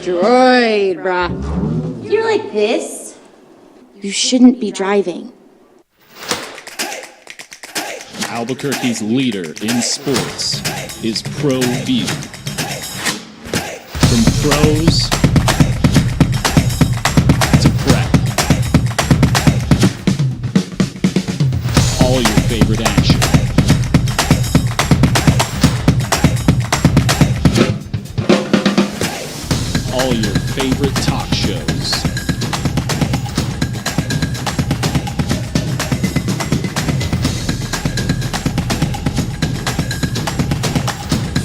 destroyed, bruh. You're like this? You shouldn't be driving. Albuquerque's leader in sports is Pro View. From pros to prep. All your favorite action. All your favorite talk shows.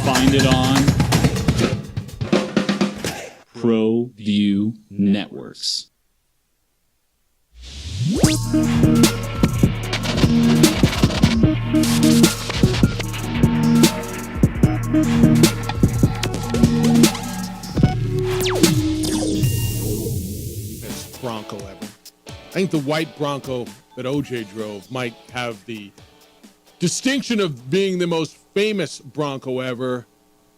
Find it on Pro View Networks. Best Bronco ever. I think the white Bronco that OJ drove might have the distinction of being the most famous Bronco ever,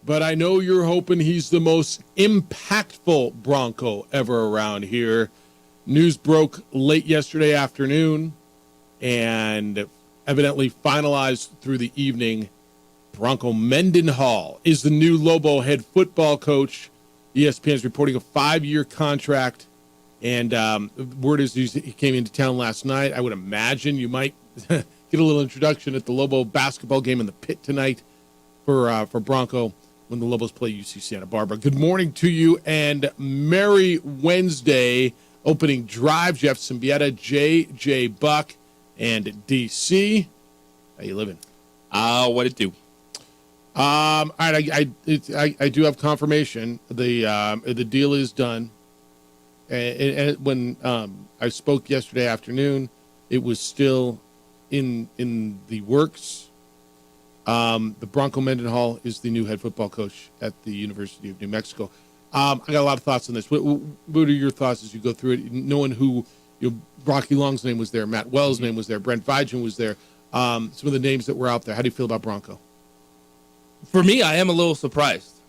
but I know you're hoping he's the most impactful Bronco ever around here. News broke late yesterday afternoon and evidently finalized through the evening. Bronco Mendenhall is the new Lobo head football coach. ESPN is reporting a 5-year contract, and word is he came into town last night. I would imagine you might get a little introduction at the Lobo basketball game in the pit tonight for Bronco when the Lobos play UC Santa Barbara. Good morning to you, and Merry Wednesday. Opening drive, Jeff Symbieta, J.J. Buck, and DC. How you living? What it do? All right, I do have confirmation. The deal is done. And when I spoke yesterday afternoon, it was still in the works. The Bronco Mendenhall is the new head football coach at the University of New Mexico. I got a lot of thoughts on this. What are your thoughts as you go through it? Knowing who, Rocky Long's name was there, Matt Wells' name was there, Brent Vigen was there. Some of the names that were out there. How do you feel about Bronco? For me, I am a little surprised.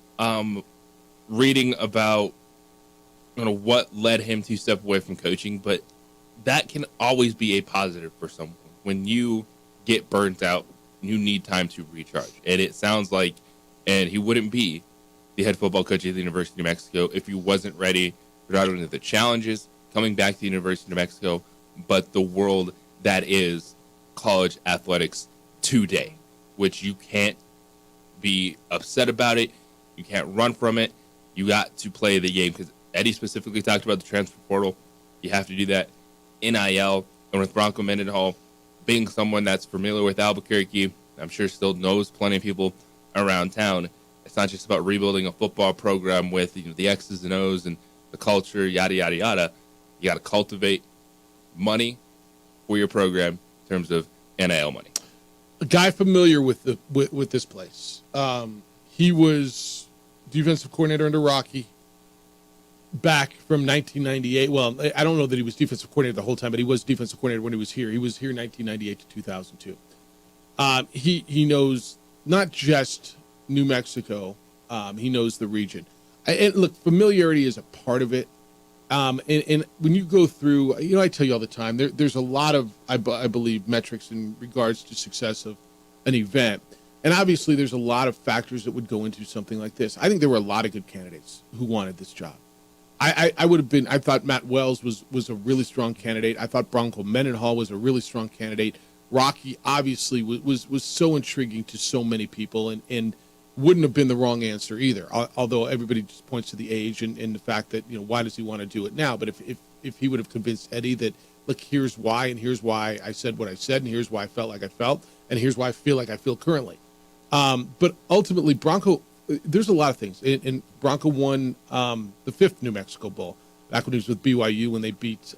Reading about what led him to step away from coaching, but that can always be a positive for someone. When you get burnt out, you need time to recharge. And it sounds like, and he wouldn't be the head football coach at the University of New Mexico if he wasn't ready for not only the challenges coming back to the University of New Mexico, but the world that is college athletics today, which you can't be upset about it. You can't run from it. You got to play the game, because Eddie specifically talked about the transfer portal. You have to do that. NIL, and with Bronco Mendenhall being someone that's familiar with Albuquerque, I'm sure still knows plenty of people around town. It's not just about rebuilding a football program with the X's and O's and the culture, yada, yada, yada. You got to cultivate money for your program in terms of NIL money. A guy familiar with this place. He was defensive coordinator under Rocky back from 1998. Well, I don't know that he was defensive coordinator the whole time, but he was defensive coordinator when he was here. He was here 1998 to 2002. He knows not just New Mexico. He knows the region. And look, familiarity is a part of it. And when you go through, I tell you all the time, there's a lot of, I believe, metrics in regards to success of an event. And obviously there's a lot of factors that would go into something like this. I think there were a lot of good candidates who wanted this job. I thought Matt Wells was a really strong candidate. I thought Bronco Mendenhall was a really strong candidate. Rocky obviously was so intriguing to so many people and wouldn't have been the wrong answer either. Although everybody just points to the age and the fact that, why does he want to do it now? But if he would have convinced Eddie that, look, here's why, and here's why I said what I said, and here's why I felt like I felt, and here's why I feel like I feel currently. But ultimately, Bronco, there's a lot of things. And Bronco won the 5th New Mexico Bowl back when he was with BYU when they beat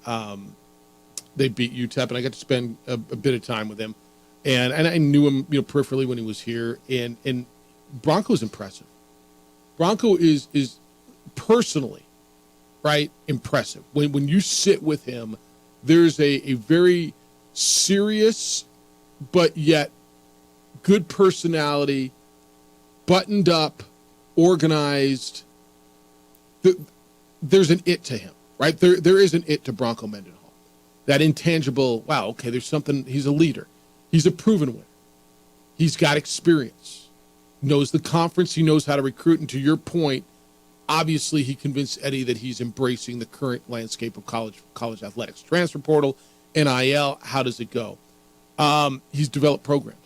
UTEP, and I got to spend a bit of time with him. And I knew him, peripherally when he was here. And Bronco is impressive. Bronco is personally, right, impressive. When you sit with him, there's a very serious but yet good personality, buttoned up, organized. there's an it to him, right? There is an it to Bronco Mendenhall. That intangible, wow, okay, there's something, he's a leader. He's a proven winner. He's got experience, knows the conference, he knows how to recruit. And to your point, obviously he convinced Eddie that he's embracing the current landscape of college athletics. Transfer portal, NIL, how does it go? He's developed programs.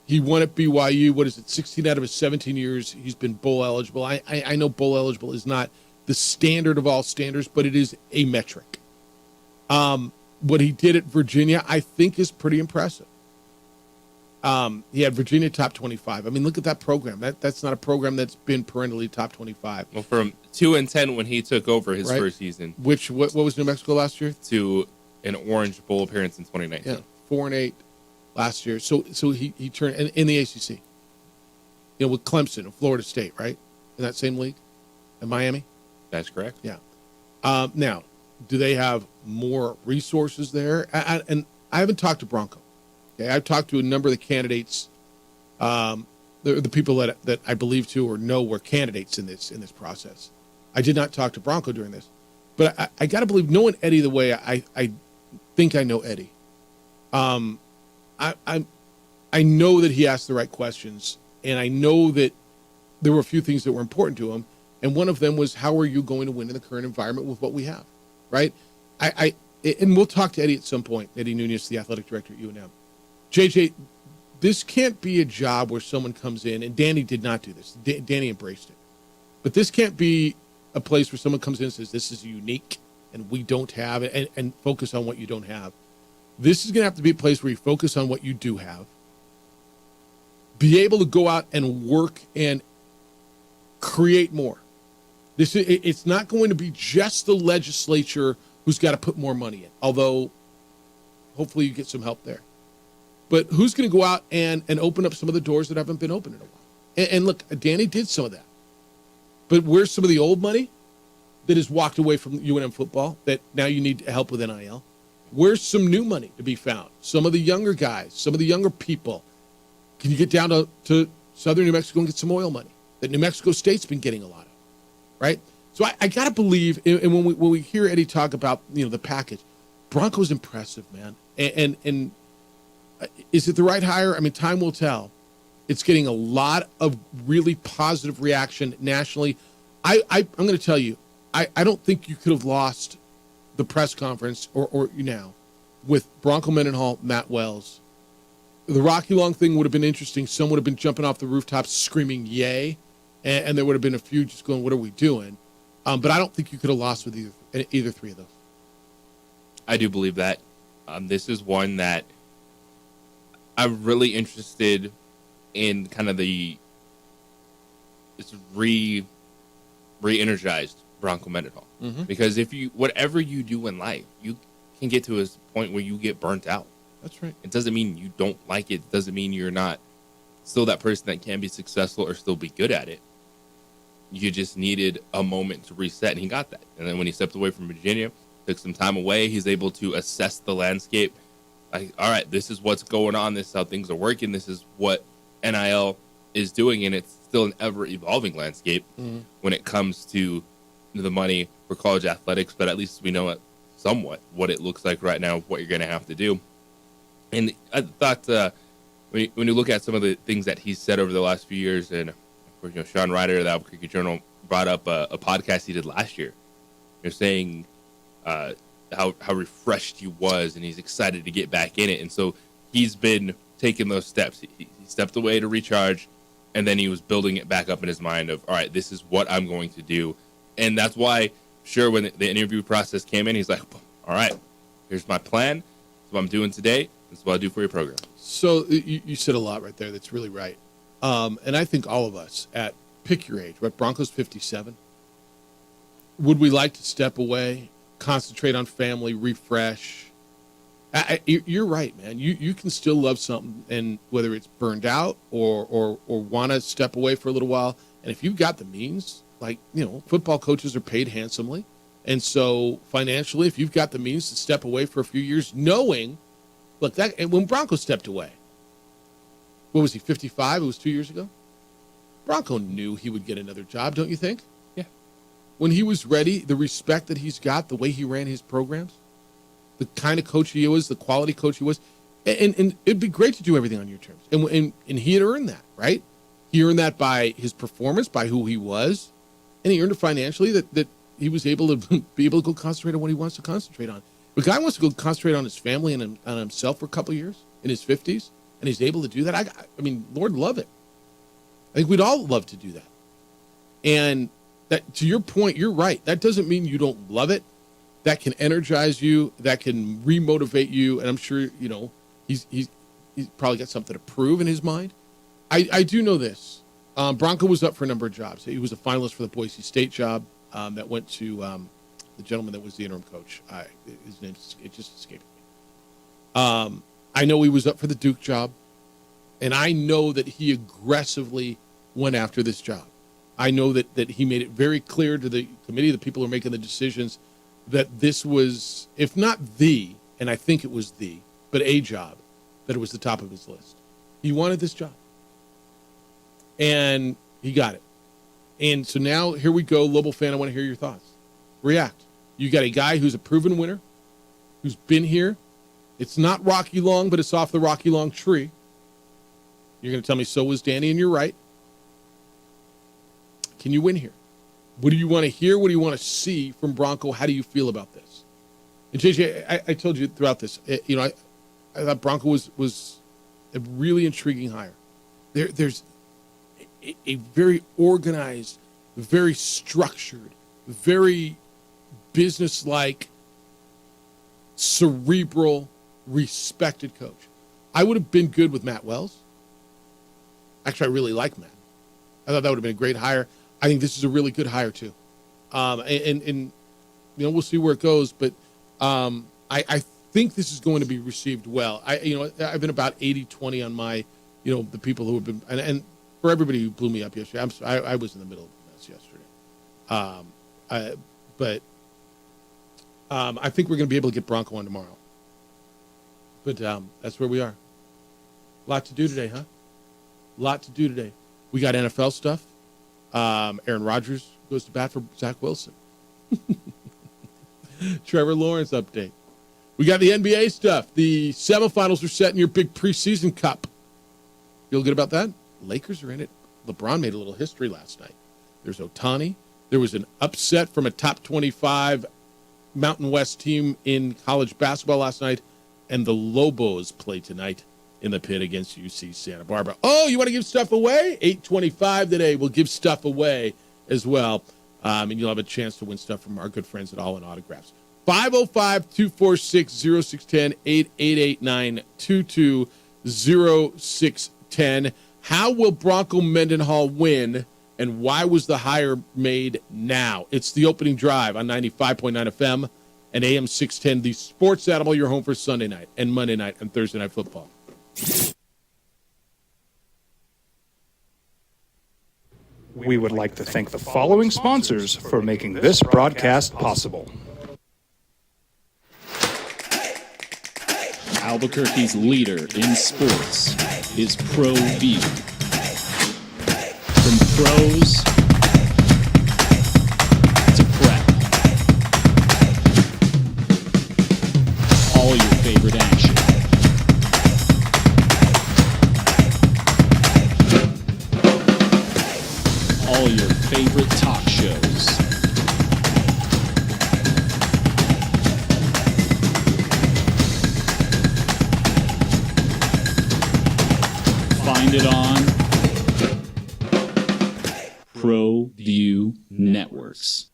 He won at BYU, 16 out of his 17 years, he's been bowl eligible. I know bowl eligible is not the standard of all standards, but it is a metric. What he did at Virginia, I think, is pretty impressive. He had Virginia top 25. I mean, look at that program. That's not a program that's been perennially top 25. Well, from 2-10 when he took over his Right. first season What was New Mexico last year? to an Orange Bowl appearance in 2019. Yeah, 4-8 last year. So he turned in the ACC. With Clemson and Florida State, right, in that same league, and Miami. That's correct. Yeah. Now, do they have more resources there? And I haven't talked to Bronco. Okay, I've talked to a number of the candidates, the people that I believe to or know were candidates in this process. I did not talk to Bronco during this, but I got to believe, knowing Eddie the way I think I know Eddie, I know that he asked the right questions, and I know that there were a few things that were important to him, and one of them was, how are you going to win in the current environment with what we have, right? And we'll talk to Eddie at some point, Eddie Nunez, the athletic director at UNM. JJ, this can't be a job where someone comes in, and Danny did not do this. Danny embraced it. But this can't be a place where someone comes in and says, this is unique and we don't have it, and focus on what you don't have. This is going to have to be a place where you focus on what you do have, be able to go out and work and create more. It's not going to be just the legislature who's got to put more money in, although hopefully you get some help there. But who's going to go out and open up some of the doors that haven't been open in a while? And look, Danny did some of that. But where's some of the old money that has walked away from UNM football that now you need help with NIL? Where's some new money to be found? Some of the younger guys, some of the younger people. Can you get down to southern New Mexico and get some oil money that New Mexico State's been getting a lot of, right? So I got to believe, and when we hear Eddie talk about, the package, Bronco's impressive, man. And is it the right hire? I mean, time will tell. It's getting a lot of really positive reaction nationally. I'm going to tell you, I don't think you could have lost the press conference or now with Bronco Mendenhall, Matt Wells. The Rocky Long thing would have been interesting. Some would have been jumping off the rooftops screaming yay, and there would have been a few just going, what are we doing? But I don't think you could have lost with either three of those. I do believe that. This is one that I'm really interested in, kind of this re-energized Bronco Mendenhall. Mm-hmm. Because whatever you do in life, you can get to a point where you get burnt out. That's right. It doesn't mean you don't like it. It doesn't mean you're not still that person that can be successful or still be good at it. You just needed a moment to reset, and he got that. And then when he stepped away from Virginia, took some time away, he's able to assess the landscape. Like, all right, this is what's going on. This is how things are working. This is what NIL is doing, and it's still an ever-evolving landscape when it comes to the money for college athletics, but at least we know somewhat what it looks like right now, what you're going to have to do. And I thought when you look at some of the things that he's said over the last few years, and of course, Sean Ryder of the Albuquerque Journal brought up a podcast he did last year. You're saying how refreshed he was, and he's excited to get back in it. And so he's been taking those steps. He stepped away to recharge, and then he was building it back up in his mind of, all right, this is what I'm going to do. And that's why, sure, when the interview process came in, he's like, all right, here's my plan. This is what I'm doing today. This is what I do for your program. So you said a lot right there that's really right. And I think all of us pick your age, right? Bronco's 57. Would we like to step away, concentrate on family, refresh? You're right, man. You can still love something, and whether it's burned out or want to step away for a little while. And if you've got the means, football coaches are paid handsomely. And so financially, if you've got the means to step away for a few years, knowing, and when Bronco stepped away, what was he, 55? It was 2 years ago. Bronco knew he would get another job, don't you think? Yeah. when he was ready, the respect that he's got, the way he ran his programs, the kind of coach he was, the quality coach he was, and it'd be great to do everything on your terms. And he had earned that, right? He earned that by his performance, by who he was, and he earned it financially that he was able to be able to go concentrate on what he wants to concentrate on. If a guy wants to go concentrate on his family and on himself for a couple of years in his 50s, and he's able to do that, I mean, Lord love it. I think we'd all love to do that. And that, to your point, you're right. That doesn't mean you don't love it. That can energize you. That can remotivate you. And I'm sure, he's probably got something to prove in his mind. I do know this. Bronco was up for a number of jobs. He was a finalist for the Boise State job that went to the gentleman that was the interim coach. His name, it just escaped me. I know he was up for the Duke job, and I know that he aggressively went after this job. I know that he made it very clear to the committee, the people who are making the decisions, that this was, if not and I think it was but a job, that it was the top of his list. He wanted this job. And he got it. And so now, here we go. Lobo fan, I want to hear your thoughts. React. You got a guy who's a proven winner, who's been here. It's not Rocky Long, but it's off the Rocky Long tree. You're going to tell me so was Danny, and you're right. Can you win here? What do you want to hear? What do you want to see from Bronco? How do you feel about this? And JJ, I told you throughout this, I thought Bronco was a really intriguing hire. There's a very organized, very structured, very business-like, cerebral, respected coach. I would have been good with Matt Wells. Actually, I really like Matt. I thought that would have been a great hire. I think this is a really good hire too. And we'll see where it goes, but I think this is going to be received well. I've been about 80-20 on my, the people who have been, and for everybody who blew me up yesterday, I was in the middle of the mess yesterday. But I think we're going to be able to get Bronco on tomorrow. But that's where we are. A lot to do today, huh? A lot to do today. We got NFL stuff. Aaron Rodgers goes to bat for Zach Wilson. Trevor Lawrence update. We got the NBA stuff. The semifinals are set in your big preseason cup. Feel good about that? Lakers are in it. LeBron made a little history last night. There's Ohtani. There was an upset from a top 25 Mountain West team in college basketball last night, and the Lobos play tonight in the pit against UC Santa Barbara. Oh, you want to give stuff away? 8:25 today. We'll give stuff away as well. And you'll have a chance to win stuff from our good friends at All In Autographs. 505-246-0610, 888-922-0610. How will Bronco Mendenhall win, and why was the hire made now? It's the opening drive on 95.9 FM and AM 610, the Sports Animal, your home for Sunday night and Monday night and Thursday night football. We would like to thank the following sponsors for making this broadcast possible. Albuquerque's leader in sports is ProView. From pros to prep, all your favorite action. All your favorite talk shows. Find it on ProView Networks.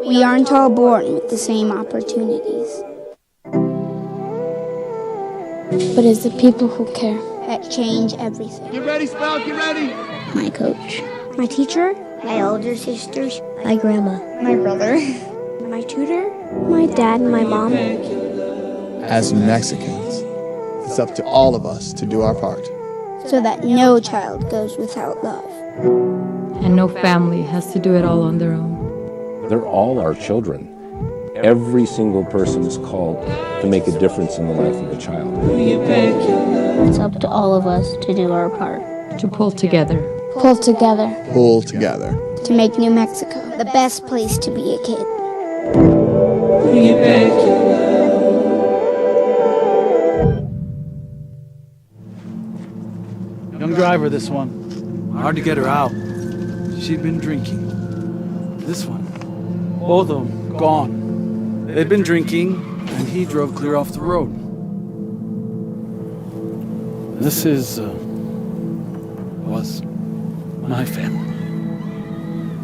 We aren't all born with the same opportunities. But it's the people who care that change everything. Get ready, Spell, get ready! My coach. My teacher. My older sisters. My grandma. My brother. My tutor. My dad and my mom. As Mexicans, it's up to all of us to do our part. So that no child goes without love. And no family has to do it all on their own. They're all our children. Every single person is called to make a difference in the life of a child. It's up to all of us to do our part. To pull together. Pull together Pull together. to make New Mexico the best place to be a kid. Young driver, this one. Hard to get her out. She'd been drinking. This one. Both of them gone. They'd been drinking, and he drove clear off the road. This was my family.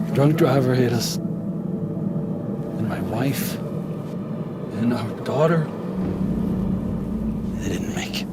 The drunk driver hit us. And my wife and our daughter, they didn't make it.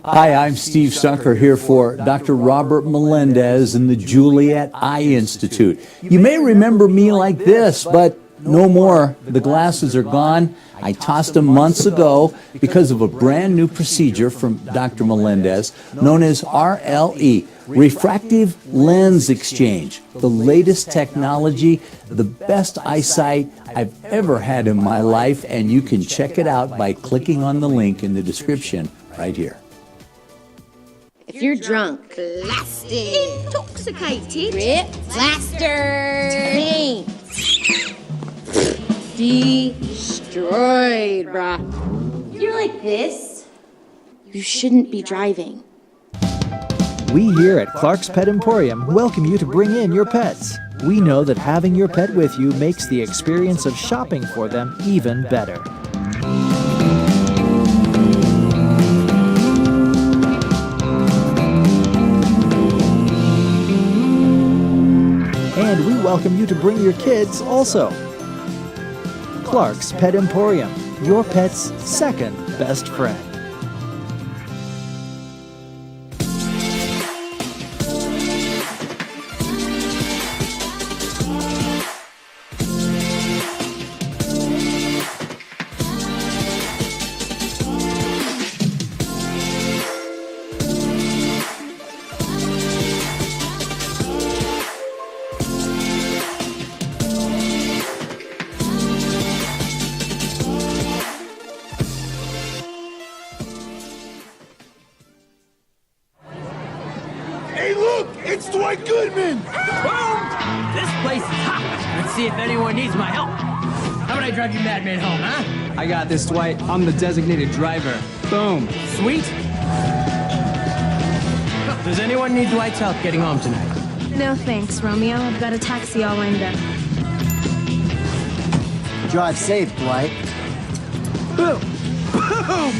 Hi, I'm Steve Sunker here for Dr. Robert Melendez and the Juliet Eye Institute. You may remember me like this, but no more. The glasses are gone. I tossed them months ago because of a brand new procedure from Dr. Melendez known as RLE, Refractive Lens Exchange. The latest technology, the best eyesight I've ever had in my life, and you can check it out by clicking on the link in the description right here. If you're drunk, Blasted. Intoxicated. rip, plaster, destroyed, bruh. You're like this. You shouldn't be driving. We here at Clark's Pet Emporium welcome you to bring in your pets. We know that having your pet with you makes the experience of shopping for them even better. And we welcome you to bring your kids also. Clark's Pet Emporium, your pet's second best friend. Hey, look! It's Dwight Goodman! Boom! This place is hot. Let's see if anyone needs my help. How about I drive you madman home, huh? I got this, Dwight. I'm the designated driver. Boom. Sweet. Does anyone need Dwight's help getting home tonight? No thanks, Romeo. I've got a taxi all lined up. Drive safe, Dwight. Boom! Boom!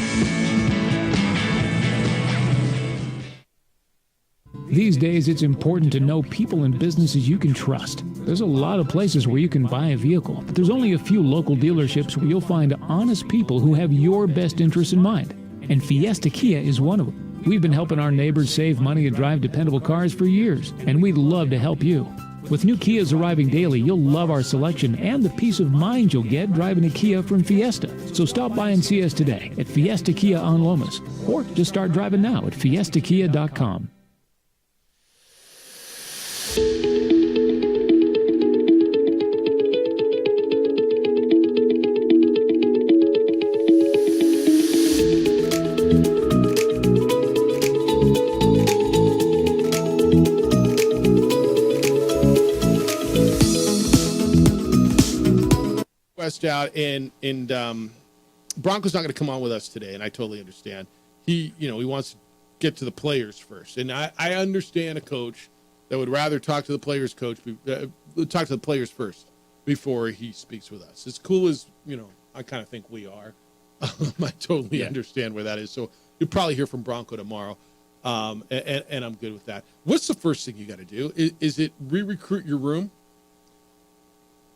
These days, it's important to know people and businesses you can trust. There's a lot of places where you can buy a vehicle, but there's only a few local dealerships where you'll find honest people who have your best interests in mind. And Fiesta Kia is one of them. We've been helping our neighbors save money and drive dependable cars for years, and we'd love to help you. With new Kias arriving daily, you'll love our selection and the peace of mind you'll get driving a Kia from Fiesta. So stop by and see us today at Fiesta Kia on Lomas, or just start driving now at fiestakia.com. Out and Bronco's not going to come on with us today, and I totally understand. He wants to get to the players first, and I understand a coach that would rather talk to the players first before he speaks with us. As cool as I kind of think we are, I totally understand where that is. So you'll probably hear from Bronco tomorrow, and I'm good with that. What's the first thing you got to do? Is it re-recruit your room?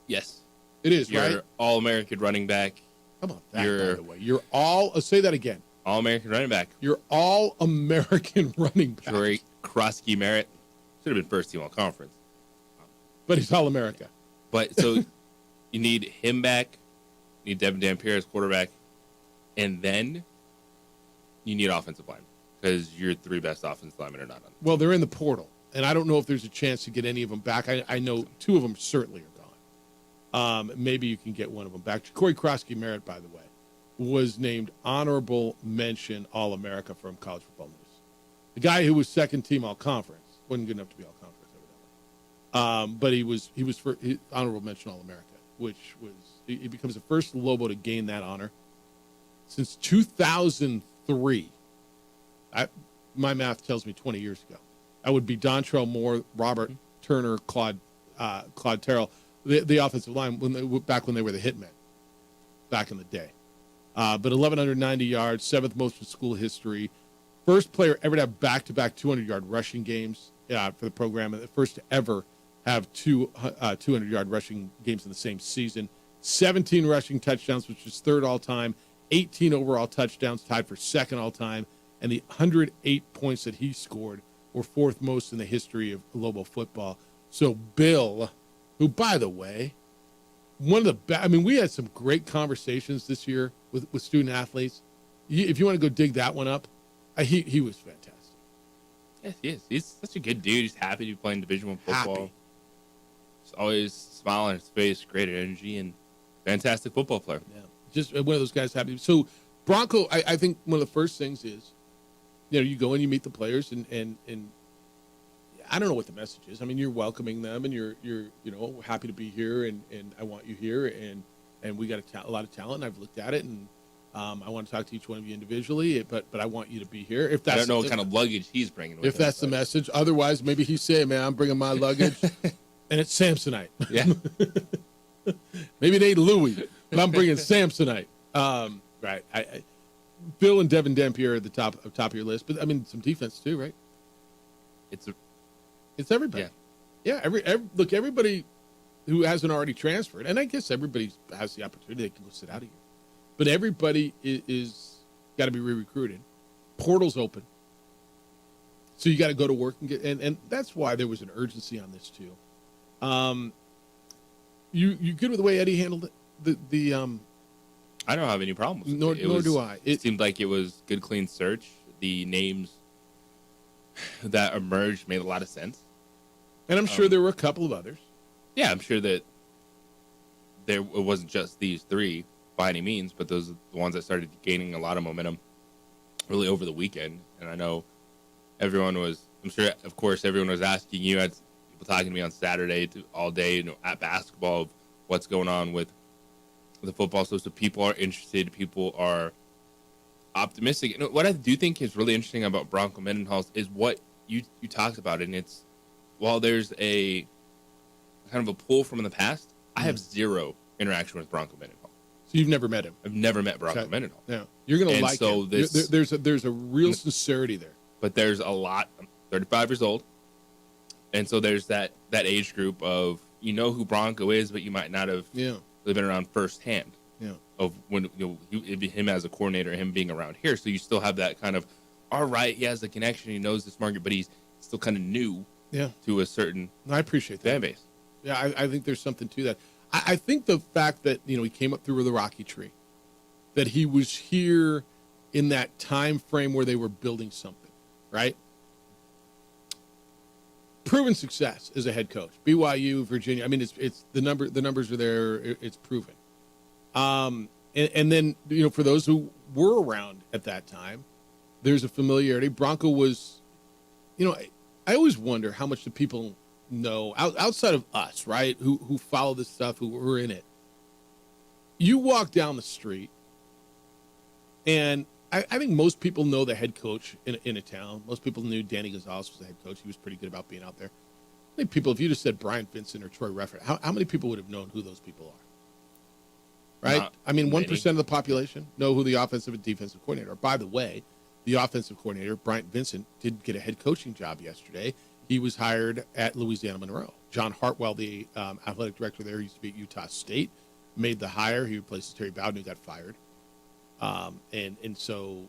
Yes. It is, You're right? All-American running back. How about that, by the way? You're say that again. All-American running back. You're All-American running back. Troy Krosky Merritt. Should have been first team all-conference. But he's All-America. But so you need him back. You need Devin Dampier as quarterback. And then you need offensive linemen because your three best offensive linemen are not on. Well, they're in the portal. And I don't know if there's a chance to get any of them back. I know two of them certainly are gone. Maybe you can get one of them back. Corey Krosky Merritt, by the way, was named honorable mention All-America from College Football News. The guy who was second team All-Conference wasn't good enough to be All-Conference, evidently. But he was for honorable mention All-America, which was he becomes the first Lobo to gain that honor since 2003. My math tells me 20 years ago. That would be Dontrell Moore, Robert Turner, Claude Terrell, the offensive line back when they were the Hitmen, back in the day. But 1,190 yards, seventh most in school history. First player ever to have back-to-back 200-yard rushing games for the program. And the first to ever have two 200-yard rushing games in the same season. 17 rushing touchdowns, which is third all-time. 18 overall touchdowns, tied for second all-time. And the 108 points that he scored were fourth most in the history of Lobo football. So Bill, who, by the way, one of the best, I mean, we had some great conversations this year with student athletes. If you want to go dig that one up, he was fantastic. Yes, he is. He's such a good dude. He's happy to be playing Division I football. Happy. He's always smiling on his face, great energy, and fantastic football player. Yeah, just one of those guys happy. So Bronco, I think one of the first things is, you go and you meet the players, and I don't know what the message is. I mean, you're welcoming them, and you're happy to be here, and I want you here, and we got a lot of talent. And I've looked at it, and I want to talk to each one of you individually, but I want you to be here. If that's, I don't know what kind of luggage he's bringing with if him, that's the message. Otherwise, maybe he's saying, "Man, I'm bringing my luggage," and it's Samsonite. Yeah. Maybe it ain't Louis, but I'm bringing Samsonite. Right. Bill and Devin Dampier are at the top of your list, but I mean some defense too, right? It's everybody. Yeah. Look, everybody who hasn't already transferred, and I guess everybody has the opportunity. They can go sit out of here, but everybody is got to be re-recruited. Portal's open, so you got to go to work and get. And that's why there was an urgency on this too. You good with the way Eddie handled it? I don't have any problems. Nor do I. It seemed like it was good, clean search. The names that emerged made a lot of sense. And I'm sure there were a couple of others. Yeah, I'm sure that it wasn't just these three by any means, but those are the ones that started gaining a lot of momentum really over the weekend. And I know everyone was asking you, I had people talking to me on Saturday all day at basketball of what's going on with the football. So people are interested. People are optimistic. And what I do think is really interesting about Bronco Mendenhall is what you talked about. And it's, while there's a kind of a pull from in the past, I have zero interaction with Bronco Mendenhall. So you've never met him? I've never met Bronco Mendenhall. Yeah. You're going to like him. There's a real sincerity there. But there's a lot. I'm 35 years old. And so there's that age group of, who Bronco is, but you might not have really been around firsthand. Yeah. Of when him as a coordinator, him being around here. So you still have that kind of, all right, he has the connection, he knows this market, but he's still kind of new to a certain I appreciate that. fan base. Yeah, I think there's something to that. I think the fact that, he came up through the Rocky Tree, that he was here in that time frame where they were building something, right? Proven success as a head coach. BYU, Virginia. I mean, it's the numbers are there. It's proven. And then, for those who were around at that time, there's a familiarity. Bronco was, I always wonder how much do people know outside of us, right? Who follow this stuff, who were in it. You walk down the street, and I think most people know the head coach in a town. Most people knew Danny Gonzalez was the head coach. He was pretty good about being out there. I think people, if you just said Brian Vincent or Troy Reffert, how many people would have known who those people are? Right? Not I mean, 1% many. of the population know who the offensive and defensive coordinator are. By the way, the offensive coordinator, Bryant Vincent, did get a head coaching job yesterday. He was hired at Louisiana Monroe. John Hartwell, the athletic director there, used to be at Utah State, made the hire. He replaced Terry Bowden, who got fired. And so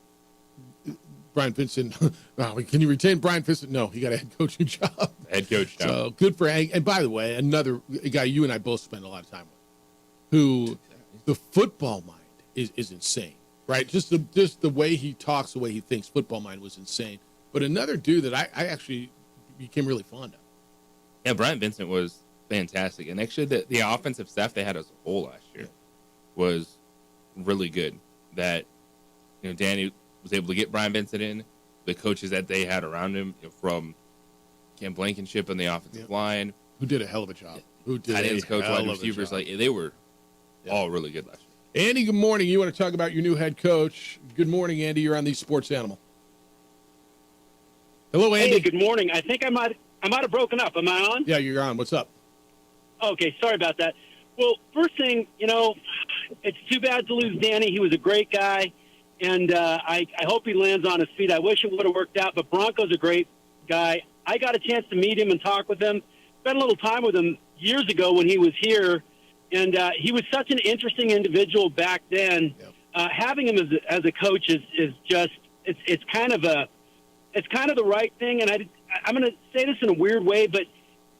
Brian Vincent, can you retain Brian Vincent? No, he got a head coaching job. Head coach job. So good for Hank. And by the way, another guy you and I both spend a lot of time with, who the football mind is insane, right? Just the way he talks, the way he thinks, football mind was insane. But another dude that I actually became really fond of. Yeah, Brian Vincent was fantastic. And actually the offensive staff they had as a whole last year was really good. that Danny was able to get Brian Vincent in, the coaches that they had around him, from Ken Blankenship and the offensive line, who did a hell of a job. Who did tight a ends coach, hell wide of a receivers, job. they were all really good last year. Andy, good morning. You want to talk about your new head coach? Good morning, Andy. You're on the Sports Animal. Hello, Andy. Hey, good morning. I think I might have broken up. Am I on? Yeah, you're on. What's up? Okay, sorry about that. Well, first thing, it's too bad to lose Danny. He was a great guy, and I hope he lands on his feet. I wish it would have worked out, but Bronco's a great guy. I got a chance to meet him and talk with him. Spent a little time with him years ago when he was here, and he was such an interesting individual back then. Yep. Having him as a coach is just it's kind of the right thing, and I'm going to say this in a weird way, but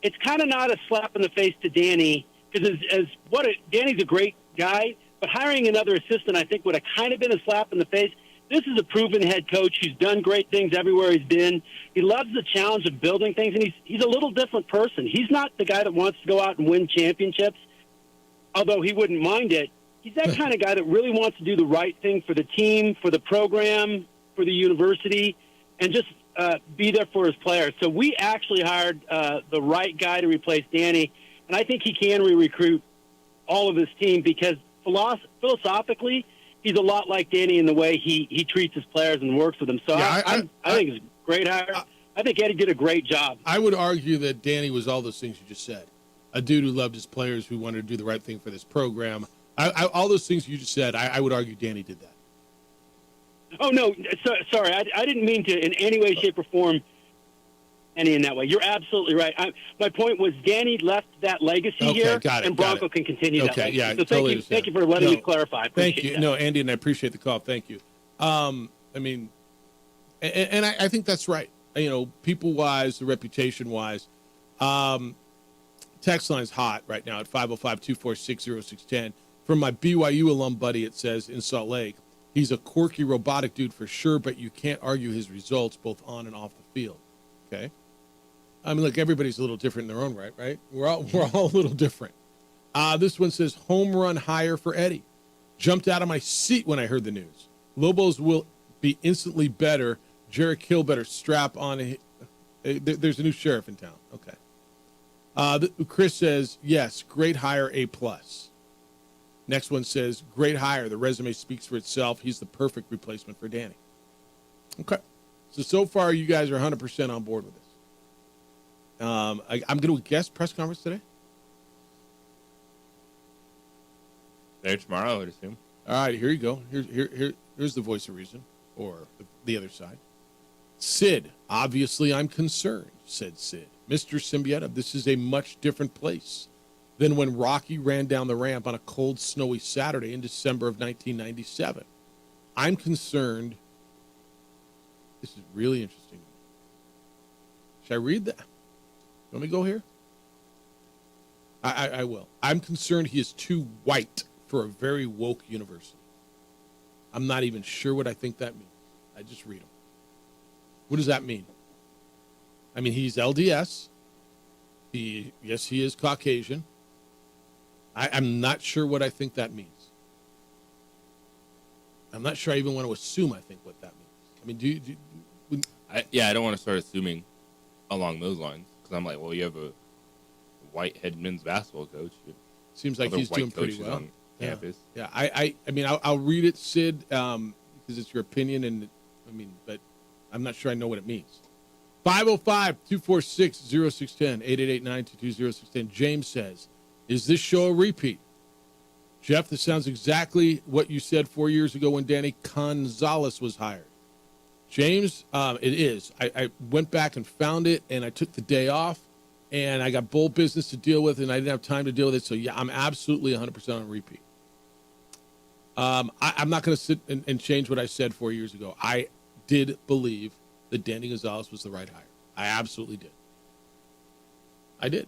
it's kind of not a slap in the face to Danny, because Danny's a great guy, but hiring another assistant I think would have kind of been a slap in the face. This is a proven head coach who's done great things everywhere he's been. He loves the challenge of building things, and he's a little different person. He's not the guy that wants to go out and win championships, although he wouldn't mind it. He's that kind of guy that really wants to do the right thing for the team, for the program, for the university, and just be there for his players. So we actually hired the right guy to replace Danny, and I think he can re-recruit all of his team because philosophically, he's a lot like Danny in the way he treats his players and works with them. So Yeah, I think it's a great hire. I think Eddie did a great job. I would argue that Danny was all those things you just said. A dude who loved his players, who wanted to do the right thing for this program. All those things you just said, I would argue Danny did that. Oh, no, sorry. I didn't mean to in any way, shape, or form any in that way. You're absolutely right. My point was Danny left that legacy here, and Bronco can continue that legacy. Yeah, so totally thank you for letting me clarify. Thank you. That. No, Andy, and I appreciate the call. Thank you. I think that's right. People-wise, the reputation-wise. Text line's hot right now at 505-246-0610. From my BYU alum buddy, it says, in Salt Lake, he's a quirky, robotic dude for sure, but you can't argue his results both on and off the field. Okay? Look, everybody's a little different in their own right? We're all a little different. This one says, home run hire for Eddie. Jumped out of my seat when I heard the news. Lobos will be instantly better. Jarek Hill better strap on. There's a new sheriff in town. Okay. Chris says, yes, great hire, A+. Next one says, great hire. The resume speaks for itself. He's the perfect replacement for Danny. Okay. So far, you guys are 100% on board with this. I'm going to guess press conference today. There tomorrow, I would assume. All right, here you go. Here's the voice of reason, or the other side. Sid, obviously I'm concerned, said Sid. Mr. Symbieta, this is a much different place than when Rocky ran down the ramp on a cold, snowy Saturday in December of 1997. I'm concerned. This is really interesting. Should I read that? Let me go here. I will. I'm concerned he is too white for a very woke university. I'm not even sure what I think that means. I just read him. What does that mean? I mean, he's LDS. Yes, he is Caucasian. I'm not sure what I think that means. I'm not sure I even want to assume I think what that means. I mean, I don't want to start assuming along those lines because I'm like, well, you have a white head men's basketball coach. Seems like he's doing pretty well on campus. Yeah. I mean, I'll read it, Sid, because it's your opinion, and but I'm not sure I know what it means. 505-246-0610, 888-922-0610. James says, is this show a repeat? Jeff, this sounds exactly what you said 4 years ago when Danny Gonzalez was hired. James, it is. I went back and found it, and I took the day off, and I got bull business to deal with, and I didn't have time to deal with it. So, yeah, I'm absolutely 100% on repeat. I'm not going to sit and change what I said 4 years ago. I did believe that Danny Gonzalez was the right hire. I absolutely did. I did.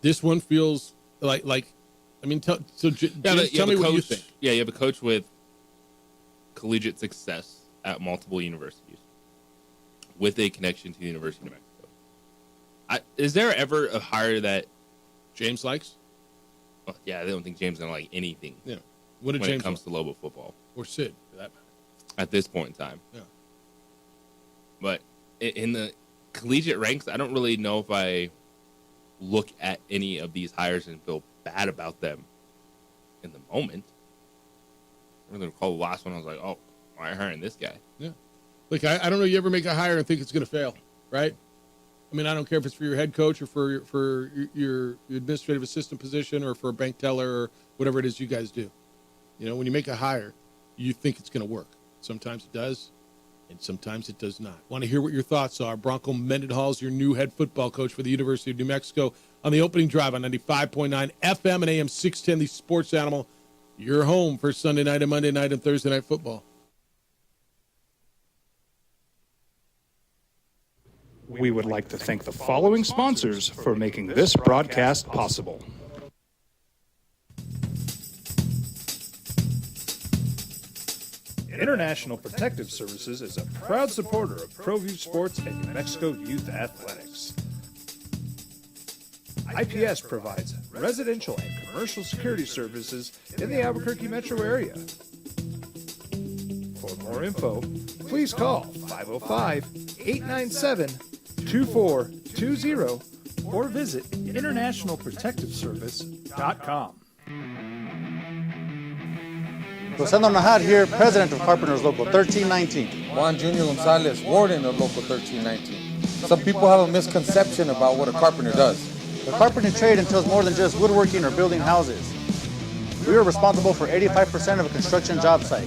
This one feels like I mean, tell me what you think. Yeah, you have a coach with collegiate success at multiple universities with a connection to the University of New Mexico. Is there ever a hire that James likes? Well, yeah, I don't think James is going to like anything. Yeah. What did when James it comes to Lobo football. or Sid, for that matter? At this point in time. Yeah. But in the collegiate ranks, I don't really know if I look at any of these hires and feel bad about them in the moment. I really recall the last one. I was like, oh, why are you hiring this guy? Yeah. Like, I don't know, you ever make a hire and think it's going to fail, right? I mean, I don't care if it's for your head coach or for your administrative assistant position or for a bank teller or whatever it is you guys do. You know, when you make a hire, you think it's going to work. Sometimes it does, and sometimes it does not. Want to hear what your thoughts are. Bronco Mendenhall is your new head football coach for the University of New Mexico on the opening drive on 95.9 FM and AM 610, the Sports Animal. Your home for Sunday night and Monday night and Thursday night football. We would like to thank the following sponsors for making this broadcast possible. International Protective Services is a proud supporter of ProView Sports and New Mexico Youth Athletics. IPS provides residential and commercial security services in the Albuquerque metro area. For more info, please call 505-897-2420 or visit internationalprotectiveservice.com. Rosendo Najar here, president of Carpenters Local 1319. Juan Junior Gonzalez, warden of Local 1319. Some people have a misconception about what a carpenter does. The carpentry trade entails more than just woodworking or building houses. We are responsible for 85% of a construction job site.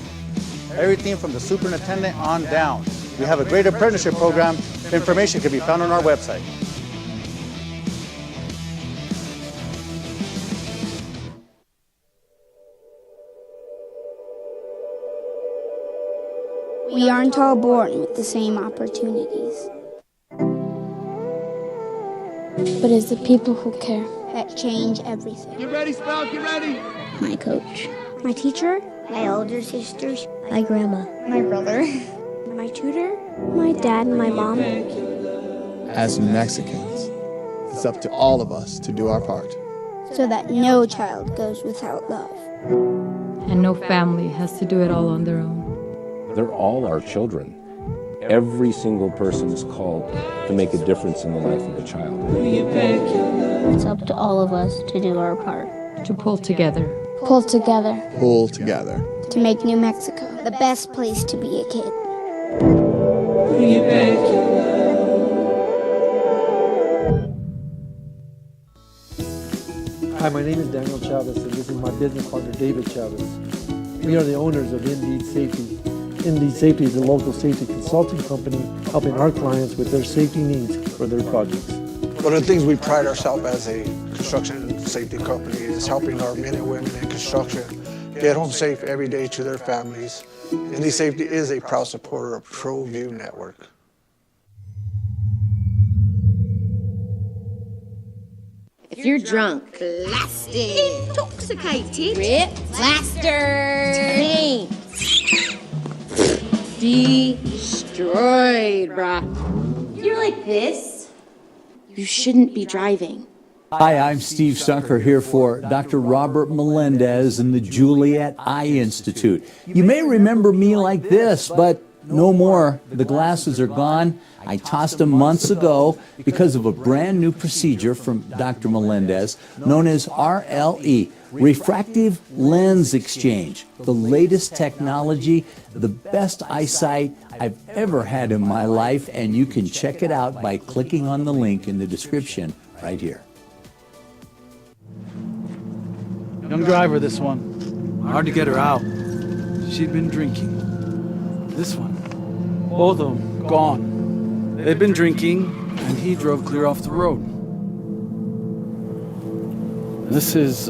Everything from the superintendent on down. We have a great apprenticeship program. Information can be found on our website. We aren't all born with the same opportunities. But it's the people who care that change everything. Get ready, Spell, get ready. My coach, my teacher, my older sisters, my grandma, my brother, my tutor, my dad, and my mom. As Mexicans, it's up to all of us to do our part. So that no child goes without love. And no family has to do it all on their own. They're all our children. Every single person is called to make a difference in the life of a child. It's up to all of us to do our part. To pull together. Pull together. Pull together. To make New Mexico the best place to be a kid. Hi, my name is Daniel Chavez, and this is my business partner, David Chavez. We are the owners of Indeed Safety. Indeed Safety is a local safety consulting company helping our clients with their safety needs for their projects. One of the things we pride ourselves as a construction safety company is helping our men and women in construction get home safe every day to their families. Indeed Safety is a proud supporter of ProView Network. If you're drunk, Blasted. Intoxicated. ripped, plastered, destroyed, bruh. You're like this. You shouldn't be driving. Hi, I'm Steve Sunker here for Dr. Robert Melendez and the Juliet Eye Institute. You may remember me like this, but no more. The glasses are gone. I tossed them months ago because of a brand new procedure from Dr. Melendez known as RLE, Refractive Lens Exchange. The latest technology, the best eyesight I've ever had in my life, and you can check it out by clicking on the link in the description right here. Young driver, this one. Hard to get her out. She'd been drinking. This one. Both of them gone. They'd been drinking, and he drove clear off the road. This was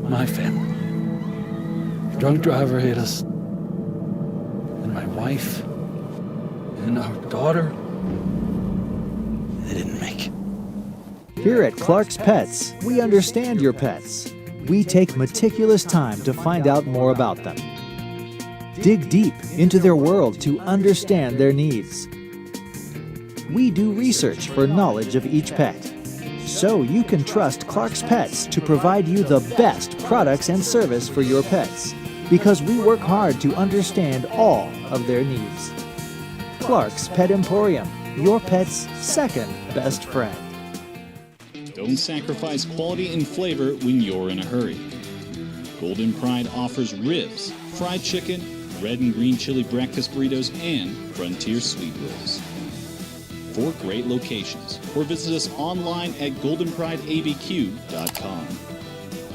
my family. A drunk driver hit us. And my wife and our daughter, they didn't make it. Here at Clark's Pets, we understand your pets. We take meticulous time to find out more about them. Dig deep into their world to understand their needs. We do research for knowledge of each pet. So you can trust Clark's Pets to provide you the best products and service for your pets, because we work hard to understand all of their needs. Clark's Pet Emporium, your pet's second best friend. Don't sacrifice quality and flavor when you're in a hurry. Golden Pride offers ribs, fried chicken, red and green chili breakfast burritos, and Frontier sweet rolls. 4 great locations, or visit us online at goldenprideabq.com.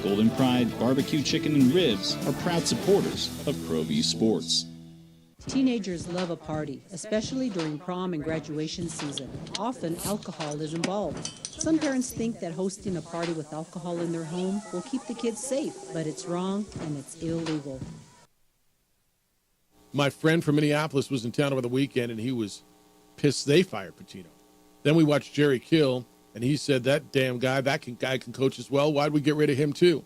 Golden Pride Barbecue Chicken and Ribs are proud supporters of ProView Sports. Teenagers love a party, especially during prom and graduation season. Often, alcohol is involved. Some parents think that hosting a party with alcohol in their home will keep the kids safe, but it's wrong and it's illegal. My friend from Minneapolis was in town over the weekend, and he was pissed they fired Pitino. Then we watched Jerry Kill, and he said, that damn guy, guy can coach as well. Why'd we get rid of him too?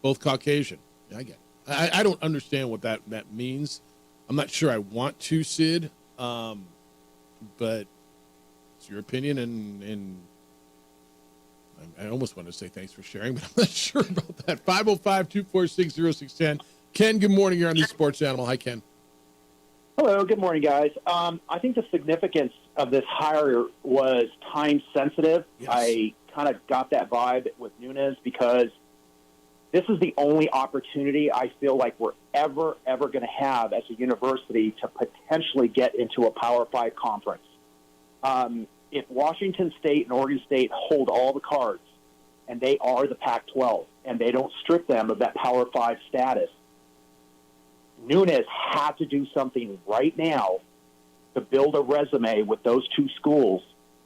Both Caucasian. Yeah, I get it. I don't understand what that means. I'm not sure I want to, Sid, but it's your opinion, and I almost want to say thanks for sharing, but I'm not sure about that. 505-246-0610. Ken, good morning. You're on the Sports Animal. Hi, Ken. Hello, good morning, guys. I think the significance of this hire was time sensitive. Yes. I kind of got that vibe with Nunes because this is the only opportunity I feel like we're ever going to have as a university to potentially get into a Power 5 conference. If Washington State and Oregon State hold all the cards, and they are the Pac-12, and they don't strip them of that Power 5 status, Nunes had to do something right now to build a resume with those 2 schools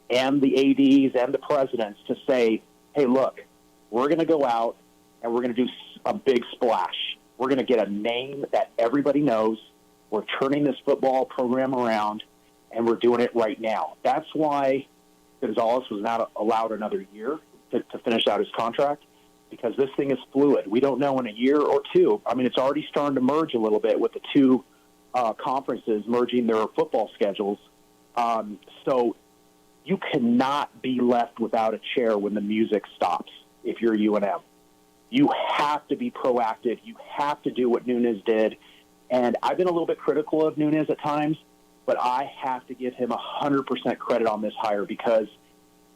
and the ADs and the presidents to say, hey, look, we're going to go out and we're going to do a big splash. We're going to get a name that everybody knows. We're turning this football program around, and we're doing it right now. That's why Gonzalez was not allowed another year to finish out his contract, because this thing is fluid. We don't know in a year or 2. I mean, it's already starting to merge a little bit with the 2 conferences merging their football schedules. So you cannot be left without a chair when the music stops if you're UNM. You have to be proactive. You have to do what Nunes did. And I've been a little bit critical of Nunes at times, but I have to give him 100% credit on this hire, because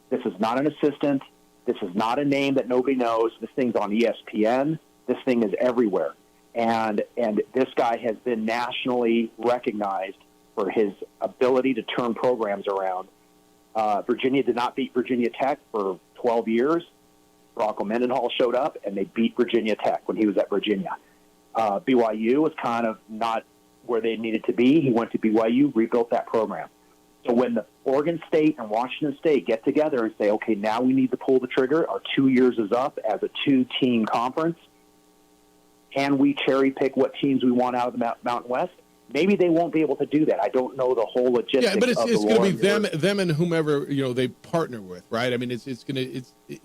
this is not an assistant. This is not a name that nobody knows. This thing's on ESPN. This thing is everywhere. And this guy has been nationally recognized for his ability to turn programs around. Virginia did not beat Virginia Tech for 12 years. Bronco Mendenhall showed up, and they beat Virginia Tech when he was at Virginia. BYU was kind of not where they needed to be. He went to BYU, rebuilt that program. So when the Oregon State and Washington State get together and say, okay, now we need to pull the trigger, our 2 years is up as a 2-team conference, can we cherry pick what teams we want out of the Mountain West? Maybe they won't be able to do that. I don't know the whole logistics. Yeah, but it's going to be them and whomever they partner with, right? I mean,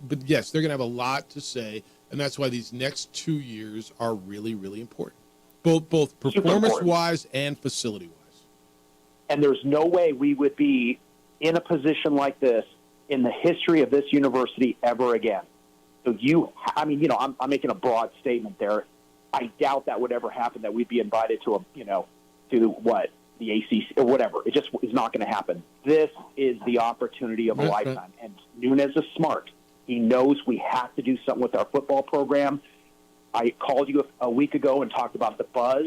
but yes, they're going to have a lot to say, and that's why these next 2 years are really, really important, both performance-wise and facility-wise. And there's no way we would be in a position like this in the history of this university ever again. So I'm making a broad statement there. I doubt that would ever happen, that we'd be invited to the ACC or whatever. It just is not going to happen. This is the opportunity of a lifetime. And Nunes is smart. He knows we have to do something with our football program. I called you a week ago and talked about the buzz.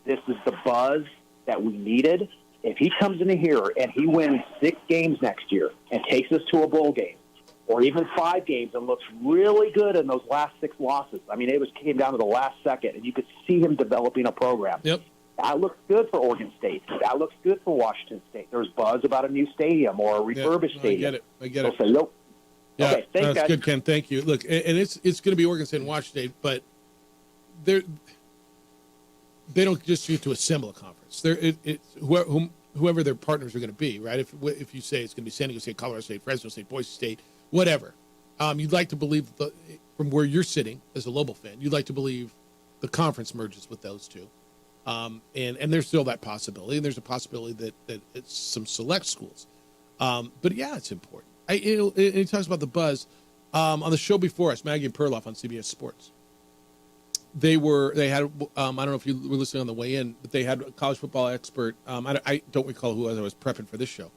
This is the buzz that we needed. If he comes into here and he wins 6 games next year and takes us to a bowl game, or even 5 games, and looks really good in those last 6 losses. I mean, came down to the last second, and you could see him developing a program. Yep. That looks good for Oregon State. That looks good for Washington State. There's buzz about a new stadium or a refurbished stadium. I get it. They'll say, nope. Yeah, okay, thanks, that's guys. good, Ken. Thank you. Look, and it's going to be Oregon State and Washington State, but they don't just get to assemble a conference. Whoever their partners are going to be, right? If you say it's going to be San Diego State, Colorado State, Fresno State, Boise State, whatever, you'd like to believe from where you're sitting as a Lobo fan, you'd like to believe the conference merges with those 2, and there's still that possibility, and there's a possibility that it's some select schools, but yeah, it's important. He talks about the buzz. On the show before us, Maggie and Perloff on CBS Sports, they had I don't know if you were listening on the way in, but they had a college football expert. I don't recall who I was prepping for this show.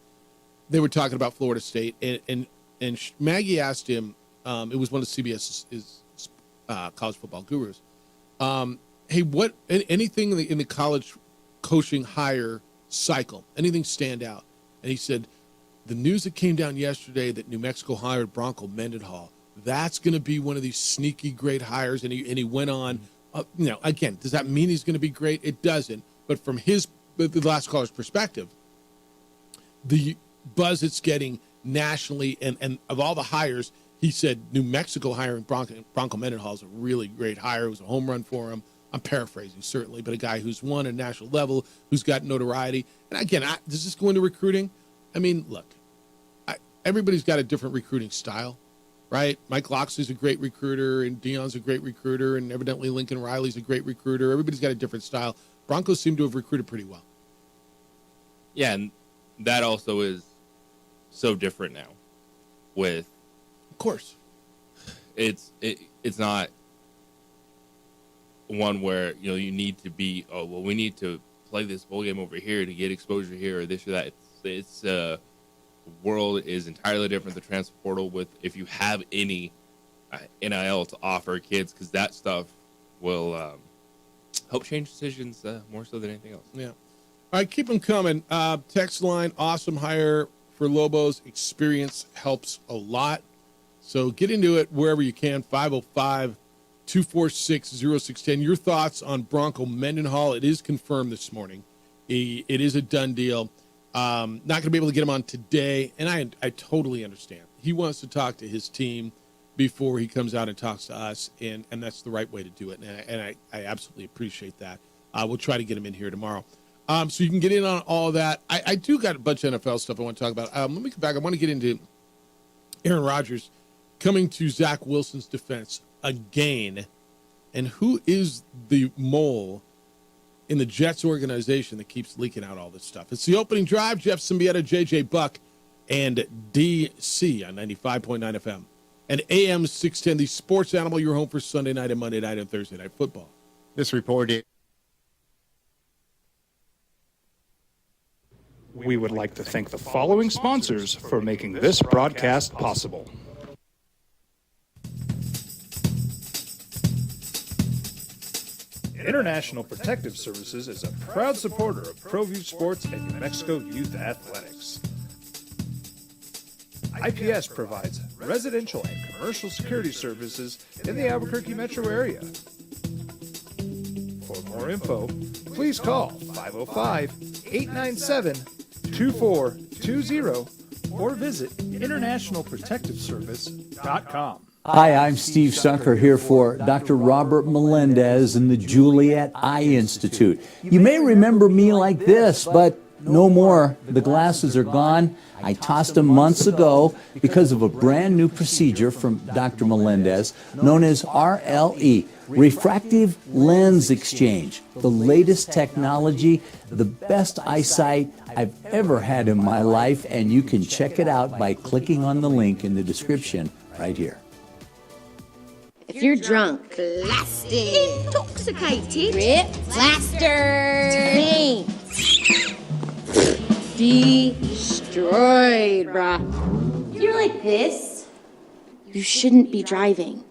They were talking about Florida State, and Maggie asked him. It was one of CBS's college football gurus. Hey, what anything in the college coaching hire cycle? Anything stand out? And he said, the news that came down yesterday that New Mexico hired Bronco Mendenhall, that's going to be one of these sneaky great hires. And he went on, again, does that mean he's going to be great? It doesn't. But from the last caller's perspective, the buzz it's getting nationally and of all the hires, he said New Mexico hiring Bronco Mendenhall is a really great hire. It was a home run for him. I'm paraphrasing, certainly, but a guy who's won at a national level, who's got notoriety. And again, does this go into recruiting? I mean, look, everybody's got a different recruiting style, right? Mike Loxley's a great recruiter, and Dion's a great recruiter, and evidently Lincoln Riley's a great recruiter. Everybody's got a different style. Broncos seem to have recruited pretty well. Yeah, and that also is so different now. Of course, it's not one where you need to be. Oh well, we need to play this bowl game over here to get exposure here or this or that. It's the world is entirely different. The transfer portal, with if you have any NIL to offer kids, because that stuff will help change decisions more so than anything else. Yeah. All right, keep them coming. Text line, awesome hire for Lobos. Experience helps a lot. So get into it wherever you can. 505-246-0610. Your thoughts on Bronco Mendenhall. It is confirmed this morning. It is a done deal. Not going to be able to get him on today, and I totally understand. He wants to talk to his team before he comes out and talks to us, and that's the right way to do it, and I absolutely appreciate that. We'll try to get him in here tomorrow. So you can get in on all of that. I do got a bunch of NFL stuff I want to talk about. Let me come back. I want to get into Aaron Rodgers coming to Zach Wilson's defense again, and who is the mole in the Jets organization that keeps leaking out all this stuff. It's the opening drive. Jeff Symbieta, JJ Buck, and DC on 95.9 FM. And AM 610, the sports animal, your home for Sunday night and Monday night and Thursday night football. This report is. We would like to thank the following sponsors for making this broadcast possible. International Protective Services is a proud supporter of ProView Sports and New Mexico Youth Athletics. IPS provides residential and commercial security services in the Albuquerque metro area. For more info, please call 505-897-2420 or visit internationalprotectiveservice.com. Hi, I'm Steve Sunker here for Dr. Robert Melendez and the Juliet Eye Institute. You may remember me like this, but no more. The glasses are gone. I tossed them months ago because of a brand new procedure from Dr. Melendez known as RLE, Refractive Lens Exchange. The latest technology, the best eyesight I've ever had in my life, and you can check it out by clicking on the link in the description right here. If you're drunk, Blasted. Intoxicated. rip, plaster, paint, destroyed, brah. You're like this. You shouldn't be driving.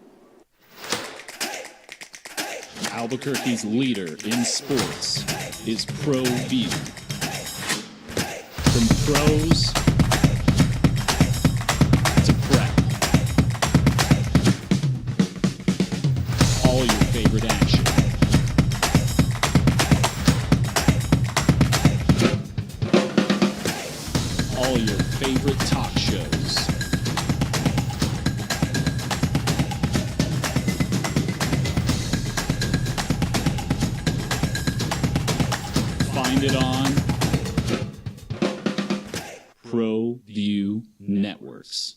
Albuquerque's leader in sports is ProView. From pros to prep. All your favorite action. All your favorite talk shows. Find it on ProView Networks.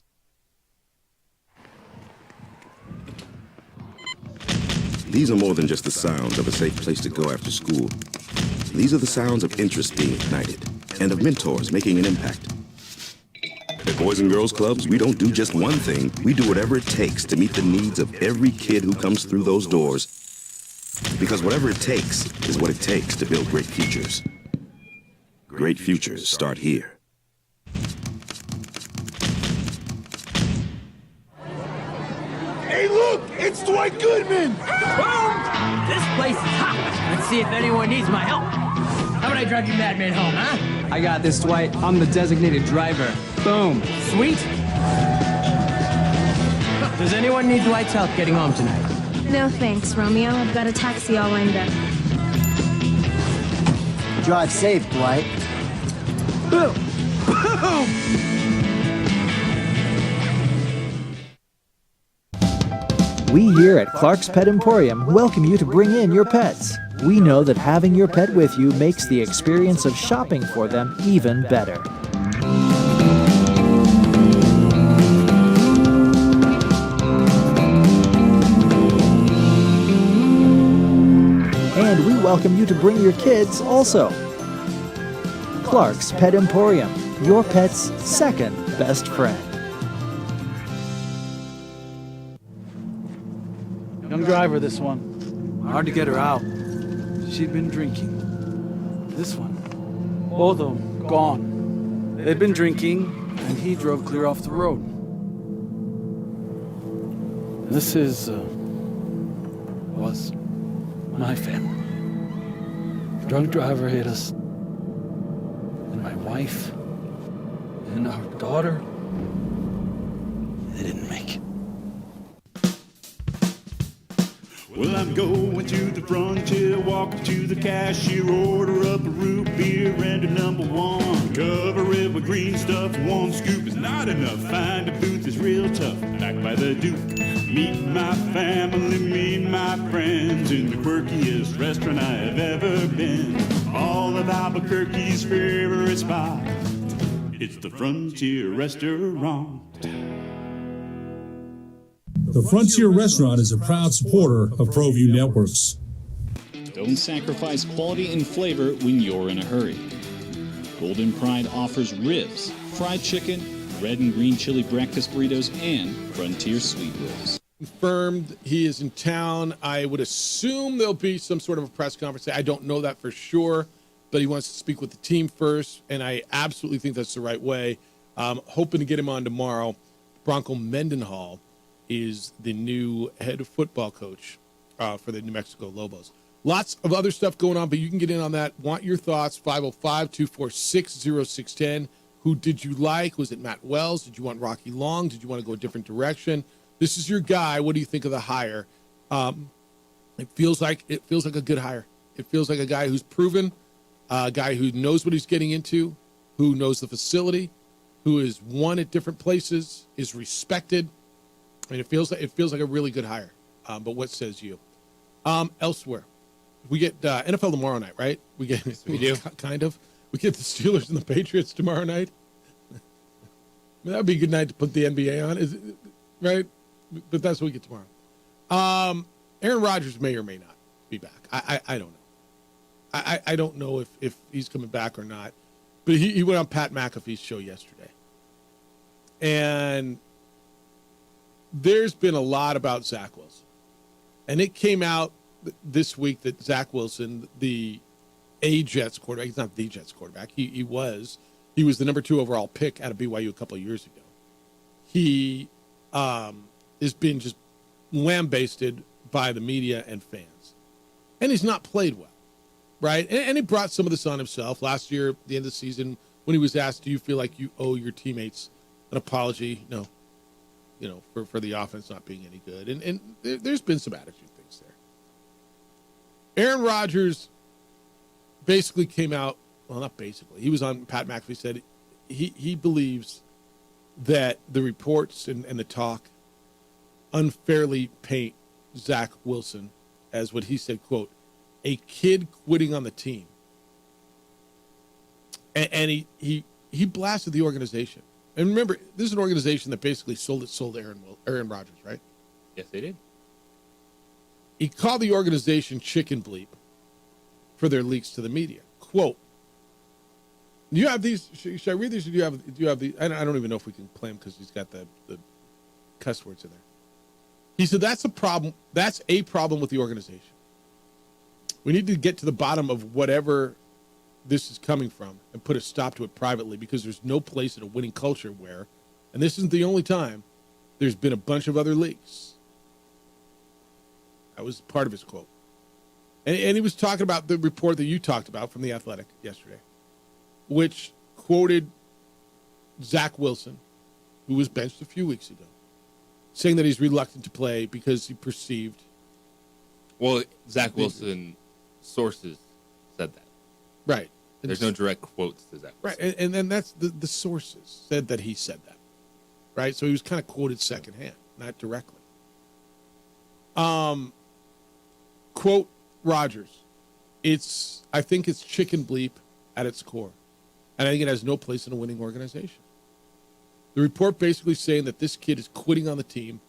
These are more than just the sounds of a safe place to go after school. These are the sounds of interest being ignited and of mentors making an impact. At Boys and Girls Clubs, we don't do just one thing. We do whatever it takes to meet the needs of every kid who comes through those doors. Because whatever it takes is what it takes to build great futures. Great futures start here. Hey, look! It's Dwight Goodman! Boom! This place is hot. Let's see if anyone needs my help. How about I drive you madman home, huh? I got this, Dwight. I'm the designated driver. Boom. Sweet. Does anyone need Dwight's help getting home tonight? No thanks, Romeo. I've got a taxi all lined up. Drive safe, Dwight. Boom! Boom! We here at Clark's Pet Emporium welcome you to bring in your pets. We know that having your pet with you makes the experience of shopping for them even better. And we welcome you to bring your kids also. Clark's Pet Emporium, your pet's second best friend. Young driver, this one. Hard to get her out. She'd been drinking. This one. Both of them gone. They'd been drinking, and he drove clear off the road. This was my family. Drunk driver hit us. And my wife and our daughter, they didn't make it. Well, I'm going to the frontier, walking to the cashier, order up a root beer and a number one. Cover it with green stuff, one scoop is not enough. Find a booth is real tough, back by the Duke. Meet my family, meet my friends in the quirkiest restaurant I have ever been. All of Albuquerque's favorite spot, it's the Frontier Restaurant. The Frontier Restaurant is a proud supporter of ProView Networks. Don't sacrifice quality and flavor when you're in a hurry. Golden Pride offers ribs, fried chicken, red and green chili breakfast burritos, and Frontier sweet rolls. Confirmed he is in town. I would assume there'll be some sort of a press conference. I don't know that for sure, but he wants to speak with the team first, and I absolutely think that's the right way. Hoping to get him on tomorrow. Bronco Mendenhall is the new head football coach for the New Mexico Lobos. Lots of other stuff going on, but you can get in on that. Want your thoughts, 505-246-0610. Who did you like? Was it Matt Wells? Did you want Rocky Long? Did you want to go a different direction? This is your guy. What do you think of the hire? It feels like a good hire. It feels like a guy who's proven, a guy who knows what he's getting into, who knows the facility, who has won at different places, is respected. I mean, it feels like a really good hire. But what says you? Elsewhere, we get NFL tomorrow night, right? We do kind of. We get the Steelers and the Patriots tomorrow night. I mean, that would be a good night to put the NBA on, is it, right? But that's what we get tomorrow. Aaron Rodgers may or may not be back. I don't know. I don't know if he's coming back or not. But he went on Pat McAfee's show yesterday, and there's been a lot about Zach Wilson. And it came out this week that Zach Wilson, the Jets quarterback, he's not the Jets quarterback. He was the number 2 overall pick out of BYU a couple of years ago. He has been just lambasted by the media and fans. And he's not played well, right? And he brought some of this on himself. Last year, at the end of the season, when he was asked, do you feel like you owe your teammates an apology? No. For the offense not being any good. And there's been some attitude things there. Aaron Rodgers basically came out, well, not basically. He was on, Pat McAfee said he believes that the reports and the talk unfairly paint Zach Wilson as what he said, quote, a kid quitting on the team. And he blasted the organization. And remember, this is an organization that basically sold Aaron Rodgers, right? Yes, they did. He called the organization chicken bleep for their leaks to the media. Quote, Do you have these? Should I read these? Or do you have the? I don't even know if we can play them because he's got the cuss words in there. He said that's a problem. That's a problem with the organization. We need to get to the bottom of whatever this is coming from and put a stop to it privately, because there's no place in a winning culture where, and this isn't the only time, there's been a bunch of other leaks. That was part of his quote. And he was talking about the report that you talked about from The Athletic yesterday, which quoted Zach Wilson, who was benched a few weeks ago, saying that he's reluctant to play because he perceived. Well, Zach Wilson sources said that. Right. There's no direct quotes to Zach Wilson. Right. And then that's the sources said that he said that. Right. So he was kind of quoted secondhand, not directly. Quote Rodgers. I think it's chicken bleep at its core. And I think it has no place in a winning organization. The report basically saying that this kid is quitting on the team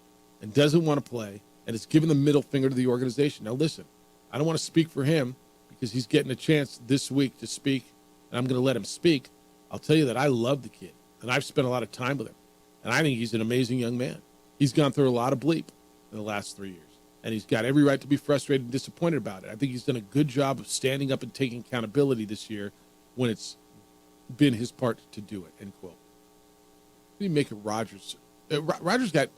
and doesn't want to play and is giving the middle finger to the organization. Now, listen, I don't want to speak for him because he's getting a chance this week to speak, and I'm going to let him speak. I'll tell you that I love the kid, and I've spent a lot of time with him, and I think he's an amazing young man. He's gone through a lot of bleep in the last 3 years, and he's got every right to be frustrated and disappointed about it. I think he's done a good job of standing up and taking accountability this year when it's been his part to do it, end quote. What do you make of Rodgers? Rodgers got,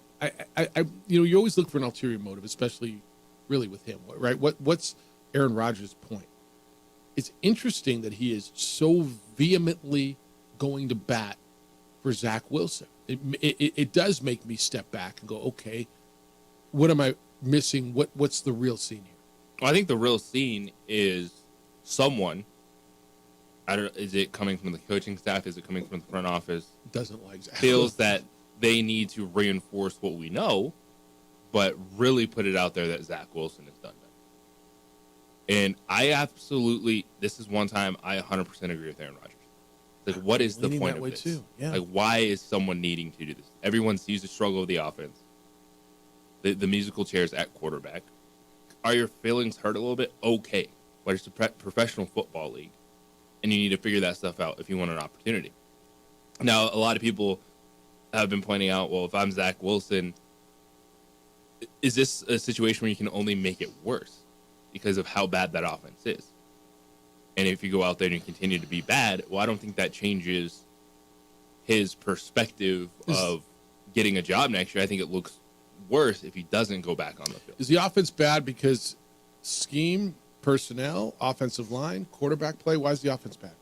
you always look for an ulterior motive, especially really with him, right? What's Aaron Rodgers' point? It's interesting that he is so vehemently going to bat for Zach Wilson. It does make me step back and go, okay, what am I missing? What's the real scene here? Well, I think the real scene is someone. Is it coming from the coaching staff? Is it coming from the front office? Doesn't like Zach. Feels that they need to reinforce what we know, but really put it out there that Zach Wilson has done that. And I absolutely, this is one time I 100% agree with Aaron Rodgers. Like, what is the point of this? Too. Yeah. Like, why is someone needing to do this? Everyone sees the struggle of the offense. The musical chairs at quarterback. Are your feelings hurt a little bit? Okay. But it's a professional football league. And you need to figure that stuff out if you want an opportunity. Now, a lot of people have been pointing out, well, if I'm Zach Wilson, is this a situation where you can only make it worse because of how bad that offense is? And if you go out there and you continue to be bad, well, I don't think that changes his perspective of getting a job next year. I think it looks worse if he doesn't go back on the field. Is the offense bad because scheme, personnel, offensive line, quarterback play? Why is the offense bad?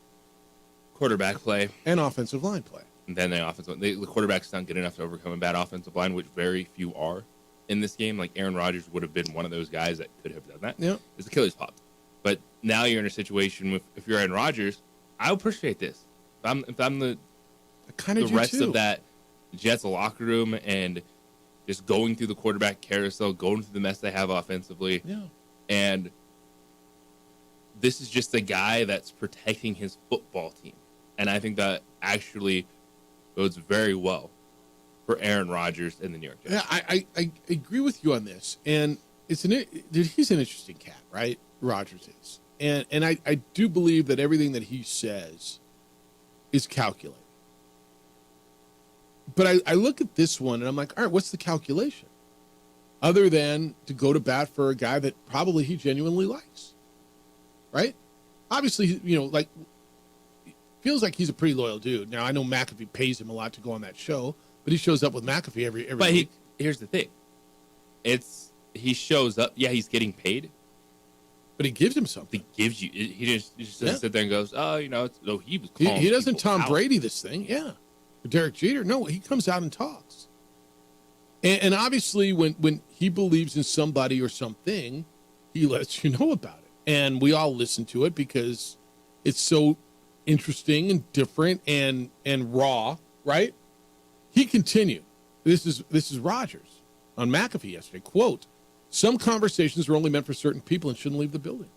Quarterback play. And offensive line play. And then the quarterback's not good enough to overcome a bad offensive line, which very few are in this game. Like Aaron Rodgers would have been one of those guys that could have done that. Yeah. His Achilles popped. But now you're in a situation with, if you're Aaron Rodgers, I appreciate this. If I'm the rest of that Jets locker room and just going through the quarterback carousel, going through the mess they have offensively. Yeah. And this is just a guy that's protecting his football team. And I think that actually bodes very well for Aaron Rodgers and the New York Jets. Yeah, I agree with you on this. And he's an interesting cat, right? Rodgers is. And I do believe that everything that he says is calculated. But I look at this one and I'm like, all right, what's the calculation? Other than to go to bat for a guy that probably he genuinely likes. Right? Obviously, feels like he's a pretty loyal dude. Now, I know McAfee pays him a lot to go on that show, but he shows up with McAfee every week. Here's the thing. He shows up. Yeah, he's getting paid. But he gives him something. He gives you. He just doesn't sit there and goes, he was calm. He doesn't Tom Brady this thing. Yeah. Or Derek Jeter. No, he comes out and talks. And obviously, when he believes in somebody or something, he lets you know about it. And we all listen to it because it's so interesting and different and raw, right? He continued. This is Rodgers on McAfee yesterday. Quote, "Some conversations are only meant for certain people and shouldn't leave the building.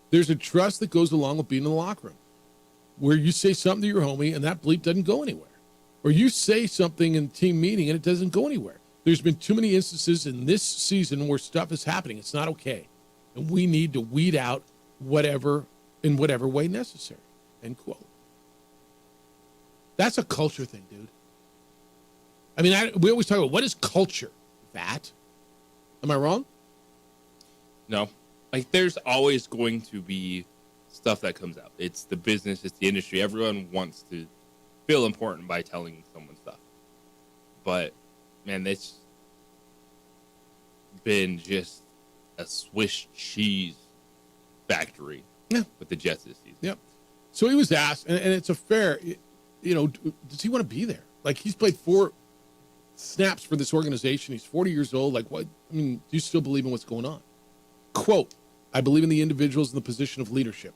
There's a trust that goes along with being in the locker room, where you say something to your homie and that bleep doesn't go anywhere. Or you say something in team meeting and it doesn't go anywhere. There's been too many instances in this season where stuff is happening. It's not okay. And we need to weed out whatever way necessary." End quote. That's a culture thing, dude. I mean, we always talk about what is culture? That? Am I wrong? No. Like, there's always going to be stuff that comes out. It's the business, it's the industry. Everyone wants to feel important by telling someone stuff. But, man, it's been just a Swiss cheese factory with the Jets this season. Yep. So he was asked, and it's a fair, does he want to be there? Like, he's played 4 snaps for this organization. He's 40 years old. Like, what? I mean, do you still believe in what's going on? Quote, I believe in the individuals in the position of leadership.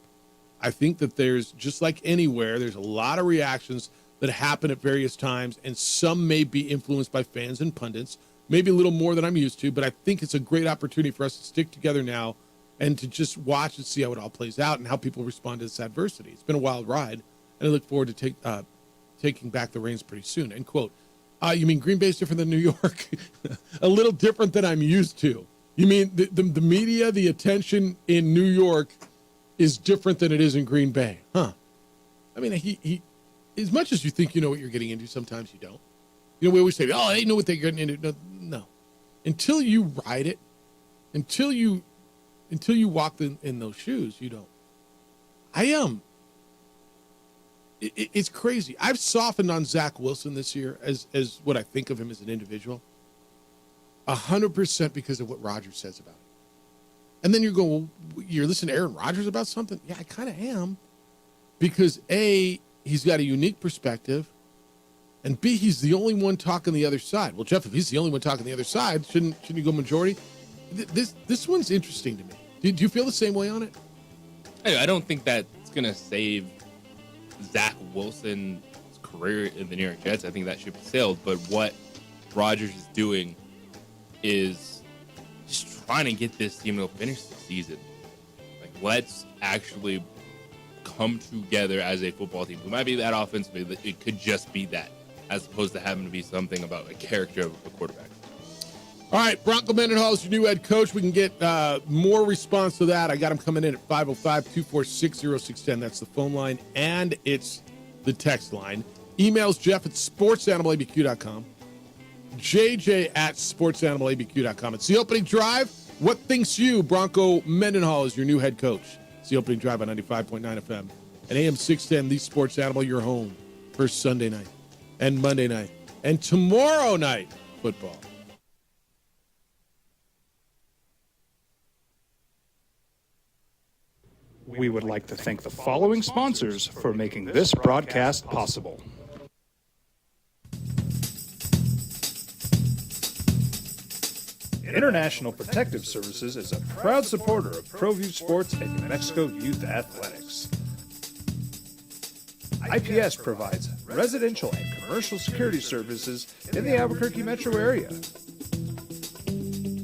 I think that there's, just like anywhere, there's a lot of reactions that happen at various times, and some may be influenced by fans and pundits, maybe a little more than I'm used to, but I think it's a great opportunity for us to stick together now and to just watch and see how it all plays out and how people respond to this adversity. It's been a wild ride, and I look forward to taking back the reins pretty soon. End quote. You mean Green Bay's different than New York? A little different than I'm used to. You mean the media, the attention in New York is different than it is in Green Bay? Huh. I mean, he as much as you think you know what you're getting into, sometimes you don't. You know, we always say, oh, they know what they're getting into. No. Until you ride it, until you walk in those shoes, you don't. It's crazy. I've softened on Zach Wilson this year as what I think of him as an individual. 100% because of what Rodgers says about him. And then you go, well, you're listening to Aaron Rodgers about something? Yeah, I kind of am. Because A, he's got a unique perspective, and B, he's the only one talking the other side. Well, Jeff, if he's the only one talking the other side, shouldn't you go majority? This one's interesting to me. Do you feel the same way on it? I don't think that's going to save Zach Wilson's career in the New York Jets. I think that ship has sailed. But what Rodgers is doing is just trying to get this team to finish the season. Like, let's actually come together as a football team. It might be that offensively, but it could just be that, as opposed to having to be something about a character of a quarterback. All right, Bronco Mendenhall is your new head coach. We can get more response to that. I got him coming in at 505-246-0610. That's the phone line, and it's the text line. Emails Jeff at sportsanimalabq.com. JJ at sportsanimalabq.com. It's the opening drive. What thinks you? Bronco Mendenhall is your new head coach. It's the opening drive on 95.9 FM and AM 610, the Sports Animal, your home for Sunday night and Monday night and tomorrow night football. We would like to thank the following sponsors for making this broadcast possible. International Protective Services is a proud supporter of ProView Sports and New Mexico Youth Athletics. IPS provides residential and commercial security services in the Albuquerque metro area.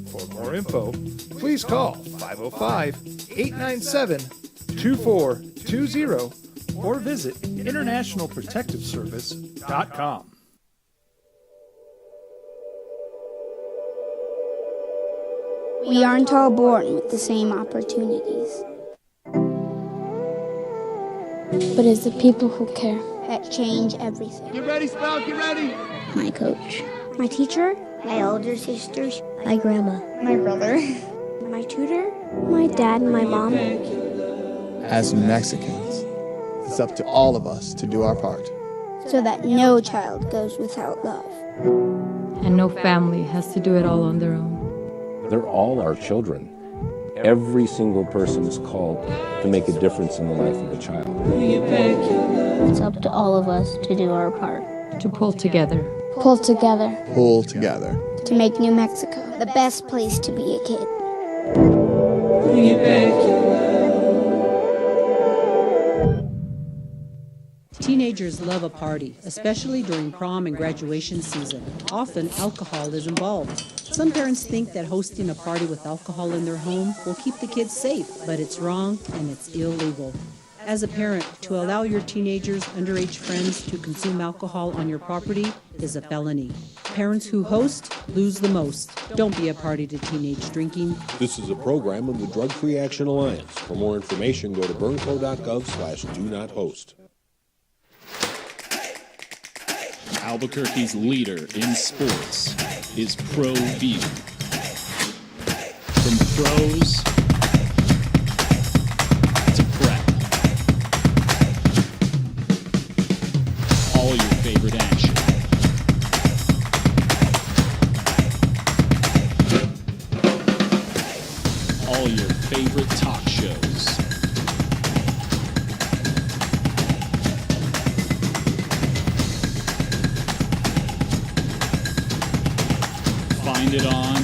For more info, please call 505-897-2420 or visit internationalprotectiveservice.com. We aren't all born with the same opportunities. But it's the people who care that change everything. Get ready, Spell, get ready! My coach, my teacher, my older sisters, my grandma, my brother, my tutor, my dad, and my mom. As Mexicans, it's up to all of us to do our part. So that no child goes without love. And no family has to do it all on their own. They're all our children. Every single person is called to make a difference in the life of a child. It's up to all of us to do our part. To pull together. Pull together. Pull together. To make New Mexico the best place to be a kid. Teenagers love a party, especially during prom and graduation season. Often, alcohol is involved. Some parents think that hosting a party with alcohol in their home will keep the kids safe, but it's wrong and it's illegal. As a parent, to allow your teenagers' underage friends to consume alcohol on your property is a felony. Parents who host lose the most. Don't be a party to teenage drinking. This is a program of the Drug Free Action Alliance. For more information, go to burnco.gov/do-not-host. Albuquerque's leader in sports is ProView. From pros to prep, all your favorite action. All your favorite talk shows. Find it on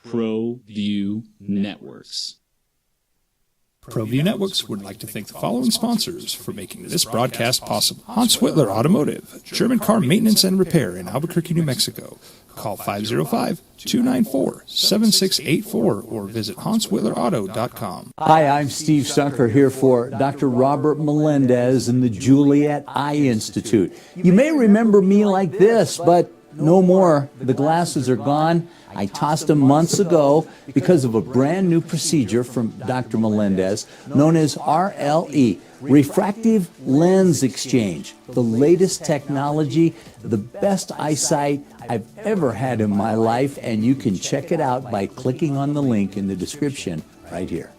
ProView Networks. ProView Networks would like to thank the following sponsors for making this broadcast possible. Hans Whitler Automotive, German car maintenance and repair in Albuquerque, New Mexico. Call 505-294-7684 or visit HansWhitlerAuto.com. Hi, I'm Steve Sunker here for Dr. Robert Melendez and the Juliet Eye Institute. You may remember me like this, but no more. The glasses are gone. I tossed them months ago because of a brand new procedure from Dr. Melendez known as RLE, Refractive Lens Exchange. The latest technology, the best eyesight I've ever had in my life, and you can check it out by clicking on the link in the description right here.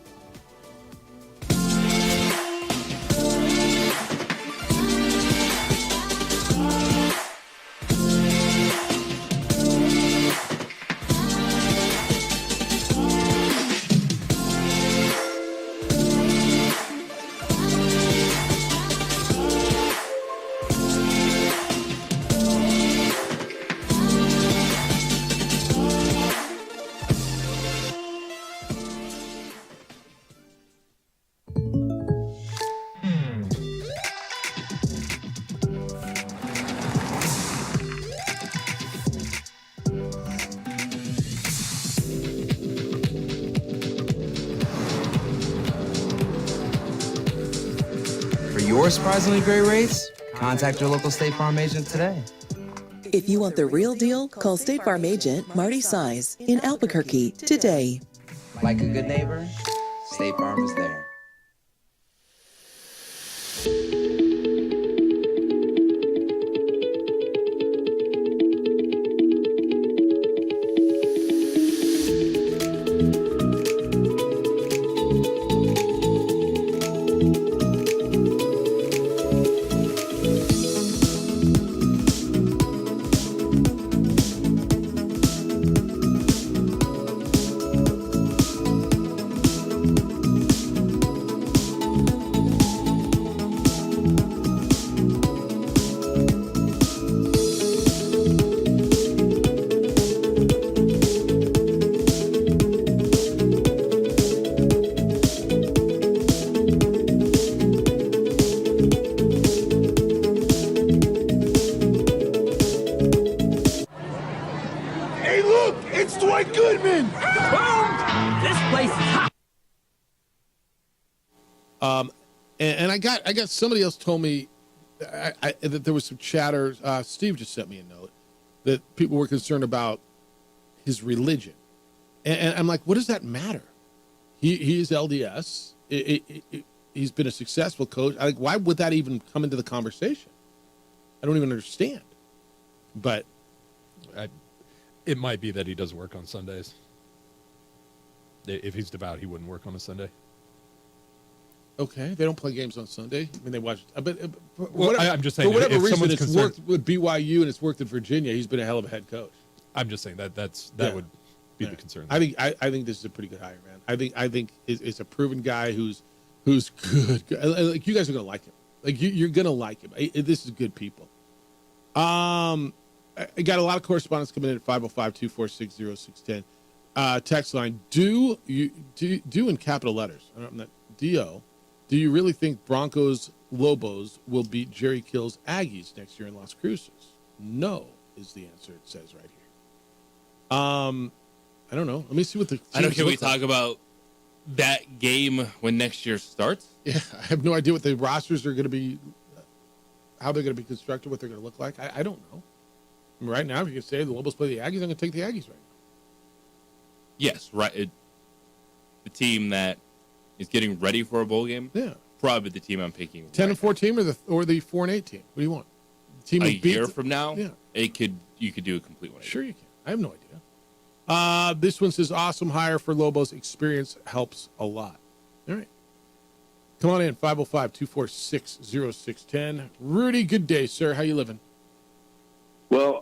For your surprisingly great rates, contact your local State Farm agent today. If you want the real deal, call State Farm agent Marty Size in Albuquerque today. Like a good neighbor, State Farm is there. Hey, look! It's Dwight Goodman! Boom! This place is hot. And I got somebody else told me that there was some chatter. Steve just sent me a note that people were concerned about his religion, and I'm like, what does that matter? He is LDS. He's been a successful coach. Why would that even come into the conversation? I don't even understand. But it might be that he doesn't work on Sundays. If he's devout, he wouldn't work on a Sunday. Okay, they don't play games on Sunday. I mean, they watch. But I'm just saying, for whatever if reason, someone's it's concerned- worked with BYU and it's worked in Virginia. He's been a hell of a head coach. I'm just saying that would be the concern. I think this is a pretty good hire, man. I think it's a proven guy who's good. Like, you guys are gonna like him. Like, you're gonna like him. This is good people. I got a lot of correspondence coming in at 505-246-0610. Text line: Do in capital letters. I'm not D-O. Do you really think Broncos Lobos will beat Jerry Kill's Aggies next year in Las Cruces? No, is the answer. It says right here. I don't know. Let me see what the. I don't. Can we look like. talk about that game when next year starts? Yeah, I have no idea what the rosters are going to be, how they're going to be constructed, what they're going to look like. I don't know. I mean, right now, if you can say the Lobos play the Aggies, I'm going to take the Aggies right now. Yes, right. The team that is getting ready for a bowl game. Yeah. probably the team I'm picking. 10-4 team or the 4-8 team? What do you want? The team A that beats year from now, Yeah. you could do a complete one. Sure you can. I have no idea. This one says, awesome hire for Lobos. Experience helps a lot. All right. Come on in, 505-246-0610. Rudy, good day, sir. How you living? Well,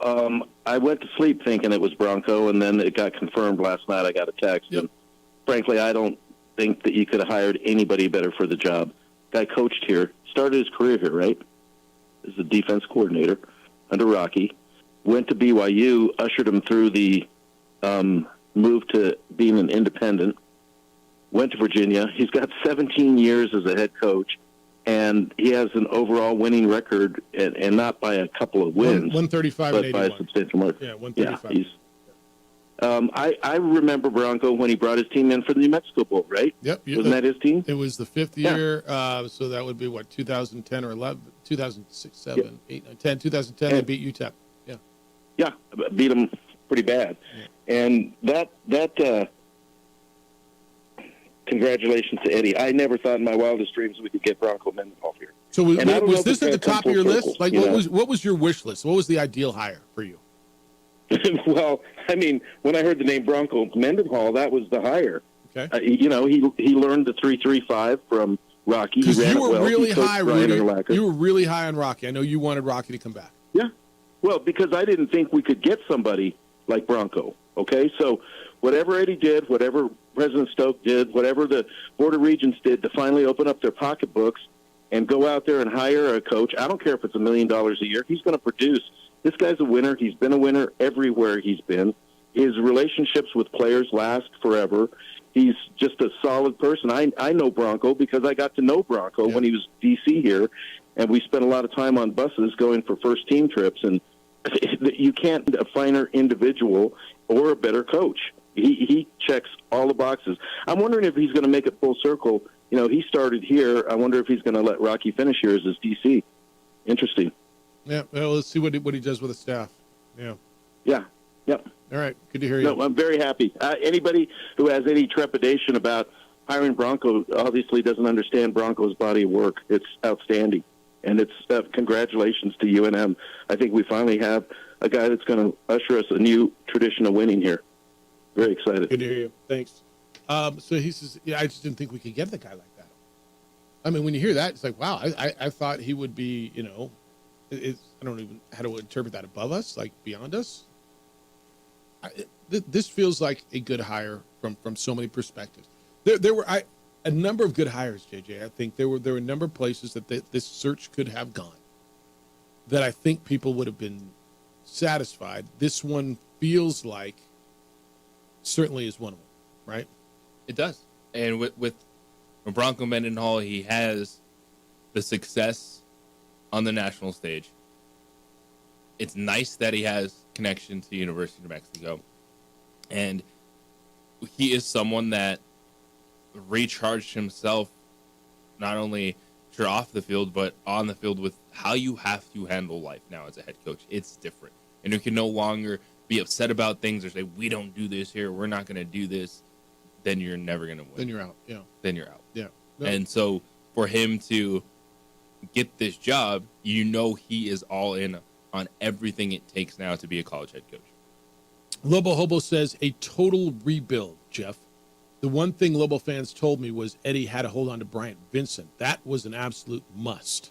I went to sleep thinking it was Bronco, and then it got confirmed last night. I got a text. And frankly, I don't think that you could have hired anybody better for the job. Guy coached here, started his career here, right? As a defense coordinator under Rocky. Went to BYU, ushered him through the move to being an independent. Went to Virginia. He's got 17 years as a head coach, and he has an overall winning record, and not by a couple of wins. 135 but and by 81. a substantial margin. Yeah, 135. Yeah, I remember Bronco when he brought his team in for the New Mexico Bowl, right? Yep. Wasn't that his team? It was the fifth year, so that would be, 2010 or 11, 2006, 7, 8, 9, 10, 2010, they beat UTEP. Yeah. Yeah, beat them pretty bad. Yeah. And that congratulations to Eddie. I never thought in my wildest dreams we could get Bronco Mendenhall here. So was this it's at the gonna top come of your full list? circle, Like, what was your wish list? What was the ideal hire for you? Well, I mean, when I heard the name Bronco Mendenhall, that was the hire. Okay. He learned the 3-3-5 from Rocky. Because you were really high, Rudy. Urlacher. You were really high on Rocky. I know you wanted Rocky to come back. Yeah. Well, because I didn't think we could get somebody like Bronco. Okay, so whatever Eddie did, whatever President Stoke did, whatever the Board of Regents did to finally open up their pocketbooks and go out there and hire a coach, I don't care if it's $1 million a year, he's going to produce. This guy's a winner. He's been a winner everywhere he's been. His relationships with players last forever. He's just a solid person. I know Bronco because I got to know Bronco when he was DC here, and we spent a lot of time on buses going for first team trips, and you can't a finer individual or a better coach. He checks all the boxes. I'm wondering if he's going to make it full circle. You know, he started here. I wonder if he's going to let Rocky finish here as his DC. Interesting. Yeah, well, let's see what he does with the staff. Yeah. Yeah. Yep. All right. Good to hear you. No, I'm very happy. Anybody who has any trepidation about hiring Bronco obviously doesn't understand Bronco's body of work. It's outstanding. And it's congratulations to UNM. I think we finally have a guy that's going to usher us a new tradition of winning here. Very excited. Good to hear you. Thanks. So he says, I just didn't think we could get the guy like that. I mean, when you hear that, it's like, wow, I thought he would be, I don't even how to interpret that, above us, like beyond us. This feels like a good hire from so many perspectives. There were a number of good hires, JJ. I think there were a number of places that this search could have gone that I think people would have been satisfied. This one feels like certainly is one of them, right? It does. And with Bronco Mendenhall, he has the success on the national stage. It's nice that he has connection to University of New Mexico. And he is someone that recharged himself not only off the field, but on the field with how you have to handle life now as a head coach. It's different. And you can no longer be upset about things or say, we don't do this here, we're not going to do this. Then you're never going to win. Then you're out. Yeah. Then you're out. Yeah. No. And so for him to get this job, he is all in on everything it takes now to be a college head coach. Lobo Hobo says a total rebuild, Jeff. The one thing Lobo fans told me was Eddie had to hold on to Bryant Vincent. That was an absolute must.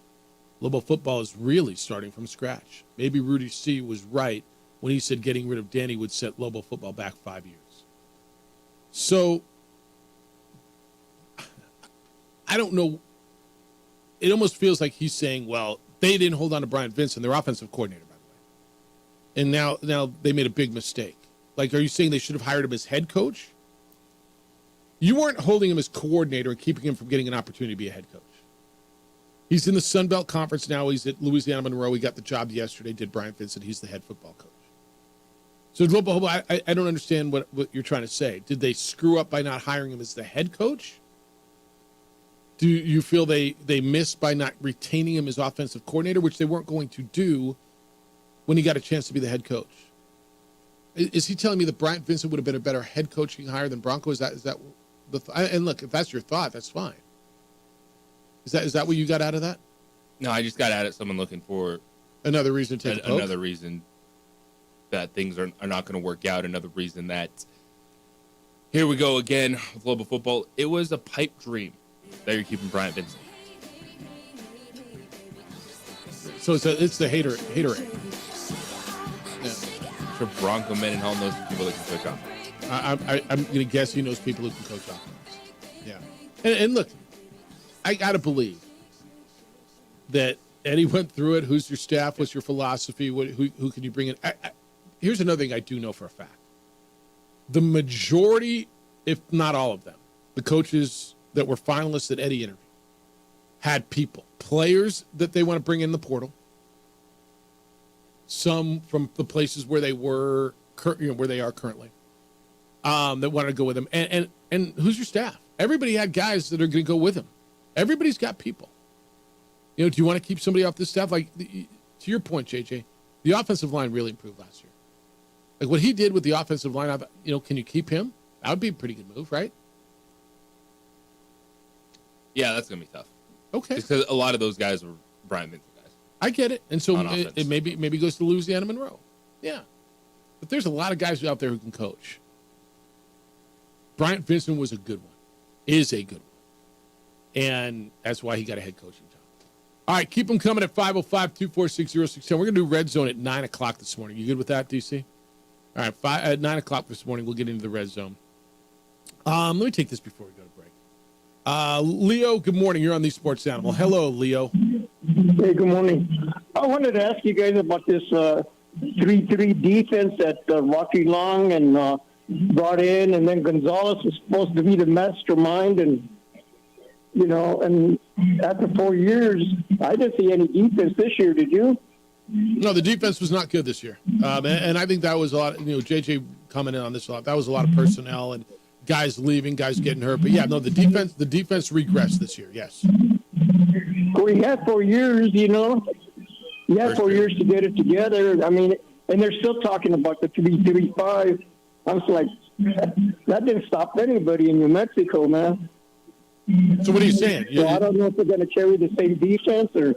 Lobo football is really starting from scratch. Maybe Rudy C. was right when he said getting rid of Danny would set Lobo football back 5 years. So, I don't know. It almost feels like he's saying, well, they didn't hold on to Bryant Vincent, their offensive coordinator, by the way. And now they made a big mistake. Like, are you saying they should have hired him as head coach? You weren't holding him as coordinator and keeping him from getting an opportunity to be a head coach. He's in the Sun Belt Conference now. He's at Louisiana Monroe. He got the job yesterday, did Bryant Vincent. He's the head football coach. So, Lobo Hobo, I don't understand what you're trying to say. Did they screw up by not hiring him as the head coach? Do you feel they missed by not retaining him as offensive coordinator, which they weren't going to do when he got a chance to be the head coach? Is he telling me that Bryant Vincent would have been a better head coaching hire than Bronco? Is that and look, if that's your thought, that's fine. Is that what you got out of that? No, I just got at it. Someone looking for another reason to take a poke? Another reason that things are not going to work out. Another reason that here we go again with Lobo football. It was a pipe dream that you're keeping Bryant Vincent. So it's the hater. Yeah. I'm sure Bronco Mendenhall knows the people that can coach offense. I'm going to guess he knows people who can coach offense. Yeah. And look, I got to believe that Eddie went through it. Who's your staff? What's your philosophy? Who can you bring in? Here's another thing I do know for a fact. The majority, if not all of them, the coaches that were finalists that Eddie interviewed had people, players that they want to bring in the portal, some from the places where they were, where they are currently, that wanted to go with him. And who's your staff? Everybody had guys that are going to go with him. Everybody's got people. Do you want to keep somebody off this staff? Like, to your point, JJ, the offensive line really improved last year. Like what he did with the offensive line, can you keep him? That would be a pretty good move, right? Yeah, that's going to be tough. Okay. Because a lot of those guys were Bryant Vincent guys. I get it. And so it maybe goes to Louisiana Monroe. Yeah. But there's a lot of guys out there who can coach. Bryant Vincent was a good one. Is a good one. And that's why he got a head coaching job. All right, keep them coming at 505-246-0610. We're going to do Red Zone at 9 o'clock this morning. You good with that, DC? All right, at 9 o'clock this morning, we'll get into the Red Zone. Let me take this before we go to break. Leo, good morning. You're on the Sports Animal. Hello, Leo. Hey, good morning. I wanted to ask you guys about this 3-3 defense that Rocky Long and brought in, and then Gonzalez was supposed to be the mastermind, and after 4 years, I didn't see any defense this year. Did you? No, the defense was not good this year. And I think that was a lot, JJ commented on this a lot. That was a lot of personnel and guys leaving, guys getting hurt. But yeah, no, the defense regressed this year. Yes. Well, he had 4 years, He had 4 years to get it together. I mean, and they're still talking about the 3-3-5. I was like, that didn't stop anybody in New Mexico, man. So what are you saying? So I don't know if they're going to carry the same defense or.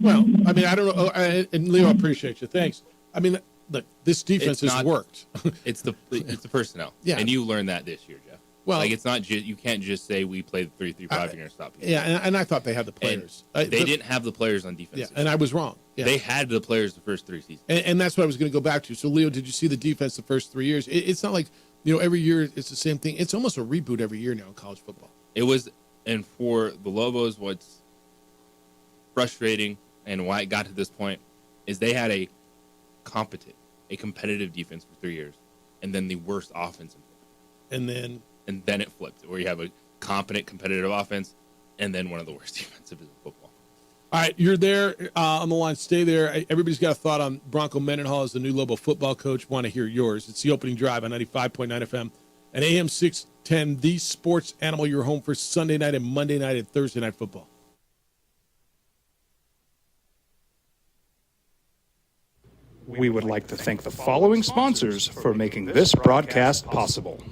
Well, I mean, I don't know. And Leo, I appreciate you. Thanks. I mean, look, this defense has worked. It's the personnel. Yeah. And you learned that this year, Jeff. Well, it's not just, you can't just say we played 3-3-5 you're going to stop people. Yeah, and I thought they had the players. They didn't have the players on defense. Yeah, and I was wrong. Yeah. They had the players the first 3 seasons. And that's what I was going to go back to. So, Leo, did you see the defense the first 3 years? It's not like, every year it's the same thing. It's almost a reboot every year now in college football. It was, and for the Lobos, what's frustrating and why it got to this point is they had a competitive defense for 3 years, and then the worst offense in football. And then it flipped, where you have a competent, competitive offense, and then one of the worst defensive in football. All right, you're there on the line. Stay there. Everybody's got a thought on Bronco Mendenhall as the new Lobo football coach. Want to hear yours. It's the opening drive on 95.9 FM and AM 610, the Sports Animal, your home for Sunday night and Monday night and Thursday night football. We would like to thank the following sponsors for making this broadcast possible.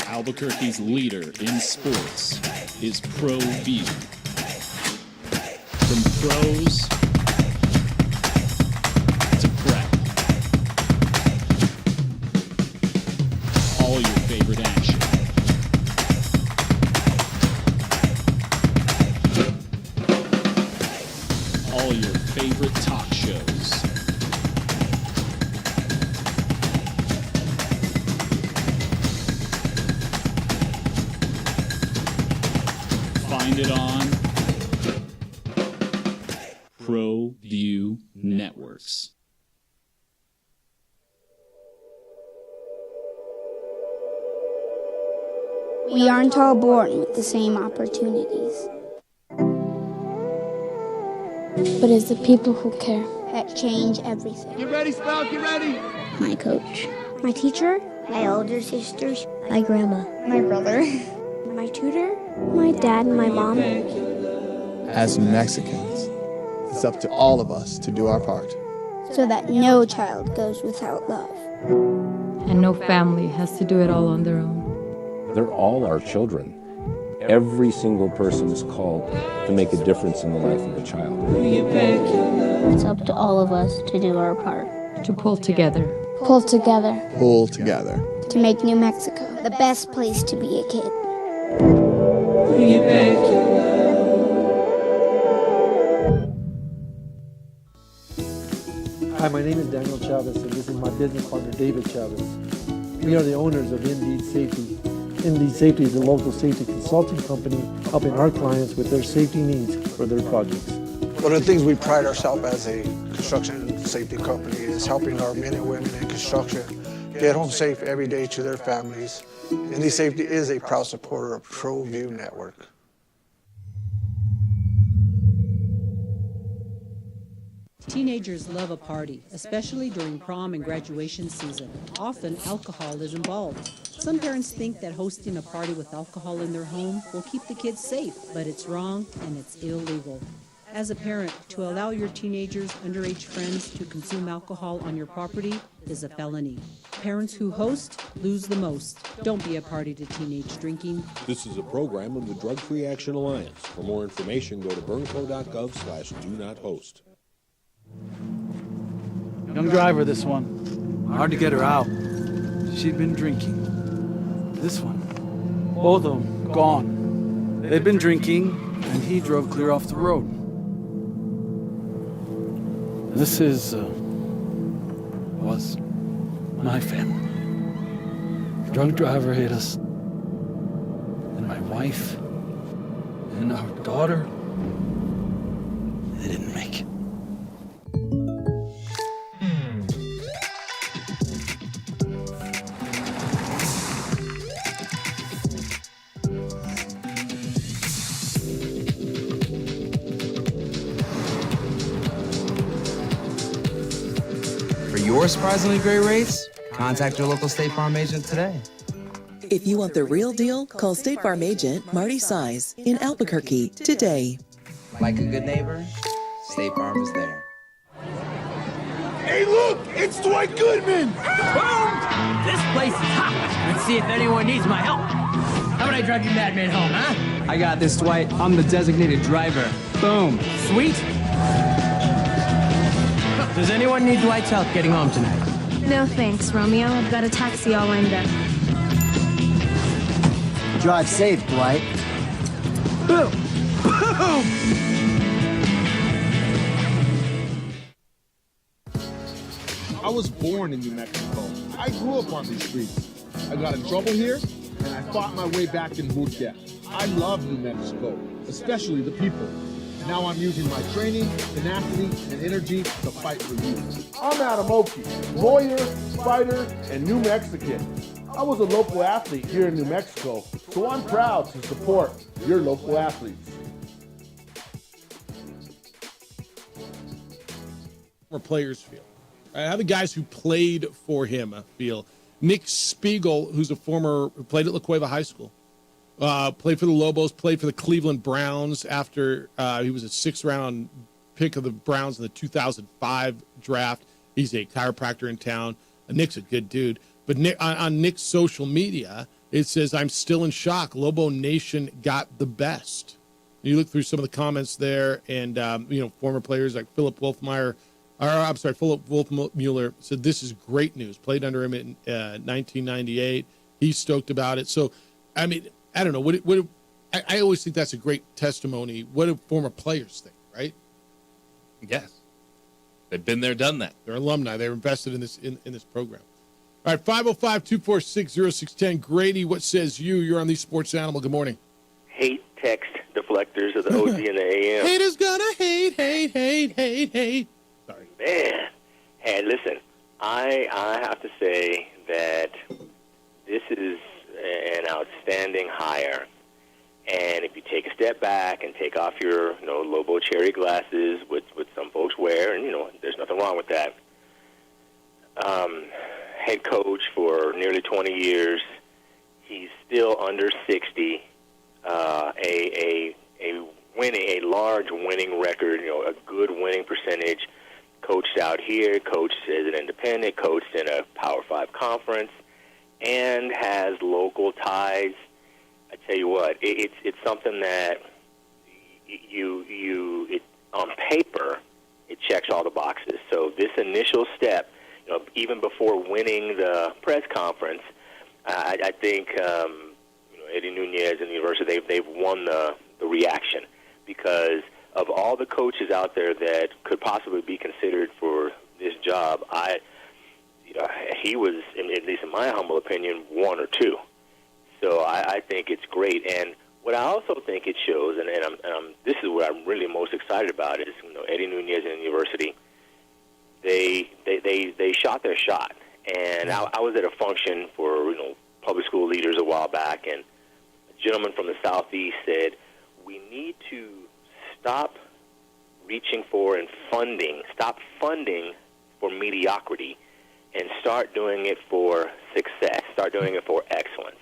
Albuquerque's leader in sports is ProView. From pros to prep, all your favorite action. All your favorite talk shows. Find it on ProView Networks. We aren't all born with the same opportunities. But it's the people who care that change everything. Get ready, Spout, get ready. My coach, my teacher, my older sisters, my grandma, my brother, my tutor, my dad, and my mom. As Mexicans, it's up to all of us to do our part. So that no child goes without love. And no family has to do it all on their own. They're all our children. Every single person is called to make a difference in the life of a child. It's up to all of us to do our part. To pull together. Pull together. Pull together. To make New Mexico the best place to be a kid. Hi, my name is Daniel Chavez, and this is my business partner, David Chavez. We are the owners of Indeed Safety. Indeed Safety is a local safety consulting company helping our clients with their safety needs for their projects. One of the things we pride ourselves as a construction safety company is helping our men and women in construction get home safe every day to their families. Indeed Safety is a proud supporter of ProView Network. Teenagers love a party, especially during prom and graduation season. Often, alcohol is involved. Some parents think that hosting a party with alcohol in their home will keep the kids safe, but it's wrong and it's illegal. As a parent, to allow your teenagers' underage friends to consume alcohol on your property is a felony. Parents who host lose the most. Don't be a party to teenage drinking. This is a program of the Drug Free Action Alliance. For more information, go to burnco.gov/do-not-host. Young driver, this one. Hard to get her out. She'd been drinking. This one. Both of them gone. They'd been drinking, and he drove clear off the road. This was my family. The drunk driver hit us. And my wife. And our daughter. They didn't make it. Your surprisingly great rates? Contact your local State Farm agent today. If you want the real deal, call State Farm agent Marty Size in Albuquerque today. Like a good neighbor, State Farm is there. Hey, look! It's Dwight Goodman! Boom! This place is hot. Let's see if anyone needs my help. How about I drive you madman home, huh? I got this, Dwight. I'm the designated driver. Boom. Sweet. Does anyone need Dwight's help getting home tonight? No thanks, Romeo. I've got a taxi all lined up. Drive safe, Dwight. Boom! Boom! I was born in New Mexico. I grew up on these streets. I got in trouble here, and I fought my way back in Murcia. I love New Mexico, especially the people. Now I'm using my training, tenacity, and energy to fight for you. I'm Adam Oki, lawyer, fighter, and New Mexican. I was a local athlete here in New Mexico, so I'm proud to support your local athletes. Former players feel. How the guys who played for him feel. Nick Spiegel, who played at La Cueva High School, played for the Lobos, played for the Cleveland Browns after he was a 6th-round pick of the Browns in the 2005 draft. He's a chiropractor in town. Nick's a good dude. But on Nick's social media, it says, "I'm still in shock. Lobo Nation got the best." And you look through some of the comments there, and former players like Philip Wolfmuller said, "This is great news." Played under him in 1998. He's stoked about it. So, I mean, I don't know. I always think that's a great testimony. What do former players think, right? Yes. They've been there, done that. They're alumni. They're invested in this program. All right, 505-246-0610. Grady, what says you? You're on the Sports Animal. Good morning. Hate text deflectors of the OZ and the AM. Haters gonna hate. Sorry. Man. Hey, listen, I have to say that this is an outstanding hire. And if you take a step back and take off your Lobo cherry glasses, which some folks wear, and there's nothing wrong with that. Head coach for nearly 20 years. He's still under 60. A large winning record, a good winning percentage. Coached out here, coached as an independent, coached in a Power 5 conference, and has local ties. I tell you what, it's something that on paper, it checks all the boxes. So this initial step, even before winning the press conference, I think Eddie Nunez and the university, they've won the reaction, because of all the coaches out there that could possibly be considered for this job, he was, at least in my humble opinion, one or two. So I think it's great. And what I also think it shows, and this is what I'm really most excited about, is Eddie Nunez and the university. They shot their shot, and I was at a function for public school leaders a while back, and a gentleman from the Southeast said, we need to stop reaching for and stop funding for mediocrity, and start doing it for success, start doing it for excellence.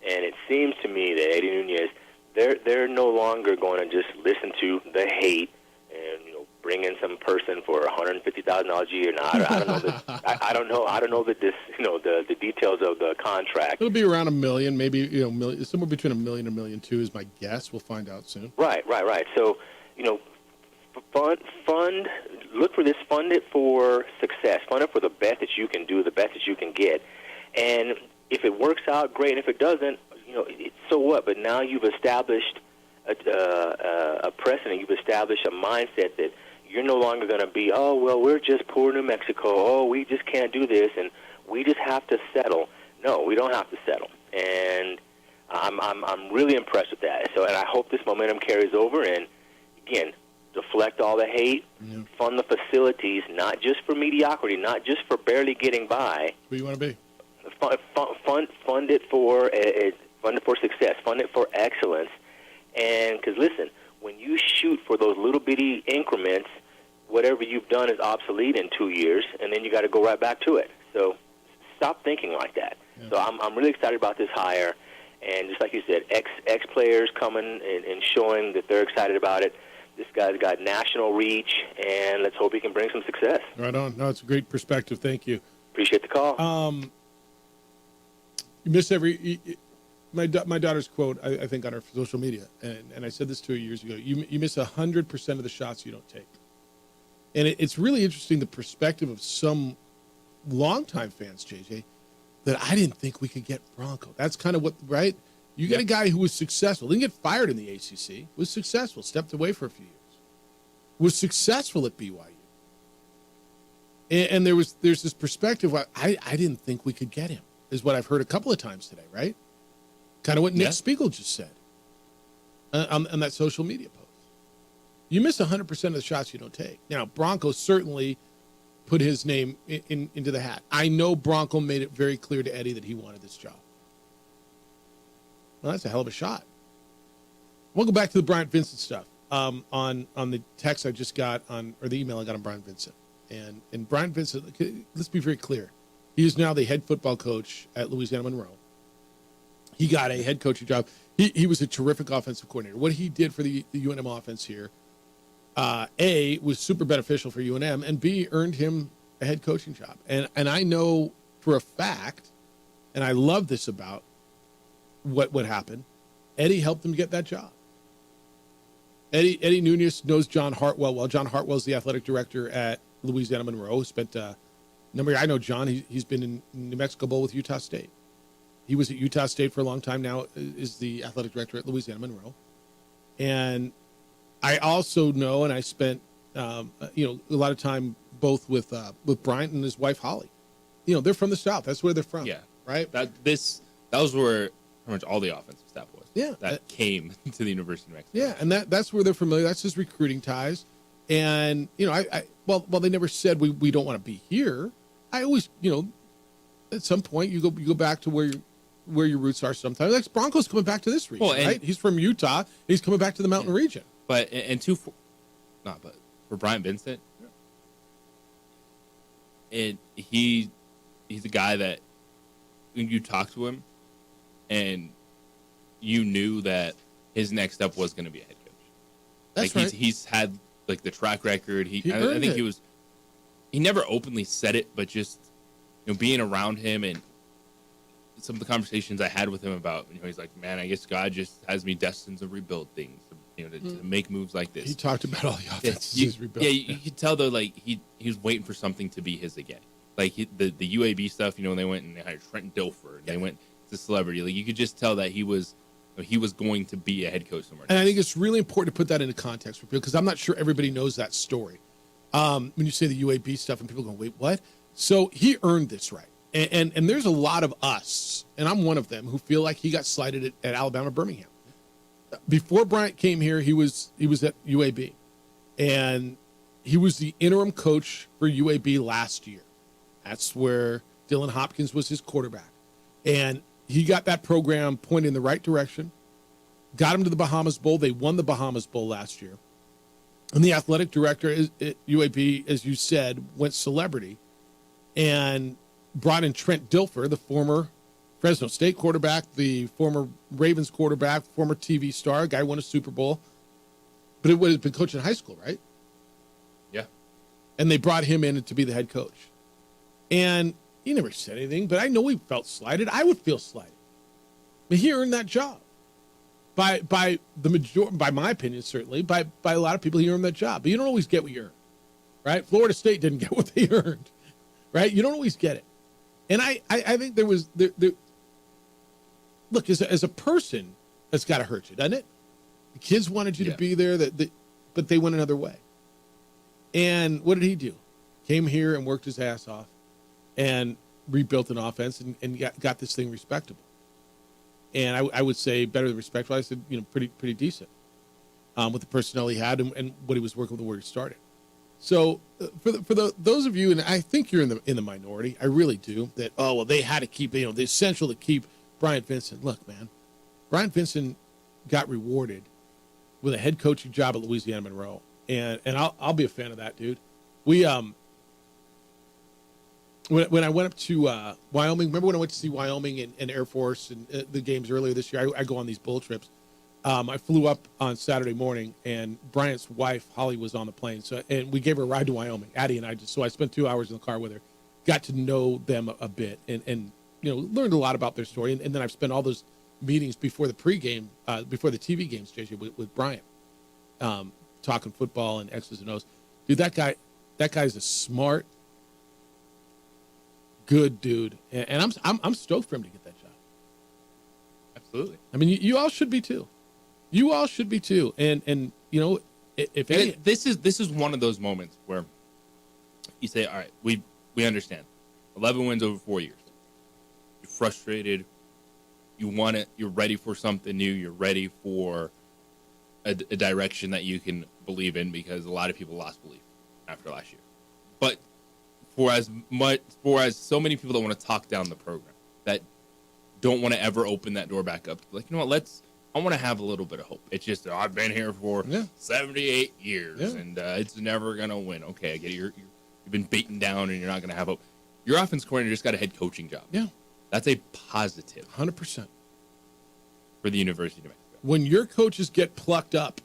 And it seems to me that Eddie Nunez, they're no longer going to just listen to the hate and bring in some person for $150,000 a year. Now I don't know that. I don't know that this the details of the contract. It'll be around $1 million, maybe somewhere between $1 million and $1.2 million is my guess. We'll find out soon. Right. So fund. Look for this. Fund it for success. Fund it for the best that you can do, the best that you can get, and if it works out, great. And if it doesn't, so what? But now you've established a precedent. You've established a mindset that you're no longer going to be, oh, well, we're just poor New Mexico. Oh, we just can't do this, and we just have to settle. No, we don't have to settle. And I'm really impressed with that. So, and I hope this momentum carries over. And again, deflect all the hate, fund the facilities, not just for mediocrity, not just for barely getting by. Who you want to be? Fund it for success. Fund it for excellence. And because listen, when you shoot for those little bitty increments, whatever you've done is obsolete in 2 years, and then you got to go right back to it. So stop thinking like that. Yeah. So I'm really excited about this hire, and just like you said, ex players coming and showing that they're excited about it. This guy's got national reach, and let's hope he can bring some success. Right on. No, it's a great perspective. Thank you. Appreciate the call. You miss my daughter's quote, I think, on her social media, and I said this to her years ago. You miss 100% of the shots you don't take, and it's really interesting the perspective of some longtime fans, JJ, that I didn't think we could get Bronco. That's kind of what, right? You get a guy who was successful, didn't get fired in the ACC, was successful, stepped away for a few years, was successful at BYU, and there's this perspective. I didn't think we could get him. Is what I've heard a couple of times today, right? Kind of what Nick Spiegel just said on that social media post. You miss 100% of the shots you don't take. Now, Bronco certainly put his name into the hat. I know Bronco made it very clear to Eddie that he wanted this job. Well, that's a hell of a shot. We'll go back to the Bryant Vincent stuff on the text I just got or the email I got on Bryant Vincent. And Bryant Vincent, let's be very clear. He is now the head football coach at Louisiana Monroe. He got a head coaching job. He was a terrific offensive coordinator. What he did for the UNM offense here, A, was super beneficial for UNM, and B, earned him a head coaching job. And I know for a fact, and I love this about what happened, Eddie helped him get that job. Eddie Nunez knows John Hartwell well. John Hartwell's the athletic director at Louisiana Monroe. Spent I know John. He's been in New Mexico Bowl with Utah State. He was at Utah State for a long time. Now is the athletic director at Louisiana Monroe. And I also know, and I spent a lot of time both with Bryant and his wife Holly. They're from the South. That's where they're from. Yeah, right. That was where pretty much all the offensive staff was. Yeah, that came to the University of Mexico. Yeah, and that's where they're familiar. That's his recruiting ties. And while they never said we don't want to be here, I always at some point you go back to where your roots are. Sometimes like Bronco's coming back to this region, right? He's from Utah. He's coming back to the mountain region. But for Bryant Vincent, he's a guy that when you talk to him, and you knew that his next step was going to be a head coach. That's right. He's had like the track record. I think he never openly said it, but just being around him, and some of the conversations I had with him about, he's like, man, I guess God just has me destined to rebuild things, to make moves like this. He talked about all the offenses he's rebuilt. Yeah, you could tell though, like he was waiting for something to be his again. Like the UAB stuff, when they went and they hired Trent Dilfer, and they went to celebrity. Like you could just tell that he was going to be a head coach somewhere. And I think it's really important to put that into context for people, because I'm not sure everybody knows that story. When you say the UAB stuff and people go, wait, what? So he earned this right. And there's a lot of us, and I'm one of them, who feel like he got slighted at Alabama Birmingham. Before Bryant came here, he was at UAB, and he was the interim coach for UAB last year. That's where Dylan Hopkins was his quarterback. And he got that program pointed in the right direction, got him to the Bahamas Bowl. They won the Bahamas Bowl last year. And the athletic director at UAB, as you said, went celebrity and brought in Trent Dilfer, the former Fresno State quarterback, the former Ravens quarterback, former TV star, guy who won a Super Bowl. But it would have been coaching in high school, right? Yeah. And they brought him in to be the head coach. And he never said anything, but I know he felt slighted. I would feel slighted. But he earned that job. By the majority, by my opinion, certainly, by a lot of people, he earned that job. But you don't always get what you earn, right? Florida State didn't get what they earned, right? You don't always get it. And I think there was look, as a person, that's got to hurt you, doesn't it? The kids wanted you to be there, but they went another way. And what did he do? Came here and worked his ass off and rebuilt an offense and got this thing respectable. And I would say better than respectful. I said, pretty decent with the personnel he had and what he was working with where he started. So for those of you, and I think you're in the minority, I really do, that, they had to keep, the essential to keep Bryant Vincent. Look, man, Bryant Vincent got rewarded with a head coaching job at Louisiana Monroe. And I'll be a fan of that, dude. We, when I went up to Wyoming, remember when I went to see Wyoming and Air Force and the games earlier this year? I go on these bull trips. I flew up on Saturday morning, and Bryant's wife, Holly, was on the plane. And we gave her a ride to Wyoming, Addie and I. So I spent 2 hours in the car with her, got to know them a bit, and learned a lot about their story. And then I've spent all those meetings before the pregame, before the TV games, JJ, with Bryant, talking football and X's and O's. Dude, that guy's a smart, good dude, and I'm stoked for him to get that job. Absolutely. I mean, you all should be too. You all should be too. And if any, this is one of those moments where you say, all right, we understand. 11 wins over 4 years. You're frustrated. You want it. You're ready for something new. You're ready for a direction that you can believe in, because a lot of people lost belief after last year. But for as so many people that want to talk down the program, that don't want to ever open that door back up, like, I want to have a little bit of hope. It's just, I've been here for 78 years, and it's never going to win. Okay, I get it. You've been beaten down, and you're not going to have hope. Your offense coordinator just got a head coaching job. Yeah. That's a positive. 100%. For the University of New Mexico. When your coaches get plucked up,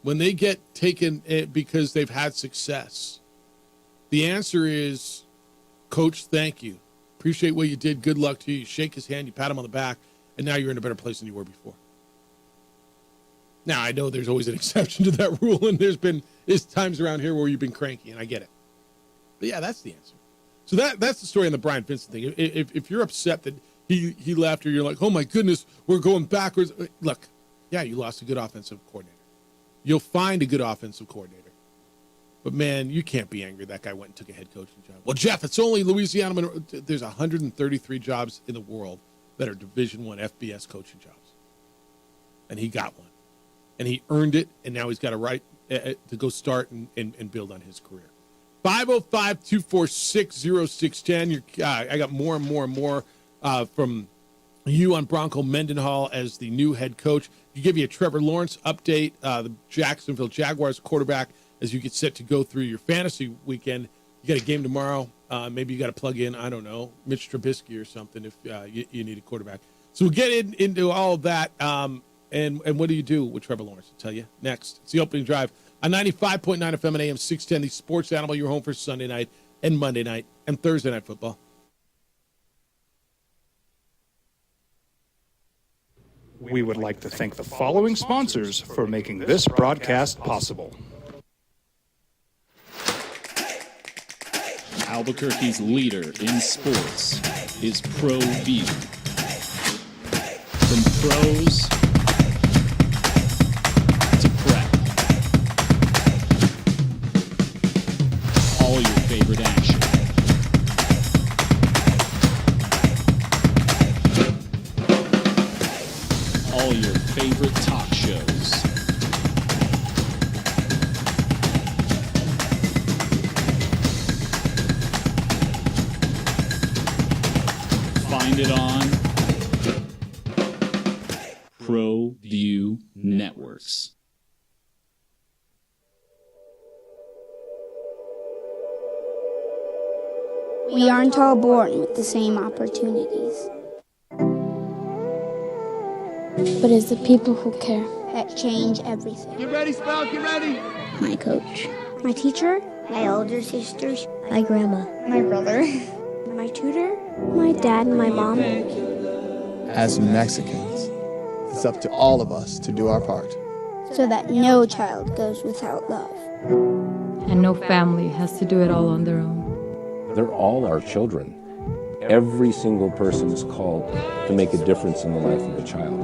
when they get taken because they've had success, the answer is, Coach, thank you. Appreciate what you did. Good luck to you. You shake his hand, you pat him on the back, and now you're in a better place than you were before. Now, I know there's always an exception to that rule, and there's times around here where you've been cranky, and I get it. But yeah, that's the answer. So that's the story on the Bryant Vincent thing. If you're upset that he left, or you're like, oh my goodness, we're going backwards. Look, yeah, you lost a good offensive coordinator. You'll find a good offensive coordinator. But man, you can't be angry that guy went and took a head coaching job. Well, Jeff, it's only Louisiana Monroe. There's 133 jobs in the world that are Division I FBS coaching jobs. And he got one. And he earned it, and now he's got a right to go start and build on his career. 505-246-0610. I got more and more from you on Bronco Mendenhall as the new head coach. You give you a Trevor Lawrence update, the Jacksonville Jaguars quarterback, as you get set to go through your fantasy weekend. You got a game tomorrow. Maybe you got to plug in, I don't know, Mitch Trubisky or something if you need a quarterback. So we'll get into all of that. And what do you do with Trevor Lawrence? I'll tell you next. It's the opening drive on 95.9 FM and AM 610, the Sports Animal, your home for Sunday night and Monday night and Thursday night football. We would like to thank the following sponsors for making this broadcast possible. Albuquerque's leader in sports is ProView. From pros to prep, all your favorite action. All your favorite talk shows. Find it on ProView Networks. We aren't all born with the same opportunities. But it's the people who care that change everything. Get ready, Spout, get ready. My coach, my teacher, my older sisters, my grandma, my brother, my tutor, my dad, and my mom. As Mexicans, it's up to all of us to do our part. So that no child goes without love. And no family has to do it all on their own. They're all our children. Every single person is called to make a difference in the life of a child.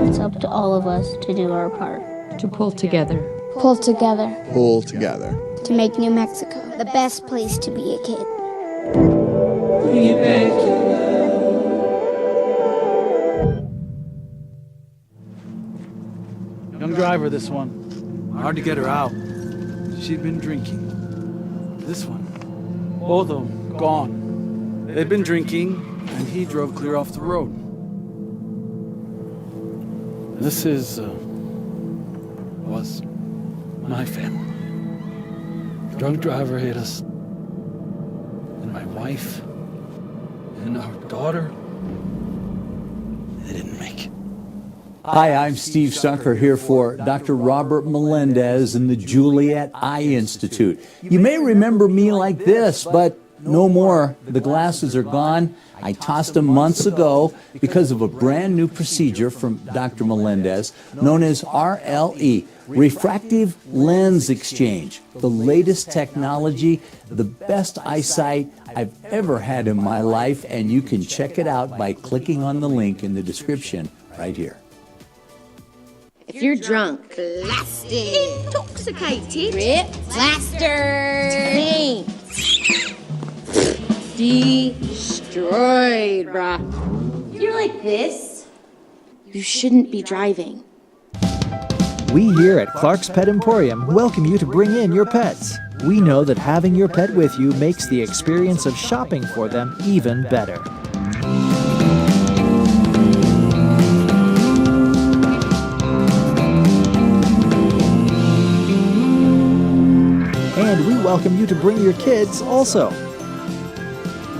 It's up to all of us to do our part. To pull together. Pull together. Pull together. To make New Mexico the best place to be a kid. Young driver, this one. Hard to get her out. She'd been drinking. This one. Both of them gone. They'd been drinking, and he drove clear off the road. This was my family. The drunk driver hit us, and my wife, and our daughter, they didn't make it. Hi, I'm Steve Sunker here for Dr. Robert Melendez and the Juliet Eye Institute. You may remember me like this, but no more. The glasses are gone. I tossed them months ago because of a brand new procedure from Dr. Melendez known as RLE, Refractive Lens Exchange. The latest technology, the best eyesight I've ever had in my life, and you can check it out by clicking on the link in the description right here. If you're drunk, blasted, intoxicated, ripped, plastered, destroyed, bruh. If you're like this, you shouldn't be driving. We here at Clark's Pet Emporium welcome you to bring in your pets. We know that having your pet with you makes the experience of shopping for them even better. And we welcome you to bring your kids also.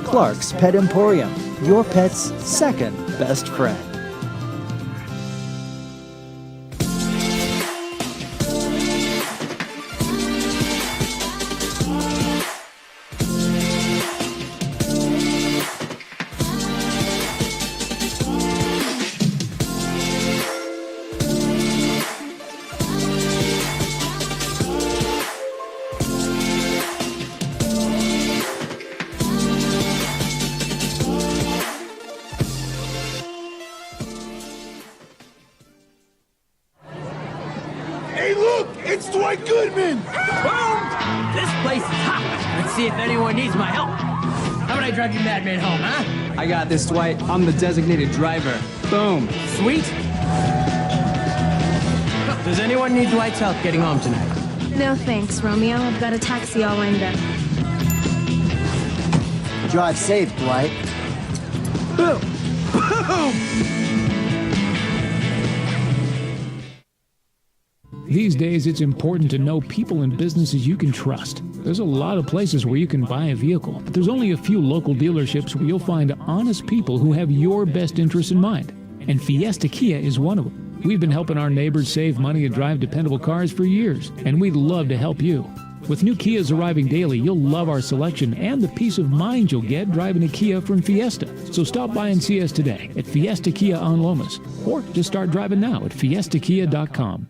Clark's Pet Emporium, your pet's second best friend. Hey, look! It's Dwight Goodman! Boom! This place is hot. Let's see if anyone needs my help. How about I drive you madman home, huh? I got this, Dwight. I'm the designated driver. Boom. Sweet. Does anyone need Dwight's help getting home tonight? No thanks, Romeo. I've got a taxi all lined up. Drive safe, Dwight. Boom! Boom! These days, it's important to know people and businesses you can trust. There's a lot of places where you can buy a vehicle, but there's only a few local dealerships where you'll find honest people who have your best interests in mind. And Fiesta Kia is one of them. We've been helping our neighbors save money and drive dependable cars for years, and we'd love to help you. With new Kias arriving daily, you'll love our selection and the peace of mind you'll get driving a Kia from Fiesta. So stop by and see us today at Fiesta Kia on Lomas, or just start driving now at fiestakia.com.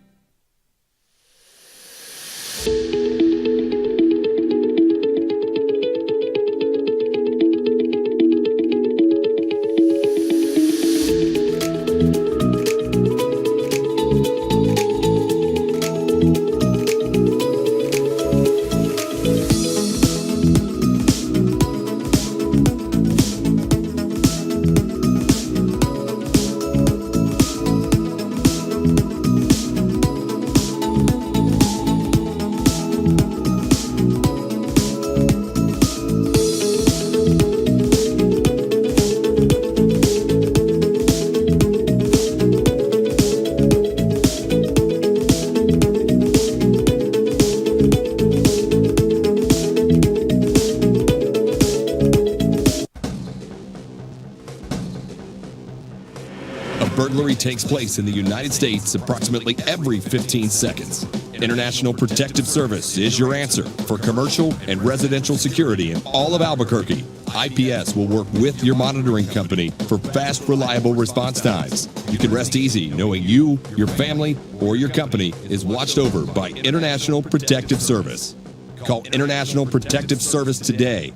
Burglary takes place in the United States approximately every 15 seconds. International Protective Service is your answer for commercial and residential security in all of Albuquerque. IPS will work with your monitoring company for fast, reliable response times. You can rest easy knowing you, your family, or your company is watched over by International Protective Service. Call International Protective Service today.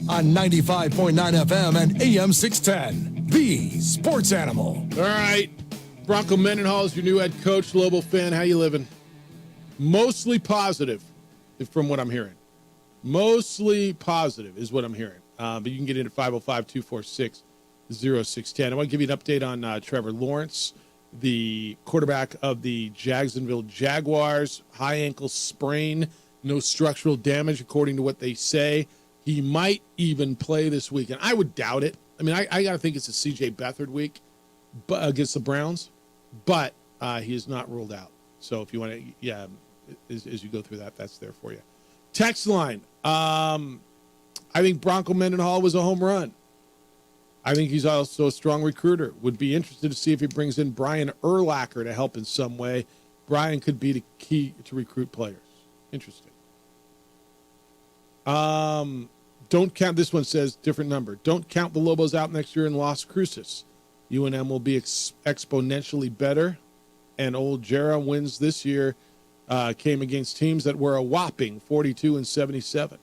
On 95.9 FM and AM 610, the Sports Animal. All right, Bronco Mendenhall is your new head coach. Lobo fan, how you living? Mostly positive, from what I'm hearing. Mostly positive is what I'm hearing. But you can get in at 505-246-0610. I want to give you an update on Trevor Lawrence, the quarterback of the Jacksonville Jaguars. High ankle sprain, no structural damage, according to what they say. He might even play this weekend. I would doubt it. I mean, I got to think it's a C.J. Beathard week against the Browns, but he is not ruled out. So if you want to, as you go through that, that's there for you. Text line. I think Bronco Mendenhall was a home run. I think he's also a strong recruiter. Would be interested to see if he brings in Brian Urlacher to help in some way. Brian could be the key to recruit players. Interesting. Don't count, this one says different number. Don't count the Lobos out next year in Las Cruces. UNM will be exponentially better. And old Jera wins this year came against teams that were a whopping 42-77.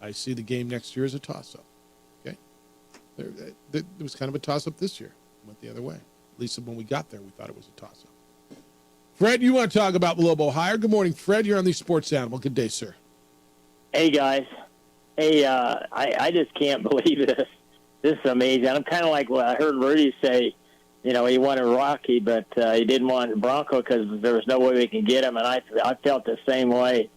I see the game next year as a toss-up. Okay? There was kind of a toss-up this year. Went the other way. At least when we got there, we thought it was a toss-up. Fred, you want to talk about the Lobo hire? Good morning, Fred. You're on the Sports Animal. Good day, sir. Hey, guys. Hey, I just can't believe this. This is amazing. I'm kind of like what I heard Rudy say. You know, he wanted Rocky, but he didn't want Bronco because there was no way we can get him, and I felt the same way.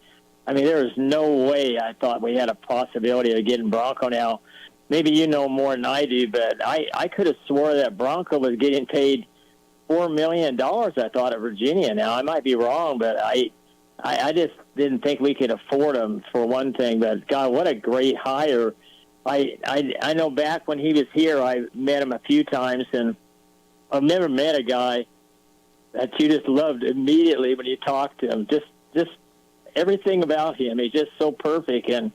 I mean, there was no way I thought we had a possibility of getting Bronco now. Maybe you know more than I do, but I could have swore that Bronco was getting paid $4 million, I thought, at Virginia. Now, I might be wrong, but I just didn't think we could afford him, for one thing. But, God, what a great hire. I know back when he was here, I met him a few times, and I've never met a guy that you just loved immediately when you talked to him. Just everything about him. He's just so perfect, and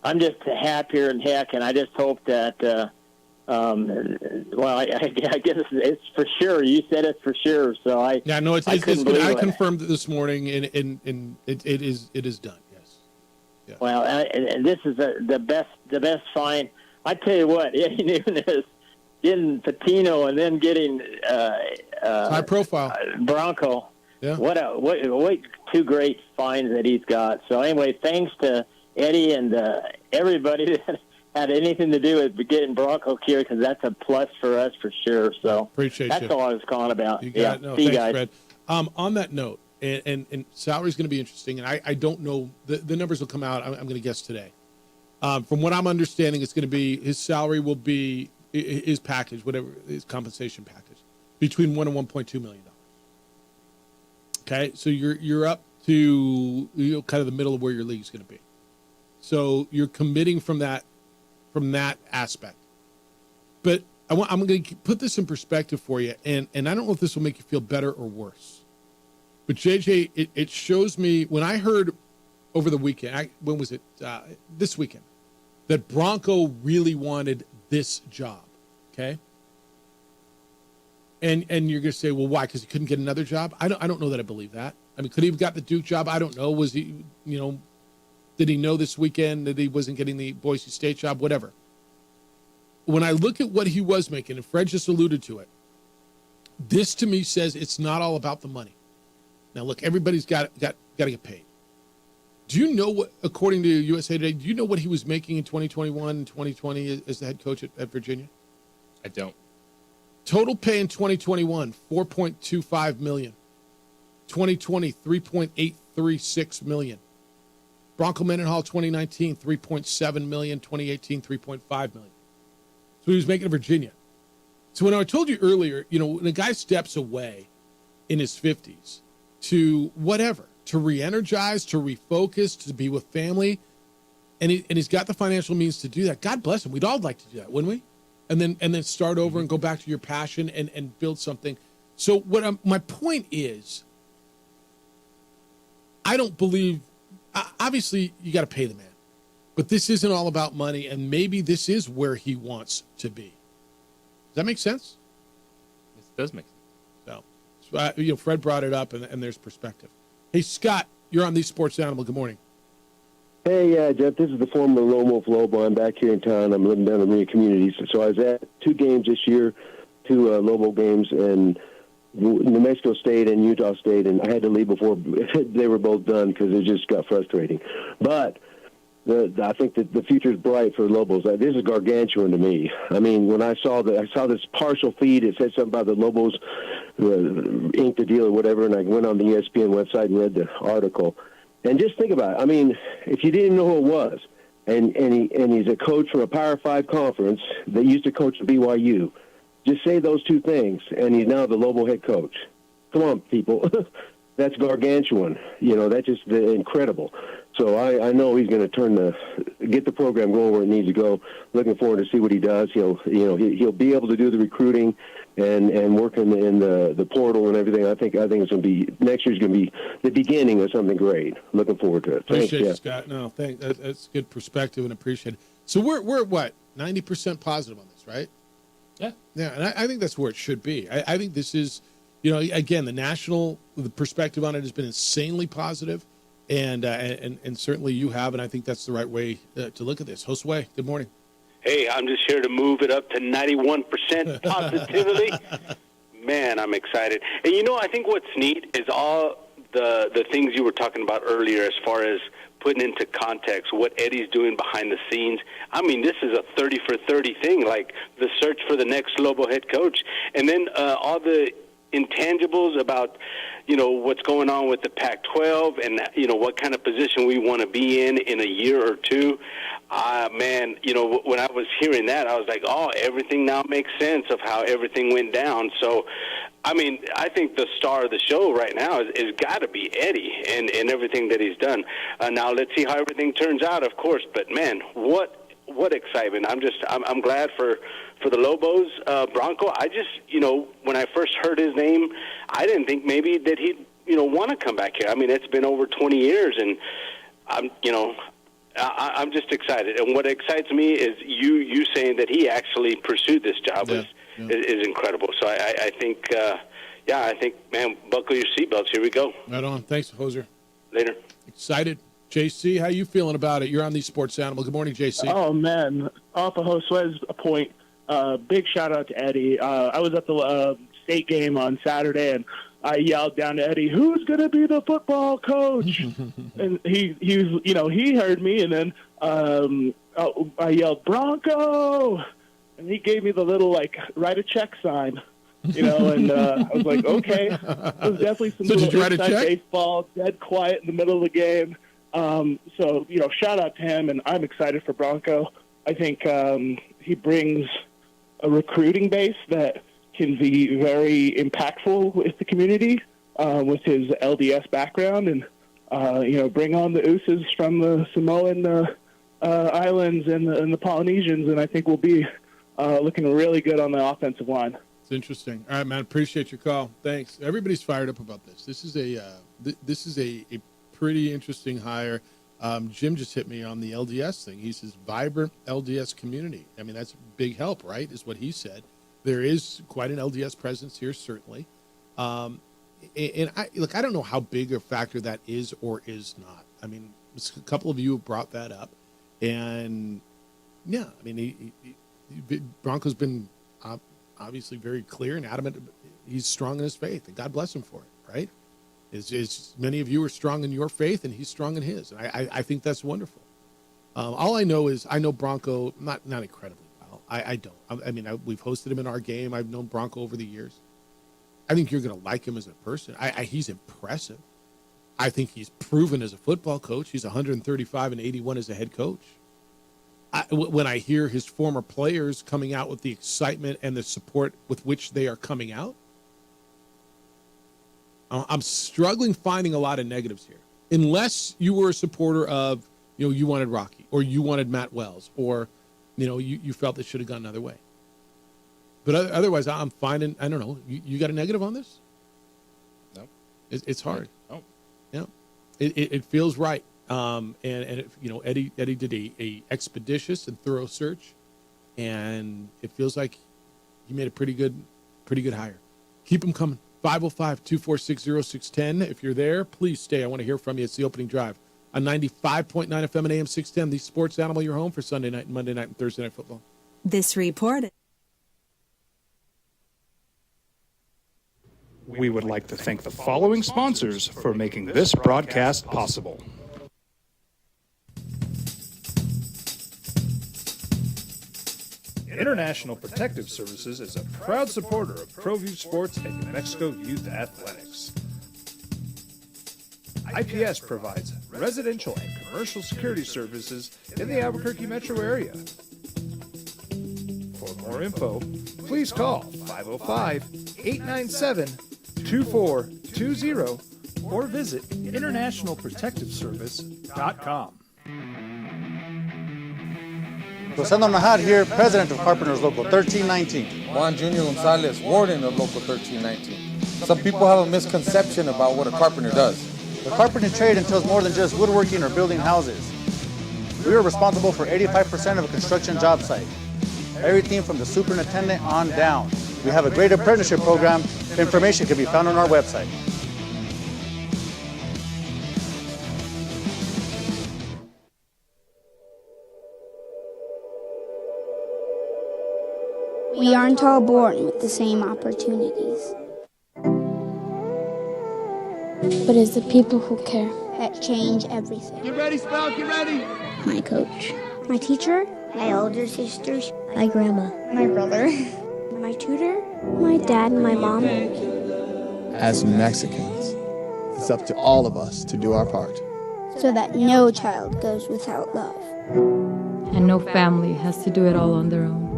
I'm just happier than heck, and I just hope that I guess it's for sure. You said it's for sure, so I confirmed it this morning, and it is done. Yes. Yeah. Well, and this is the best find. I tell you what, Eddie Nunez getting Patino and then getting high profile Bronco. Yeah. What two great finds that he's got. So anyway, thanks to Eddie and everybody that had anything to do with getting Bronco here, because that's a plus for us for sure. So appreciate that's you. all I was calling about. See thanks, you guys. Fred. On that note, and salary is going to be interesting, and I don't know the numbers will come out. I'm going to guess today. From what I'm understanding, it's going to be his salary will be his package, whatever his compensation package, between $1 and $1.2 million. Okay, so you're up to kind of the middle of where your league's going to be. So you're committing from that aspect. But I'm going to put this in perspective for you, and I don't know if this will make you feel better or worse. But JJ, it shows me when I heard over the weekend, when was it? This weekend, that Bronco really wanted this job. Okay. And you're going to say, well, why? Because he couldn't get another job? I don't know that I believe that. I mean, could he have got the Duke job? I don't know. Was he, did he know this weekend that he wasn't getting the Boise State job? Whatever. When I look at what he was making, and Fred just alluded to it, this to me says it's not all about the money. Now, look, everybody's got to get paid. Do you know what, according to USA Today, do you know what he was making in 2021 and 2020 as the head coach at Virginia? I don't. Total pay in 2021, $4.25 million. 2020, $3.836 million. Bronco Mendenhall 2019, $3.7 million. 2018, $3.5 million. So he was making in Virginia. So when I told you earlier, when a guy steps away in his 50s to whatever, to re-energize, to refocus, to be with family, and he's got the financial means to do that, God bless him. We'd all like to do that, wouldn't we? And then start over and go back to your passion and build something. So my point is, I don't believe, obviously you got to pay the man, but this isn't all about money, and maybe this is where he wants to be. Does that make sense? It does make sense. So, Fred brought it up, and there's perspective. Hey, Scott, you're on the Sports Animal. Good morning. Hey, Jeff, this is the former Lone Wolf Lobo. I'm back here in town. I'm living down in the Marine Communities. So I was at 2 games this year, 2 Lobo games, and New Mexico State and Utah State, and I had to leave before they were both done because it just got frustrating. But I think that the future is bright for Lobos. This is gargantuan to me. I mean, when I saw this partial feed, it said something about the Lobos inked the deal or whatever, and I went on the ESPN website and read the article. And just think about it. I mean, if you didn't know who it was, and he's a coach from a Power 5 conference that used to coach at BYU, just say those 2 things, and he's now the Lobo head coach. Come on, people. That's gargantuan. That's just incredible. So I know he's going to get the program going where it needs to go. Looking forward to see what he does. He'll be able to do the recruiting and work in the portal and everything. I think it's going to be next year's going to be the beginning of something great. Looking forward to it. Appreciate it, Scott. No, that's good perspective and appreciate it. So we're what 90% positive on this, right? Yeah, and I think that's where it should be. I think this is, again, the perspective on it has been insanely positive. And certainly you have, and I think that's the right way to look at this. Josue, good morning. Hey, I'm just here to move it up to 91% positivity. Man, I'm excited. And I think what's neat is all the things you were talking about earlier as far as putting into context what Eddie's doing behind the scenes. I mean, this is a 30 for 30 thing, like the search for the next Lobo head coach. And then all the intangibles about, what's going on with the Pac-12 and, what kind of position we want to be in a year or two. Man, when I was hearing that, I was like, everything now makes sense of how everything went down. So, I mean, I think the star of the show right now is got to be Eddie and everything that he's done. Now, let's see how everything turns out, of course. But, man, what excitement. I'm glad for the Lobos. Bronco, I just, when I first heard his name, I didn't think maybe that he'd, want to come back here. I mean, it's been over 20 years, and I'm just excited. And what excites me is you saying that he actually pursued this job is incredible. So I think, man, buckle your seatbelts. Here we go. Right on. Thanks, Hoser. Later. Excited. JC, how you feeling about it? You're on the Sports Animal. Good morning, JC. Oh, man. Off of Josue's point, big shout-out to Eddie. I was at the state game on Saturday, and I yelled down to Eddie, "Who's going to be the football coach?" And he was, he heard me, and then I yelled, "Bronco!" And he gave me the little, write a check sign. And I was like, okay. It was definitely some little inside baseball, dead quiet in the middle of the game. So, shout out to him, and I'm excited for Bronco. I think he brings a recruiting base that can be very impactful with the community with his LDS background, and, bring on the Ooses from the Samoan Islands and the Polynesians, and I think we'll be looking really good on the offensive line. It's interesting. All right, man. Appreciate your call. Thanks. Everybody's fired up about this. This is a pretty interesting hire. Jim just hit me on the LDS thing. He says vibrant LDS community. I mean, that's a big help, right? Is what he said. There is quite an LDS presence here, certainly. And I don't know how big a factor that is or is not. I mean, a couple of you have brought that up, and yeah, I mean, Bronco's been obviously very clear and adamant. He's strong in his faith, and God bless him for it, right? Is many of you are strong in your faith, and he's strong in his. And I think that's wonderful. All I know is I know Bronco not incredibly well. I don't. I mean, we've hosted him in our game. I've known Bronco over the years. I think you're going to like him as a person. He's impressive. I think he's proven as a football coach. He's 135 and 81 as a head coach. When I hear his former players coming out with the excitement and the support with which they are coming out, I'm struggling finding a lot of negatives here. Unless you were a supporter of, you wanted Rocky, or you wanted Matt Wells, or, you felt it should have gone another way. But otherwise, I'm finding, I don't know, you got a negative on this? No. It's hard. Oh. Yeah. It feels right. Eddie did a expeditious and thorough search, and it feels like he made a pretty good hire. Keep them coming. 505-246-0610. If you're there, please stay. I want to hear from you. It's the opening drive on 95.9 FM and AM 610. The Sports Animal, your home for Sunday night and Monday night and Thursday night football. This report. We would like to thank the following sponsors for making this broadcast possible. International Protective Services is a proud supporter of ProView Sports and New Mexico Youth Athletics. IPS provides residential and commercial security services in the Albuquerque metro area. For more info, please call 505-897-2420 or visit internationalprotectiveservice.com. Rosendo Najar here, president of Carpenters Local 1319. Juan Junior Gonzalez, warden of Local 1319. Some people have a misconception about what a carpenter does. The carpentry trade entails more than just woodworking or building houses. We are responsible for 85% of a construction job site. Everything from the superintendent on down. We have a great apprenticeship program. Information can be found on our website. We aren't all born with the same opportunities. But it's the people who care that change everything. Get ready, Spell, get ready. My coach, my teacher, my older sisters, my grandma, my brother, my tutor, my dad, and my mom. As Mexicans, it's up to all of us to do our part. So that no child goes without love. And no family has to do it all on their own.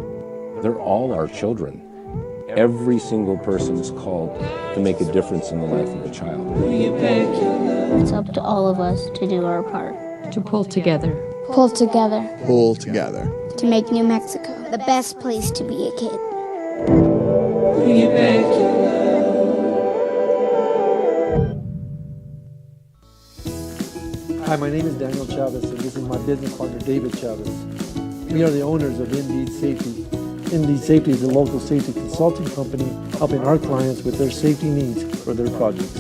They're all our children. Every single person is called to make a difference in the life of a child. It's up to all of us to do our part. To pull together. Pull together. Pull together. To make New Mexico the best place to be a kid. Hi, my name is Daniel Chavez, and this is my business partner, David Chavez. We are the owners of Indeed Safety. Indeed Safety is a local safety consulting company helping our clients with their safety needs for their projects.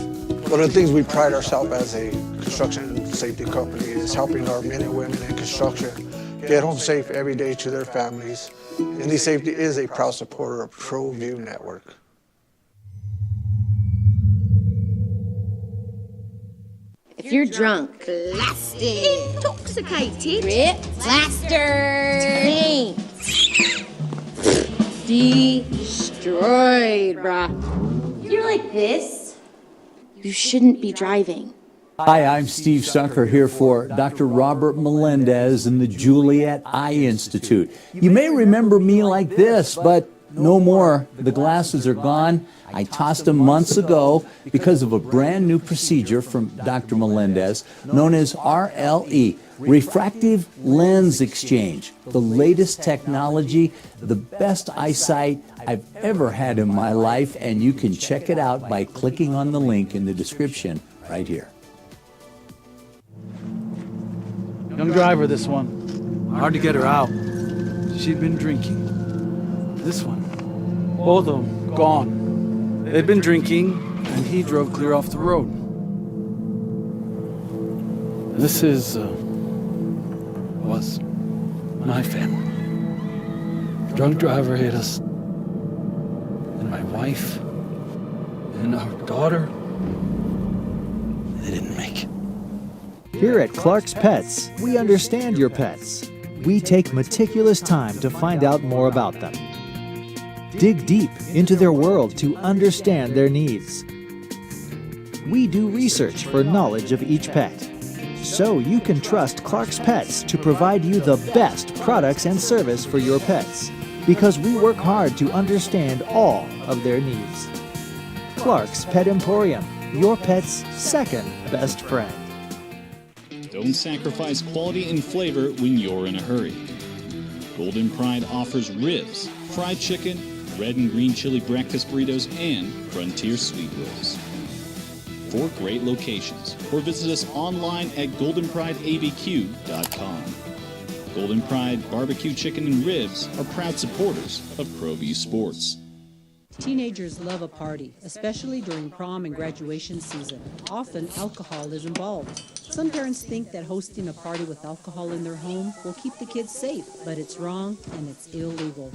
One of the things we pride ourselves as a construction safety company is helping our men and women in construction get home safe every day to their families. Indeed Safety is a proud supporter of ProView Network. If you're drunk, blasted, intoxicated, ripped, plastered, destroyed, bruh. You're like this, you shouldn't be driving. Hi, I'm Steve Sunker here for Dr. Robert Melendez and the Juliet Eye Institute. You may remember me like this, but no more. The glasses are gone. I tossed them months ago because of a brand new procedure from Dr. Melendez known as RLE, Refractive Lens Exchange. The latest technology, the best eyesight I've ever had in my life, and you can check it out by clicking on the link in the description right here. Young driver, this one. Hard to get her out. She'd been drinking. This one. Both of them gone. They'd been drinking, and he drove clear off the road. This was my family. Drunk driver hit us. And my wife and our daughter, they didn't make it. Here at Clark's Pets, we understand your pets. We take meticulous time to find out more about them. Dig deep into their world to understand their needs. We do research for knowledge of each pet, so you can trust Clark's Pets to provide you the best products and service for your pets, because we work hard to understand all of their needs. Clark's Pet Emporium, your pet's second best friend. Don't sacrifice quality and flavor when you're in a hurry. Golden Pride offers ribs, fried chicken, red and green chili breakfast burritos, and Frontier Sweet Rolls. 4 great locations, or visit us online at goldenprideabq.com. Golden Pride Barbecue Chicken and Ribs are proud supporters of ProView Sports. Teenagers love a party, especially during prom and graduation season. Often, alcohol is involved. Some parents think that hosting a party with alcohol in their home will keep the kids safe, but it's wrong and it's illegal.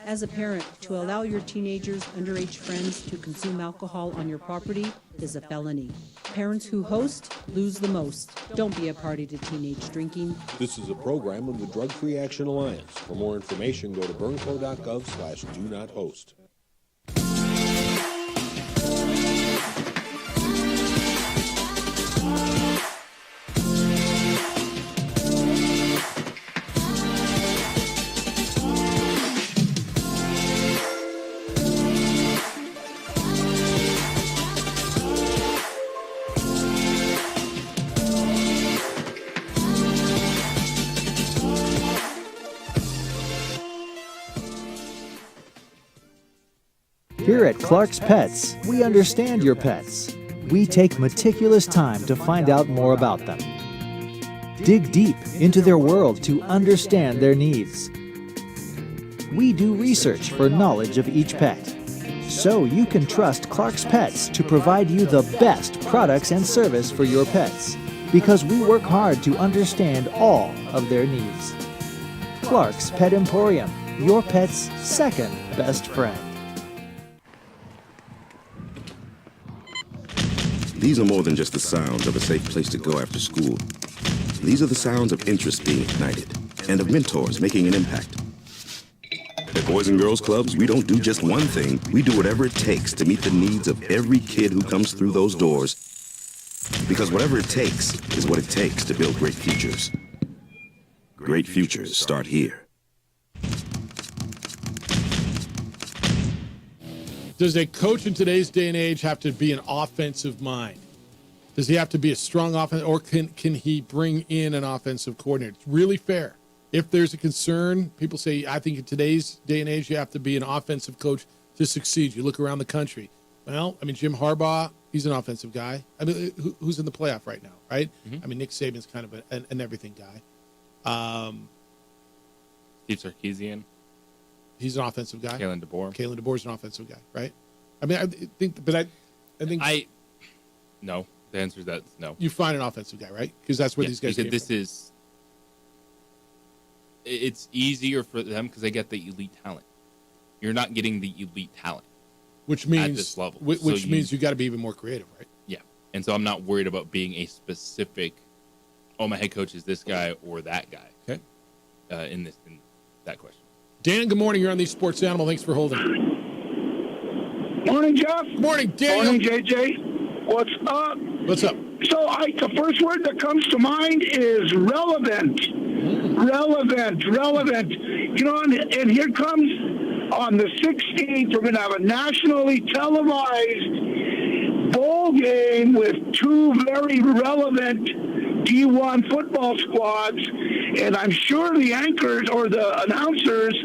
As a parent, to allow your teenagers' underage friends to consume alcohol on your property is a felony. Parents who host lose the most. Don't be a party to teenage drinking. This is a program of the Drug Free Action Alliance. For more information, go to burnco.gov/do-not-host. Here at Clark's Pets, we understand your pets. We take meticulous time to find out more about them. Dig deep into their world to understand their needs. We do research for knowledge of each pet, so you can trust Clark's Pets to provide you the best products and service for your pets, because we work hard to understand all of their needs. Clark's Pet Emporium, your pet's second best friend. These are more than just the sounds of a safe place to go after school. These are the sounds of interest being ignited and of mentors making an impact. At Boys and Girls Clubs, we don't do just one thing. We do whatever it takes to meet the needs of every kid who comes through those doors. Because whatever it takes is what it takes to build great futures. Great futures start here. Does a coach in today's day and age have to be an offensive mind? Does he have to be a strong offense, or can he bring in an offensive coordinator? It's really fair. If there's a concern, people say, I think in today's day and age, you have to be an offensive coach to succeed. You look around the country. Well, I mean, Jim Harbaugh, he's an offensive guy. I mean, who's in the playoff right now, right? Mm-hmm. I mean, Nick Saban's kind of an everything guy. Steve Sarkisian. He's an offensive guy. Kalen DeBoer. DeBoer's an offensive guy, right? I mean, I think. No. The answer to that is no. You find an offensive guy, right? Because that's where these guys came from. It's easier for them because they get the elite talent. You're not getting the elite talent, which means at this level. Which means you got to be even more creative, right? Yeah, and so I'm not worried about being a specific. Oh, my head coach is this guy or that guy. Okay. In that question. Dan, good morning. You're on the Sports Animal. Thanks for holding. Morning, Jeff. Morning, Daniel. Morning, JJ. What's up? What's up? So the first word that comes to mind is relevant. Relevant. You know, and here comes on the 16th, we're going to have a nationally televised bowl game with two very relevant D1 football squads, and I'm sure the anchors or the announcers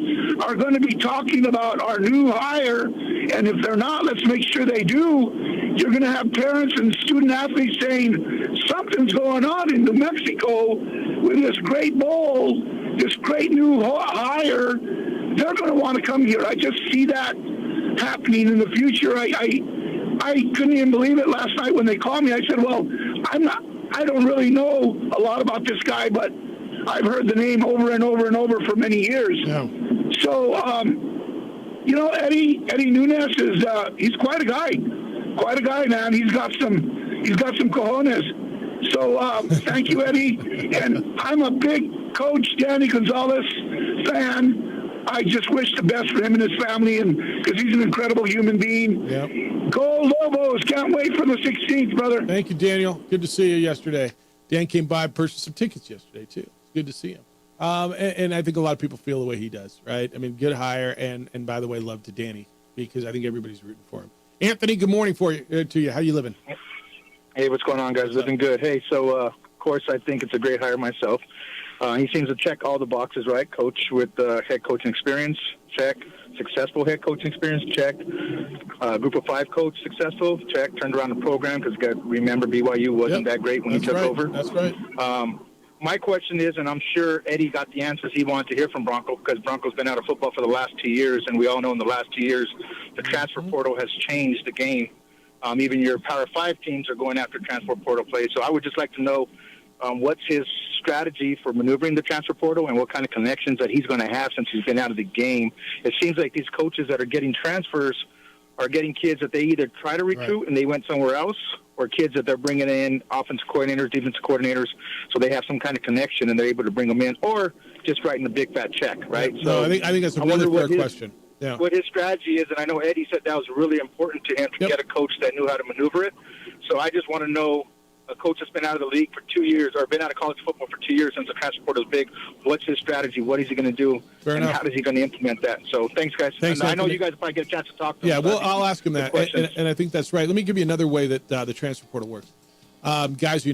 are going to be talking about our new hire, and if they're not, let's make sure they do. You're going to have parents and student athletes saying something's going on in New Mexico with this great bowl, this great new hire. They're going to want to come here. I just see that happening in the future. I couldn't even believe it last night when they called me. I said, well, I don't really know a lot about this guy, but I've heard the name over and over and over for many years. Yeah. So, Eddie Nunez is he's quite a guy, man. He's got some cojones. So thank you, Eddie. And I'm a big Coach Danny Gonzalez fan. I just wish the best for him and his family, and because he's an incredible human being. Yep. Go Lobos! Can't wait for the 16th, brother. Thank you, Daniel. Good to see you yesterday. Dan came by and purchased some tickets yesterday too. It's good to see him. And I think a lot of people feel the way he does, right? I mean, good hire, and by the way, love to Danny, because I think everybody's rooting for him. Anthony, good morning to you. How you living? Hey, what's going on, guys? Living good. Hey, so of course I think it's a great hire myself. He seems to check all the boxes, right? Coach with head coaching experience, check. Successful head coaching experience, check. Group of 5 coach, successful, check. Turned around the program because remember BYU wasn't that great when he took over. That's right. My question is, and I'm sure Eddie got the answers he wanted to hear from Bronco, because Bronco's been out of football for the last 2 years, and we all know in the last 2 years the transfer portal has changed the game. Even your Power 5 teams are going after transfer portal play. So I would just like to know what's his strategy for maneuvering the transfer portal and what kind of connections that he's going to have since he's been out of the game. It seems like these coaches that are getting transfers are getting kids that they either try to recruit and they went somewhere else, or kids that they're bringing in, offensive coordinators, defensive coordinators, so they have some kind of connection and they're able to bring them in, or just writing a big fat check, right? Yeah. So no, I think that's a really fair question. Yeah. What his strategy is, and I know Eddie said that was really important to him to get a coach that knew how to maneuver it. So I just want to know, a coach that's been out of the league for 2 years, or been out of college football for 2 years since the transfer portal is big, what's his strategy? What is he going to do? Fair enough. How is he going to implement that? So thanks, guys. Thanks, and I know Anthony. you guys probably get a chance to talk to him. Yeah, well, I'll ask him that, and I think that's right. Let me give you another way that the transfer portal works. Guys,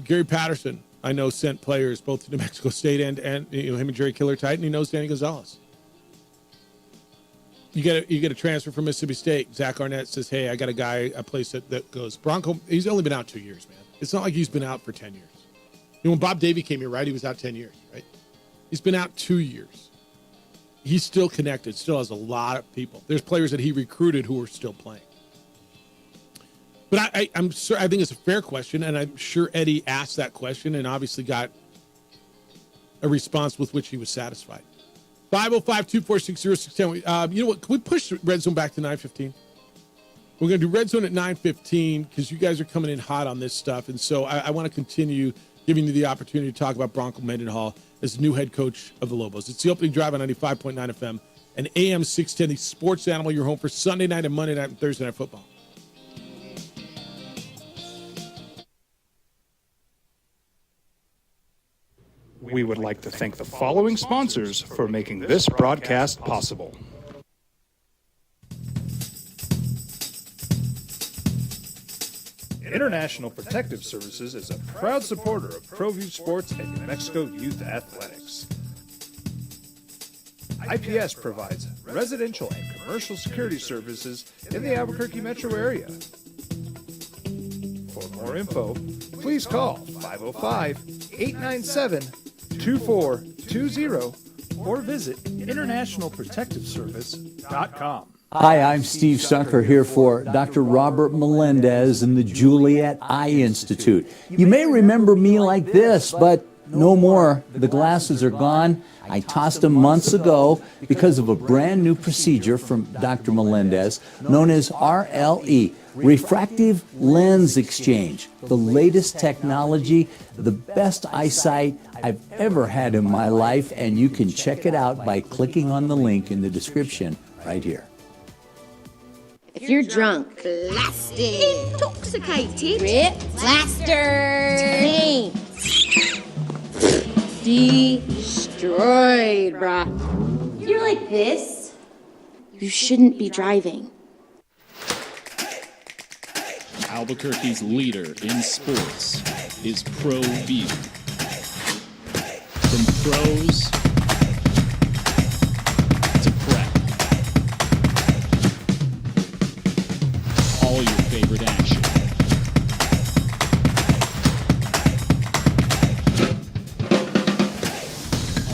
Gary Patterson, I know, sent players both to New Mexico State and him and Jerry Killer Titan. He knows Danny Gonzalez. You get a transfer from Mississippi State. Zach Arnett says, hey, I got a place that goes. Bronco, he's only been out 2 years, man. It's not like he's been out for 10 years. When Bob Davie came here, right, he was out 10 years, right? He's been out 2 years. He's still connected, still has a lot of people. There's players that he recruited who are still playing. But I'm sure, I think it's a fair question, and I'm sure Eddie asked that question and obviously got a response with which he was satisfied. 505-246-0610. You know what? Can we push Red Zone back to 9:15? We're going to do Red Zone at 9:15 because you guys are coming in hot on this stuff. And so I want to continue giving you the opportunity to talk about Bronco Mendenhall as the new head coach of the Lobos. It's the opening drive on 95.9 FM and AM 610, the sports animal, your home for Sunday night and Monday night and Thursday night football. We would like to thank the following sponsors for making this broadcast possible. International Protective Services is a proud supporter of ProView Sports and New Mexico Youth Athletics. IPS provides residential and commercial security services in the Albuquerque metro area. For more info, please call 505-897-2420 or visit internationalprotectiveservice.com. Hi, I'm Steve Sunker here for Dr. Robert Melendez and the Juliet Eye Institute. You may remember me like this, but no more. The glasses are gone. I tossed them months ago because of a brand new procedure from Dr. Melendez known as RLE, Refractive Lens Exchange. The latest technology, the best eyesight I've ever had in my life, and you can check it out by clicking on the link in the description right here. If you're drunk, blasted, intoxicated, ripped, plastered, taint, destroyed, bruh. If you're like this, you shouldn't be driving. Albuquerque's leader in sports is ProView. From pros to prep, all your favorite action.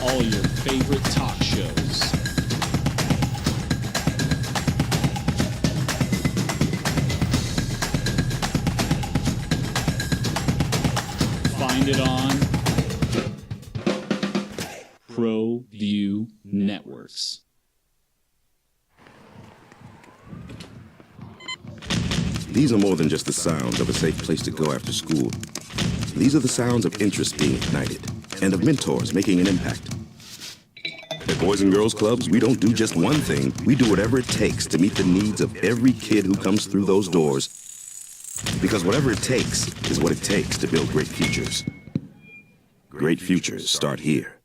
All your favorite talk shows. Find it on ProView Networks. These are more than just the sounds of a safe place to go after school. These are the sounds of interest being ignited and of mentors making an impact. At Boys and Girls Clubs, we don't do just one thing. We do whatever it takes to meet the needs of every kid who comes through those doors. Because whatever it takes is what it takes to build great futures. Great futures start here.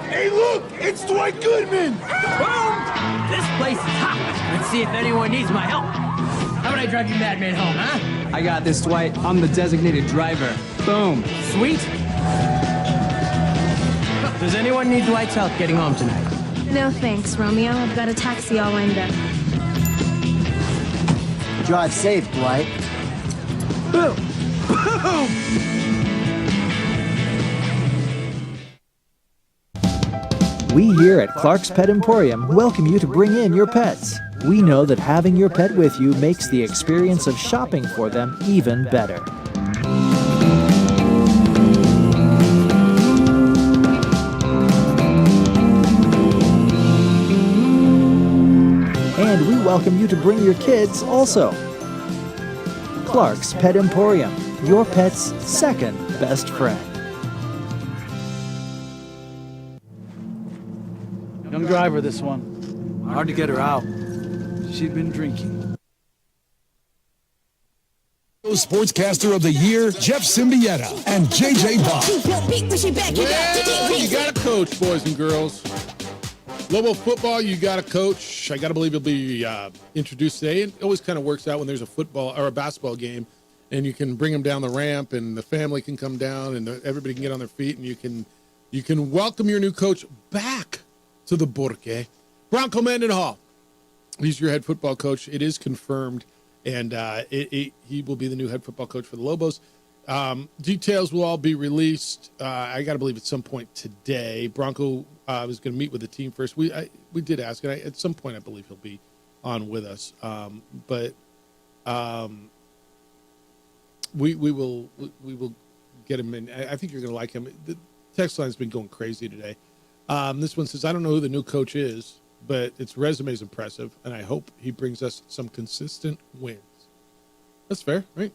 Hey, look! It's Dwight Goodman! Boom! This place is hot. Let's see if anyone needs my help. How about I drive you madman home, huh? I got this, Dwight. I'm the designated driver. Boom. Sweet. Does anyone need Dwight's help getting home tonight? No thanks, Romeo. I've got a taxi all lined up. Drive safe, Dwight. Boom! Boom! We here at Clark's Pet Emporium welcome you to bring in your pets. We know that having your pet with you makes the experience of shopping for them even better. And we welcome you to bring your kids also. Clark's Pet Emporium, your pet's second best friend. Young driver, this one. Hard to get her out. She'd been drinking. Sportscaster of the Year, Jeff Symbieta and JJ Bond. Well, you got a coach, boys and girls. Lobo football, you got a coach. I got to believe he'll be introduced today. It always kind of works out when there's a football or a basketball game, and you can bring them down the ramp, and the family can come down, and everybody can get on their feet, and you can welcome your new coach back to the Burke. Bronco Mendenhall. He's your head football coach. It is confirmed, and he will be the new head football coach for the Lobos. Details will all be released. I got to believe at some point today. Bronco was going to meet with the team first. We did ask, and at some point I believe he'll be on with us. But we will get him in. I think you're going to like him. The text line's been going crazy today. This one says, I don't know who the new coach is, but its resume is impressive, and I hope he brings us some consistent wins. That's fair, right?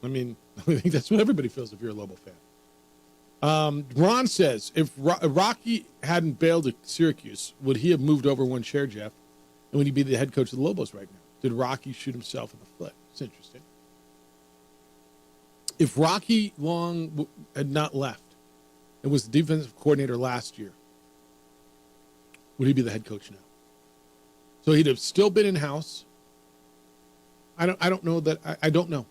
I mean, I think that's what everybody feels if you're a Lobo fan. Ron says, if Rocky hadn't bailed at Syracuse, would he have moved over one chair, Jeff? And would he be the head coach of the Lobos right now? Did Rocky shoot himself in the foot? It's interesting. If Rocky Long had not left and was the defensive coordinator last year, would he be the head coach now? So he'd have still been in-house. I don't know that. I don't know.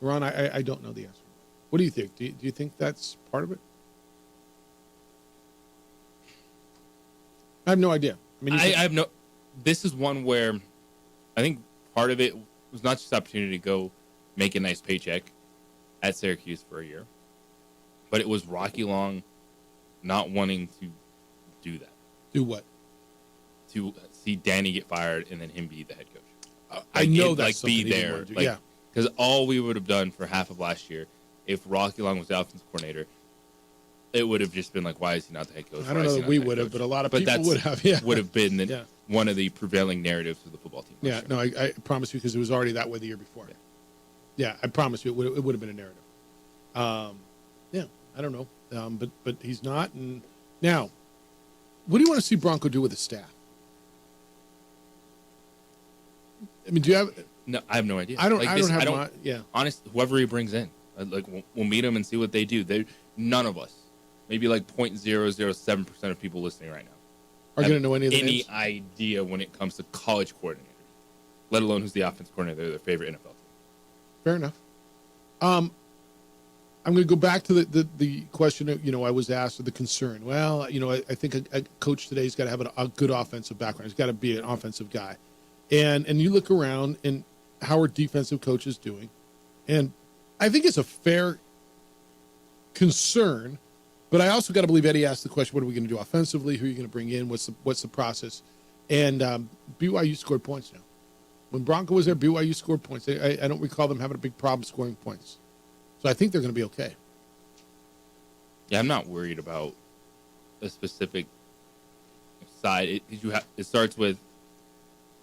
Ron, I don't know the answer. What do you think? Do you think that's part of it? I have no idea. I mean, I have no. This is one where I think part of it was not just opportunity to go make a nice paycheck at Syracuse for a year, but it was Rocky Long not wanting to do that. Do what? To see Danny get fired and then him be the head coach. I know that's be there. Yeah. Because all we would have done for half of last year, if Rocky Long was the offensive coordinator, it would have just been like, why is he not the head coach? I don't know that we would have, but a lot of people would have. Yeah. Would have been one of the prevailing narratives of the football team. Yeah, no, I promise you, because it was already that way the year before. Yeah, I promise you, it would have been a narrative. Yeah, I don't know, but he's not. And now, what do you want to see Bronco do with his staff? I mean, do you have? No, I have no idea. I don't have. Honest, whoever he brings in, like we'll meet them and see what they do. None of us, maybe like 0.007% of people listening right now, are going to know any of the any names? idea when it comes to college coordinators, let alone who's the offense coordinator of their favorite NFL team. Fair enough. I'm going to go back to the question that, I was asked, or the concern. Well, I think a coach today's got to have a good offensive background. He's got to be an offensive guy. And you look around, and how are defensive coaches doing? And I think it's a fair concern, but I also got to believe Eddie asked the question, what are we going to do offensively? Who are you going to bring in? What's the process? And BYU scored points now. When Bronco was there, BYU scored points. I don't recall them having a big problem scoring points. So I think they're going to be okay. Yeah, I'm not worried about a specific side. It starts with,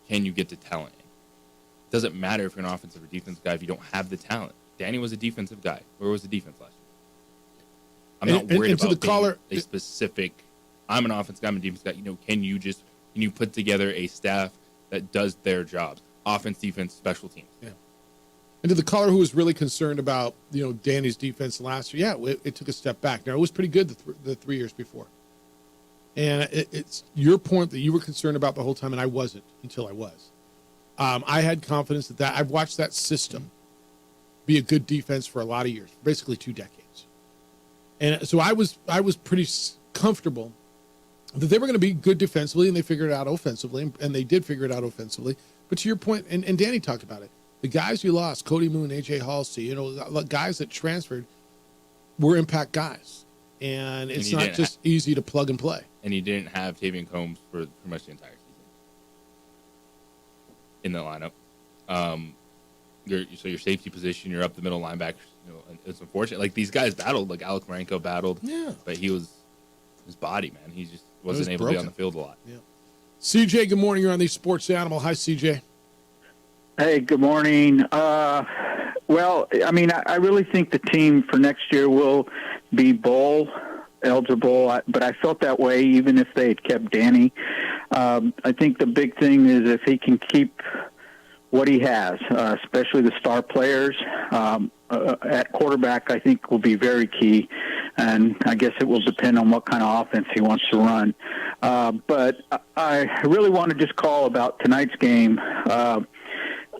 can you get the talent in? It doesn't matter if you're an offensive or defensive guy if you don't have the talent. Danny was a defensive guy. Where was the defense last year? I'm not worried about a specific, I'm an offensive guy, I'm a defensive guy. Can you put together a staff that does their jobs? Offense, defense, special teams. Yeah. And to the caller who was really concerned about, Danny's defense last year, it took a step back. Now, it was pretty good the 3 years before. And it's your point that you were concerned about the whole time, and I wasn't until I was. I had confidence that I've watched that system be a good defense for a lot of years, basically 2 decades. And so I was pretty comfortable that they were going to be good defensively, and they figured it out offensively, and they did figure it out offensively. But to your point, and Danny talked about it, the guys you lost, Cody Moon, A.J. Halsey, guys that transferred were impact guys. And it's not just easy to plug and play. And you didn't have Tavian Combs for pretty much the entire season in the lineup. So your safety position, you're up the middle linebackers. It's unfortunate. Like, these guys battled. Like, Alec Marenko battled. Yeah. But his body, man, he just wasn't able to be on the field a lot. Yeah. CJ, good morning. You're on the Sports Animal. Hi, CJ. Hey, good morning. Well, I really think the team for next year will be bowl eligible, but I felt that way even if they had kept Danny. I think the big thing is if he can keep what he has, especially the star players at quarterback, I think will be very key. And I guess it will depend on what kind of offense he wants to run. But I really want to just call about tonight's game.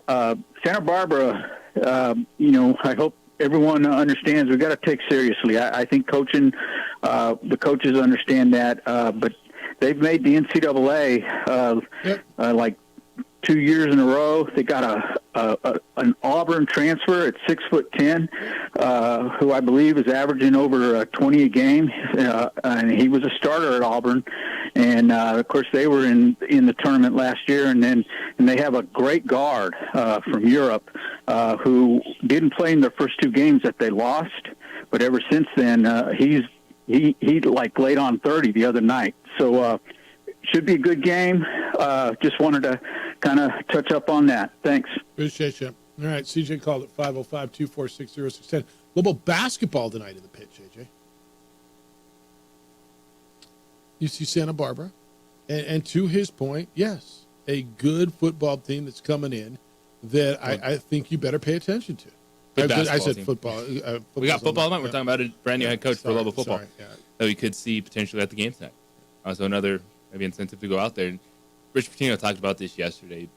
Santa Barbara, I hope everyone understands we've got to take seriously. I think coaching, the coaches understand that, but they've made the NCAA like 2 years in a row. They got an Auburn transfer at 6'10", who I believe is averaging over 20 a game, and he was a starter at Auburn. And of course, they were in the tournament last year, and they have a great guard from Europe who didn't play in their first 2 games that they lost, but ever since then he like laid on 30 the other night. So should be a good game. Just wanted to kind of touch up on that. Thanks. Appreciate you. All right, CJ called at 505-246-0610. What about basketball tonight in the pitch, AJ? You see Santa Barbara. And to his point, yes, a good football team that's coming in that I think you better pay attention to. I said team. Football. We got football tonight. We're talking about a brand new head coach for Lobo football sorry, that we could see potentially at the game tonight. So another maybe incentive to go out there. Rich Pitino talked about this yesterday.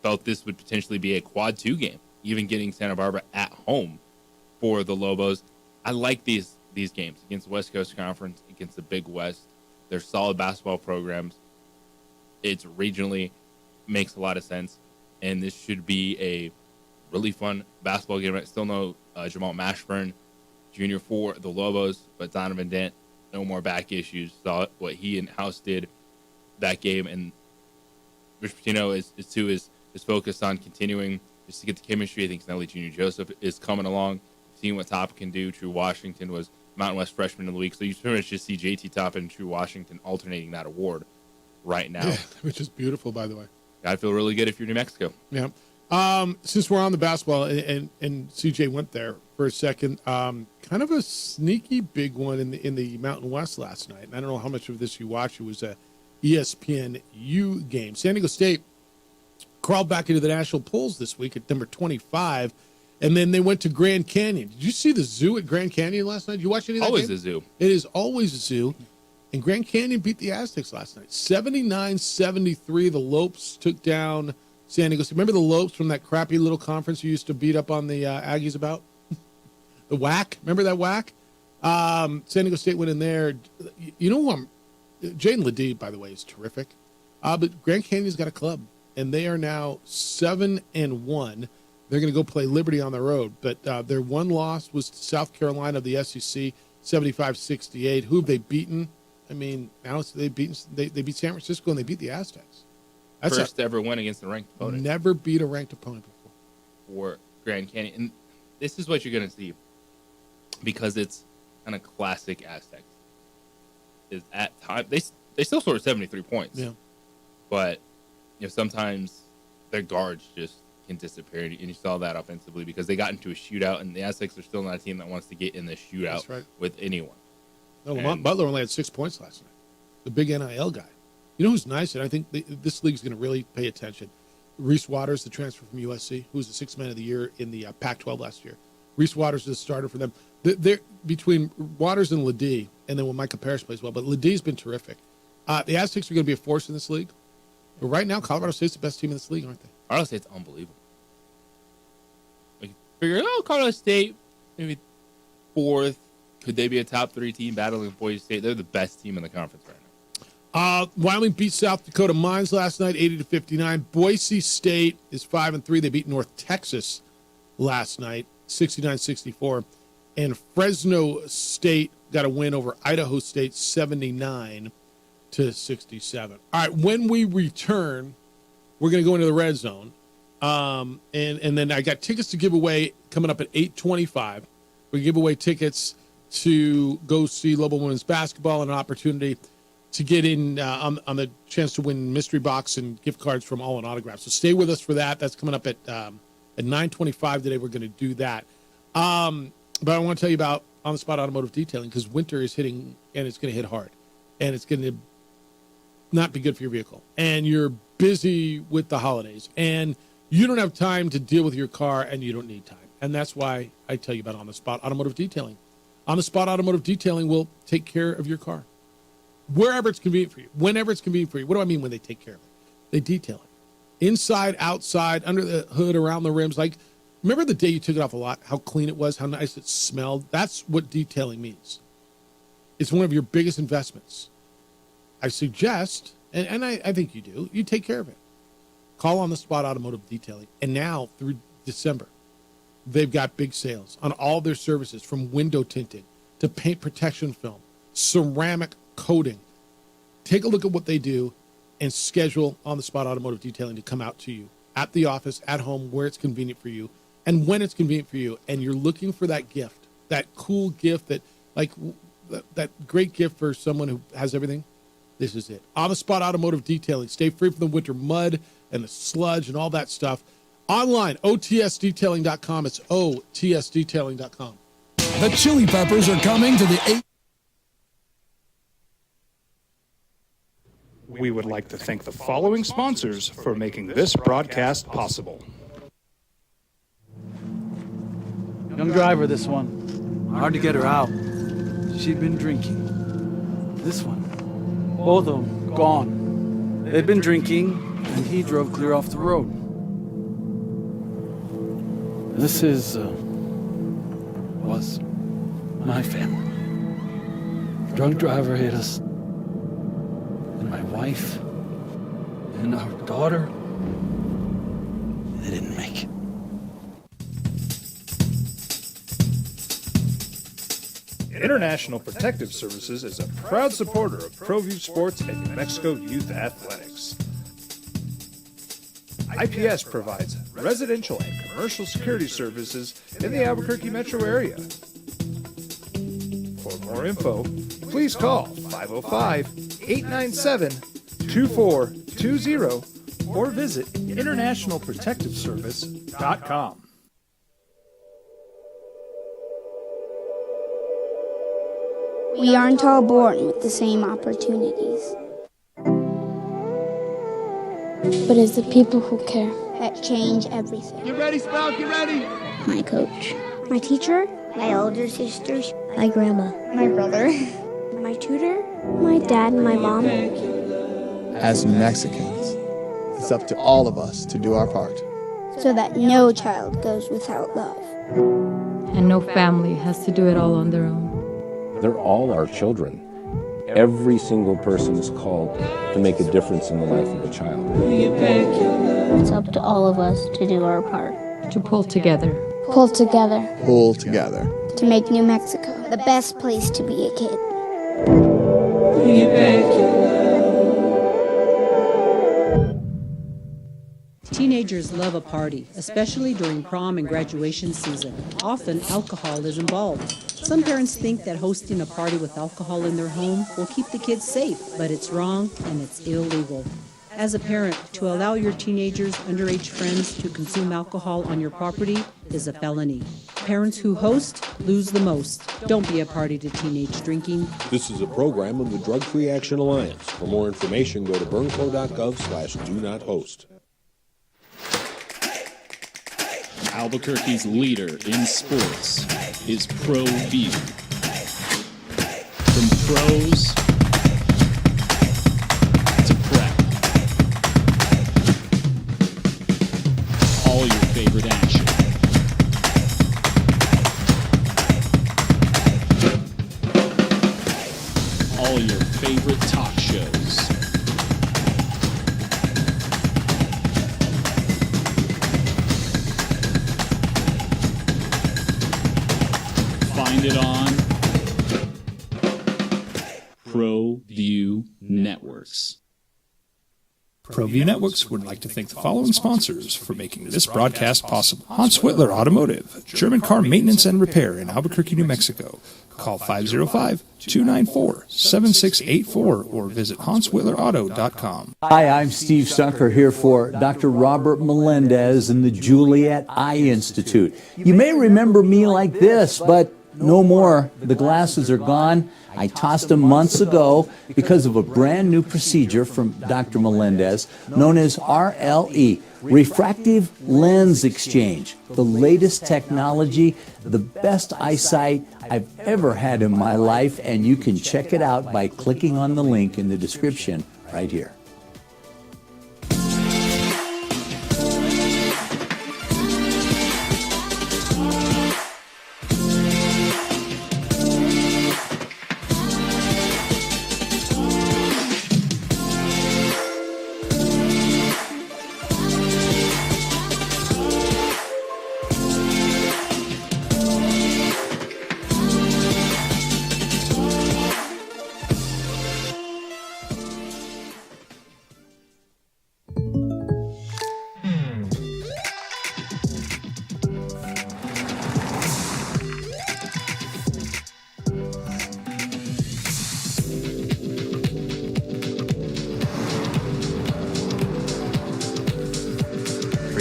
Felt this would potentially be a quad 2 game, even getting Santa Barbara at home for the Lobos. I like these games against the West Coast Conference, against the Big West. They're solid basketball programs. It's regionally makes a lot of sense, and this should be a really fun basketball game. I still know Jamal Mashburn Jr. for the Lobos, but Donovan Dent, no more back issues. Saw what he and House did that game, and Rich Pitino is focused on continuing just to get the chemistry. I think Snelly Jr. Joseph is coming along, seeing what Top can do. True Washington was Mountain West Freshman of the Week, so you pretty much just see JT Top and True Washington alternating that award right now. Yeah, which is beautiful, by the way. I'd feel really good if you're New Mexico. Yeah. Since we're on the basketball, and CJ went there for a second, kind of a sneaky big one in the Mountain West last night. And I don't know how much of this you watched. It was a ESPN-U game. San Diego State crawled back into the national polls this week at number 25, and then they went to Grand Canyon. Did you see the zoo at Grand Canyon last night? Did you watch any of that Always game? a zoo. It is always a zoo. And Grand Canyon beat the Aztecs last night. 79-73, the Lopes took down San Diego State. Remember the Lopes from that crappy little conference you used to beat up on the Aggies about? The WAC? Remember that WAC? San Diego State went in there. You know who Jaden Ledee, by the way, is terrific. But Grand Canyon's got a club, and they are now 7-1. They're going to go play Liberty on the road. But their one loss was to South Carolina of the SEC, 75-68. Who have they beaten? I mean, now they beat San Francisco, and they beat the Aztecs. That's First ever win against a ranked opponent. Never beat a ranked opponent before. For Grand Canyon. And this is what you're going to see, because it's kind of classic Aztecs. Is at time they still scored 73 points. Yeah. But sometimes their guards just can disappear, and you saw that offensively because they got into a shootout, and the Aztecs are still not a team that wants to get in the shootout with anyone. No, Lamont Butler only had 6 points last night. The big NIL guy. You know who's nice, and I think this league's going to really pay attention? Reese Waters, the transfer from USC, who was the sixth man of the year in the Pac-12 last year. Reese Waters is a starter for them. They're between Waters and Ledee, and then when Micah Parrish plays well. But Ledee's been terrific. The Aztecs are going to be a force in this league. But right now, Colorado State's the best team in this league, aren't they? Colorado State's unbelievable. Figure, Colorado State, maybe fourth. Could they be a top 3 team battling Boise State? They're the best team in the conference right now. Wyoming beat South Dakota Mines last night, 80-59. Boise State is 5-3. They beat North Texas last night, 69-64. And Fresno State got a win over Idaho State, 79-67. All right, when we return, we're going to go into the red zone. And then I got tickets to give away coming up at 8:25. We give away tickets to go see Lobo Women's Basketball and an opportunity to get in on the chance to win mystery box and gift cards from All in Autographs. So stay with us for that. That's coming up at 9:25 today. We're going to do that. But I want to tell you about On the Spot Automotive Detailing, because winter is hitting, and it's going to hit hard. And it's going to not be good for your vehicle. And you're busy with the holidays. And you don't have time to deal with your car, and you don't need time. And that's why I tell you about On the Spot Automotive Detailing. On the Spot Automotive Detailing will take care of your car. Wherever it's convenient for you. Whenever it's convenient for you. What do I mean when they take care of it? They detail it. Inside, outside, under the hood, around the rims. Like, remember the day you took it off a lot, how clean it was, how nice it smelled? That's what detailing means. It's one of your biggest investments. I suggest, and I think you do, you take care of it. Call On the Spot Automotive Detailing. And now, through December, they've got big sales on all their services, from window tinting to paint protection film, ceramic coating. Take a look at what they do and schedule On the Spot Automotive Detailing to come out to you at the office, at home, where it's convenient for you, and when it's convenient for you. And you're looking for that gift, that cool gift, that great gift for someone who has everything. This is it. On the Spot Automotive Detailing. Stay free from the winter mud and the sludge and all that stuff. Online, otsdetailing.com. It's otsdetailing.com. The Chili Peppers are coming to the We would like to thank the following sponsors for making this broadcast possible. Young driver, this one. Hard to get her out. She'd been drinking. This one. Both of them gone. They'd been drinking, and he drove clear off the road. This was my family. Drunk driver hit us. And my wife and our daughter, they didn't make it. International Protective Services is a proud supporter of ProView Sports and New Mexico Youth Athletics. IPS provides residential and commercial security services in the Albuquerque metro area. For more info, please call 505-897-2420 or visit internationalprotectiveservice.com. We aren't all born with the same opportunities. But it's the people who care that change everything. Get ready, Sprout, get ready! My coach, my teacher, my older sisters, my grandma, my brother, my tutor, My dad and my mom. As Mexicans, it's up to all of us to do our part. So that no child goes without love. And no family has to do it all on their own. They're all our children. Every single person is called to make a difference in the life of a child. It's up to all of us to do our part. To pull together. Pull together. Pull together. To make New Mexico the best place to be a kid. Teenagers love a party, especially during prom and graduation season. Often, alcohol is involved. Some parents think that hosting a party with alcohol in their home will keep the kids safe, but it's wrong and it's illegal. As a parent, to allow your teenagers' underage friends to consume alcohol on your property is a felony. Parents who host lose the most. Don't be a party to teenage drinking. This is a program of the Drug Free Action Alliance. For more information, go to burnco.gov/do-not-host. Albuquerque's leader in sports is ProView. From pros to prep, all your favorite action. All your favorite talk shows. Find it on ProView Networks. ProView Networks would like to thank the following sponsors for making this broadcast possible. Hans Whitler Automotive, German car maintenance and repair in Albuquerque, New Mexico. Call 505-294-7684 or visit HansWhitlerAuto.com. Hi, I'm Steve Stunker here for Dr. Robert Melendez and the Juliet Eye Institute. You may remember me like this, but no more. The glasses are gone. I tossed them months ago because of a brand new procedure from Dr. Melendez known as RLE, Refractive Lens Exchange. The latest technology, the best eyesight I've ever had in my life, and you can check it out by clicking on the link in the description right here.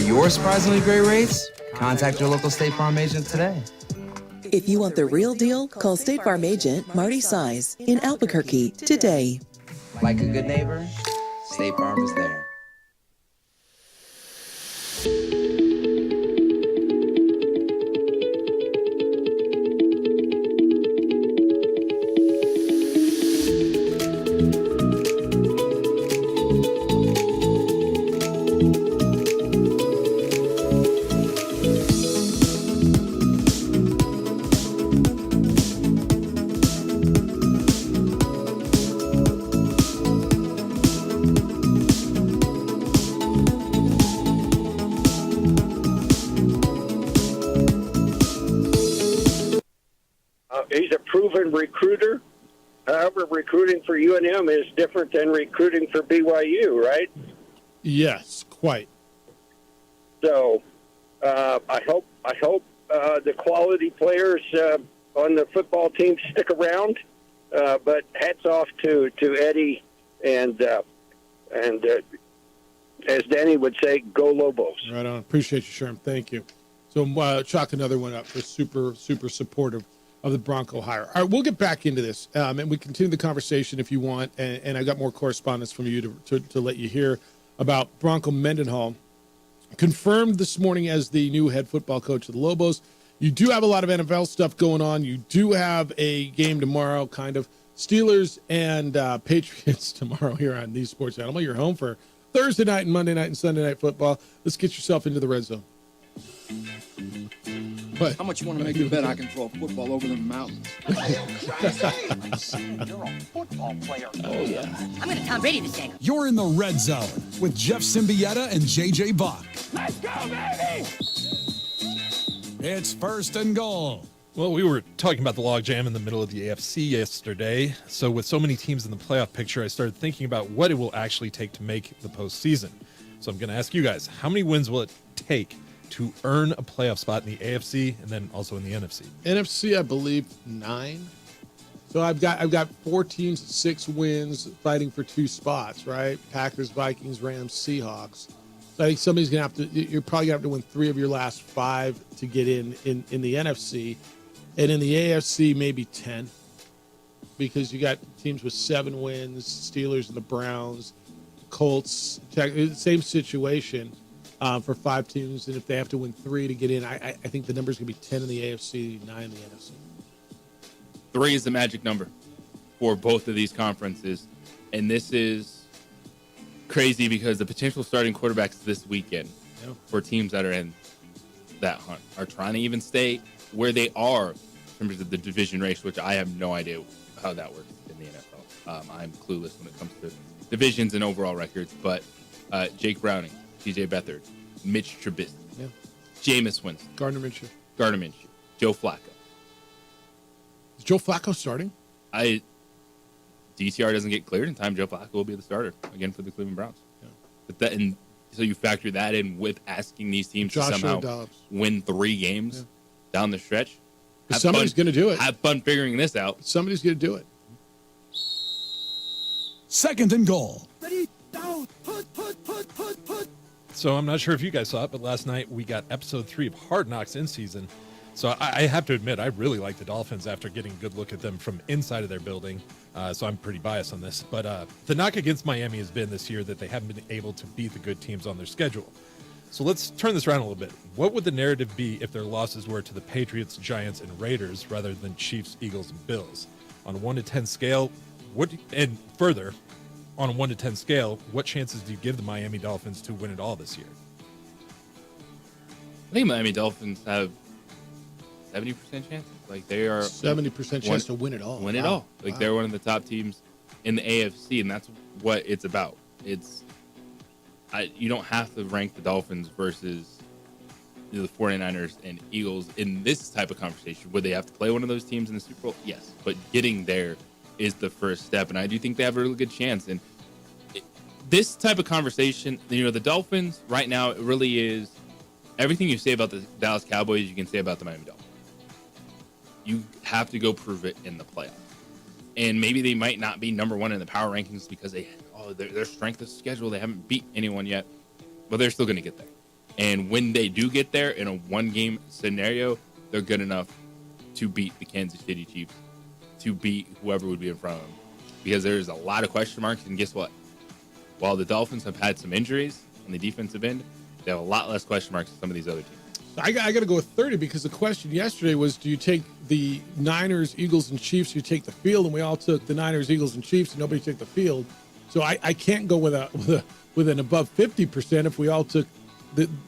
Your surprisingly great rates? Contact your local State Farm agent today. If you want the real deal, call State Farm agent Marty Size in Albuquerque today. Like a good neighbor, State Farm is there. He's a proven recruiter. However, recruiting for UNM is different than recruiting for BYU, right? Yes, quite. So, I hope the quality players on the football team stick around. But hats off to Eddie and as Danny would say, go Lobos. Right on. Appreciate you, Sherm. Thank you. So chalk another one up for super supportive of the Bronco hire. All right, we'll get back into this, and we continue the conversation if you want. And I got more correspondence from you to let you hear about Bronco Mendenhall, confirmed this morning as the new head football coach of the Lobos. You do have a lot of NFL stuff going on. You do have a game tomorrow, kind of Steelers and Patriots tomorrow here on the Sports Animal. You're home for Thursday night and Monday night and Sunday night football. Let's get yourself into the red zone. What? How much you want to make the bet I can throw a football over the mountains? You're a football player. Oh, yeah. I'm going to Tom Brady this game. You're in the red zone with Jeff Symbieta and JJ Bach. Let's go, baby! It's first and goal. Well, we were talking about the logjam in the middle of the AFC yesterday. So with so many teams in the playoff picture, I started thinking about what it will actually take to make the postseason. So I'm going to ask you guys, how many wins will it take to earn a playoff spot in the AFC and then also in the NFC? NFC, I believe 9. So I've got 4 teams, 6 wins, fighting for 2 spots, right? Packers, Vikings, Rams, Seahawks. So I think somebody's gonna have to. You're probably gonna have to win 3 of your last 5 to get in the NFC, and in the AFC maybe 10, because you got teams with 7 wins, Steelers and the Browns, Colts, same situation. For 5 teams, and if they have to win 3 to get in, I think the number's going to be 10 in the AFC, 9 in the NFC. 3 is the magic number for both of these conferences, and this is crazy because the potential starting quarterbacks this weekend for teams that are in that hunt are trying to even stay where they are in terms of the division race, which I have no idea how that works in the NFL. I'm clueless when it comes to divisions and overall records, but Jake Browning, TJ Beathard, Mitch Trubisky, Jameis Winston, Gardner Minshew, Joe Flacco. Is Joe Flacco starting? DTR doesn't get cleared in time, Joe Flacco will be the starter again for the Cleveland Browns. But so you factor that in with asking these teams to somehow win 3 games down the stretch. Somebody's going to do it. Have fun figuring this out. Somebody's going to do it. Second and goal. Ready, down, put. So I'm not sure if you guys saw it, but last night we got episode 3 of Hard Knocks in season. So I have to admit, I really like the Dolphins after getting a good look at them from inside of their building. So I'm pretty biased on this. But the knock against Miami has been this year that they haven't been able to beat the good teams on their schedule. So let's turn this around a little bit. What would the narrative be if their losses were to the Patriots, Giants, and Raiders rather than Chiefs, Eagles, and Bills? On a 1 to 10 scale, and further, on a 1 to 10 scale, what chances do you give the Miami Dolphins to win it all this year? I think Miami Dolphins have 70% chance. Like they are 70% chance to win it all. Win it all. Like they're one of the top teams in the AFC, and that's what it's about. You don't have to rank the Dolphins versus the 49ers and Eagles in this type of conversation. Would they have to play one of those teams in the Super Bowl? Yes, but getting there is the first step, and I do think they have a really good chance. And this type of conversation, the Dolphins right now, it really is everything you say about the Dallas Cowboys, you can say about the Miami Dolphins. You have to go prove it in the playoffs. And maybe they might not be number 1 in the power rankings because their strength of schedule, they haven't beat anyone yet, but they're still going to get there. And when they do get there in a 1-game scenario, they're good enough to beat the Kansas City Chiefs, to beat whoever would be in front of them, because there's a lot of question marks. And guess what? While the Dolphins have had some injuries on the defensive end, they have a lot less question marks than some of these other teams. I got to go with 30 because the question yesterday was, do you take the Niners, Eagles, and Chiefs? You take the field, and we all took the Niners, Eagles, and Chiefs, and nobody took the field. So I can't go with an above 50% if we all took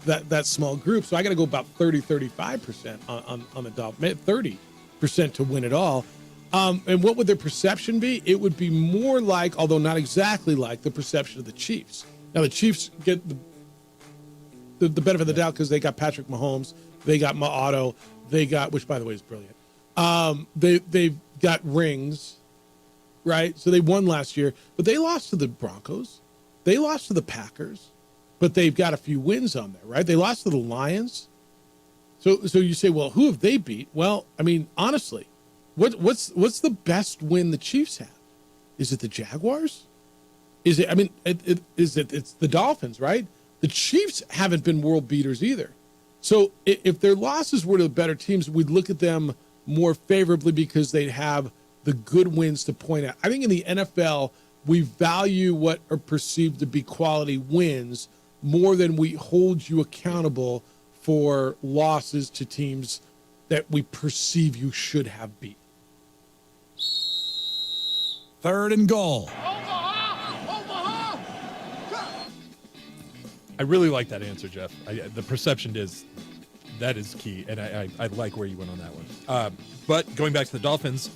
that small group. So I got to go about 35% on the Dolphins, 30% to win it all. And what would their perception be? It would be more like, although not exactly like, the perception of the Chiefs. Now, the Chiefs get the benefit of the doubt because they got Patrick Mahomes, they got Otto, they got, which by the way is brilliant. They've got rings, right? So they won last year, but they lost to the Broncos, they lost to the Packers, but they've got a few wins on there, right? They lost to the Lions. So you say, well, who have they beat? Well, I mean, honestly, what's the best win the Chiefs have? Is it the Jaguars? Is it? I mean, it's the Dolphins, right? The Chiefs haven't been world beaters either. So if their losses were to the better teams, we'd look at them more favorably because they'd have the good wins to point out. I think in the NFL, we value what are perceived to be quality wins more than we hold you accountable for losses to teams that we perceive you should have beat. 3rd and goal. I really like that answer, Jeff. The perception is that is key, and I like where you went on that one. But going back to the Dolphins,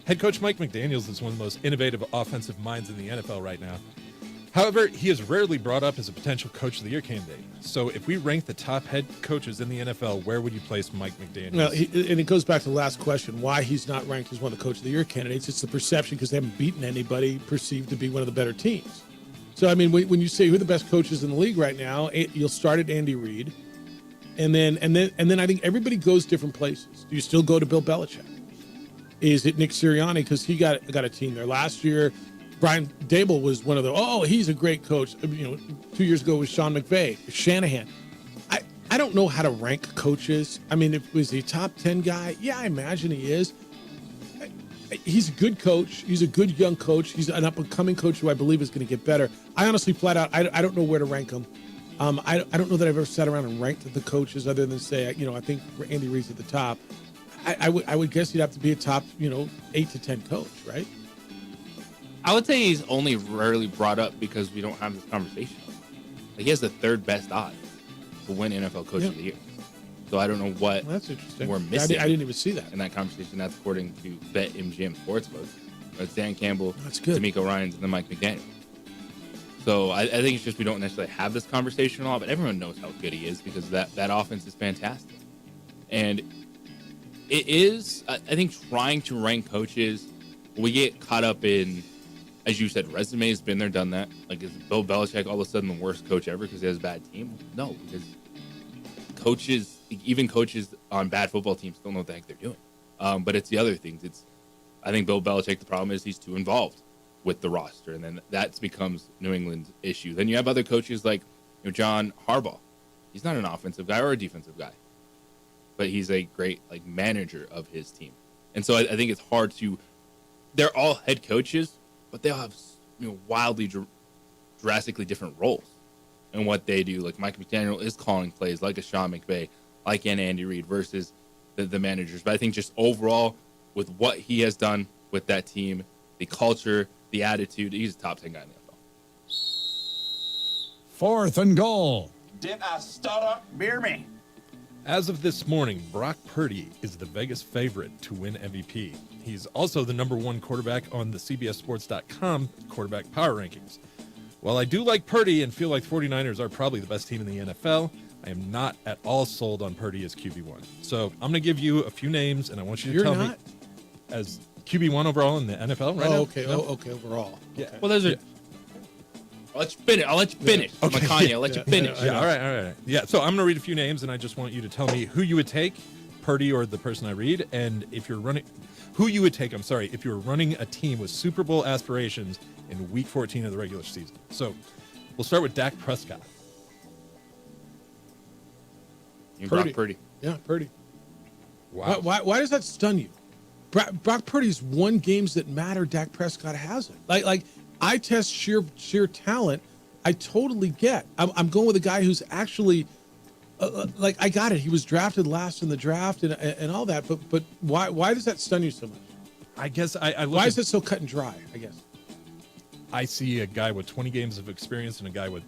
head coach Mike McDaniels is one of the most innovative offensive minds in the NFL right now. However, he is rarely brought up as a potential Coach of the Year candidate. So if we rank the top head coaches in the NFL, where would you place Mike McDaniels? Well, and it goes back to the last question, why he's not ranked as one of the Coach of the Year candidates. It's the perception because they haven't beaten anybody perceived to be one of the better teams. So, I mean, when you say who are the best coaches in the league right now, you'll start at Andy Reid. And then I think everybody goes different places. Do you still go to Bill Belichick? Is it Nick Sirianni? Because he got a team there. Last year, Brian Dable was one of the, he's a great coach. 2 years ago was Sean McVay, Shanahan. I don't know how to rank coaches. I mean, was he a top 10 guy? Yeah, I imagine he is. He's a good coach. He's a good young coach. He's an up-and-coming coach who I believe is going to get better. I honestly, flat out, I don't know where to rank him. I don't know that I've ever sat around and ranked the coaches other than say, I think Andy Reid's at the top. I would guess he'd have to be a top, 8 to 10 coach, right? I would say he's only rarely brought up because we don't have this conversation. Like, he has the 3rd best odds to win NFL Coach of the Year. So I don't know what that's interesting. We're missing. I didn't even see that in that conversation. That's according to BetMGM Sportsbook. It's Dan Campbell, that's good. D'Amico Ryans, and then Mike McDaniel. So I think it's just we don't necessarily have this conversation a lot, but everyone knows how good he is because that offense is fantastic. And it is, I think, trying to rank coaches, we get caught up in, as you said, resumes, been there, done that. Like, is Bill Belichick all of a sudden the worst coach ever because he has a bad team? No, because coaches, even coaches on bad football teams, don't know what the heck they're doing. But it's the other things. I think Bill Belichick, the problem is he's too involved with the roster, and then that becomes New England's issue. Then you have other coaches like John Harbaugh. He's not an offensive guy or a defensive guy, but he's a great manager of his team. And so I think it's hard to. They're all head coaches, but they all have wildly, drastically different roles in what they do. Like Mike McDaniel is calling plays like a Sean McVay, like an Andy Reid versus the managers. But I think just overall with what he has done with that team, the culture, the attitude, he's a top 10 guy in the NFL. 4th and goal. Did I stutter? Beer me. As of this morning, Brock Purdy is the Vegas favorite to win MVP. He's also the #1 quarterback on the CBSSports.com quarterback power rankings. While I do like Purdy and feel like 49ers are probably the best team in the NFL, I am not at all sold on Purdy as QB1. So I'm going to give you a few names, and I want you to tell me as QB1 overall in the NFL right now. Okay. No? Okay, overall. Yeah. Okay. Well, there's a. I'll let you finish. Okay. Kanye, I'll let you finish. Yeah, all right. Yeah, so I'm going to read a few names, and I just want you to tell me who you would take, Purdy or the person I read, and if you're running, who you would take, if you were running a team with Super Bowl aspirations in Week 14 of the regular season. So we'll start with Dak Prescott. Brock Purdy. Yeah, Purdy. Wow. Why does that stun you? Brock Purdy's won games that matter. Dak Prescott hasn't. Like I test sheer talent. I totally get. I'm going with a guy who's actually I got it. He was drafted last in the draft and all that. But why does that stun you so much? I guess why is it so cut and dry? I guess I see a guy with 20 games of experience and a guy with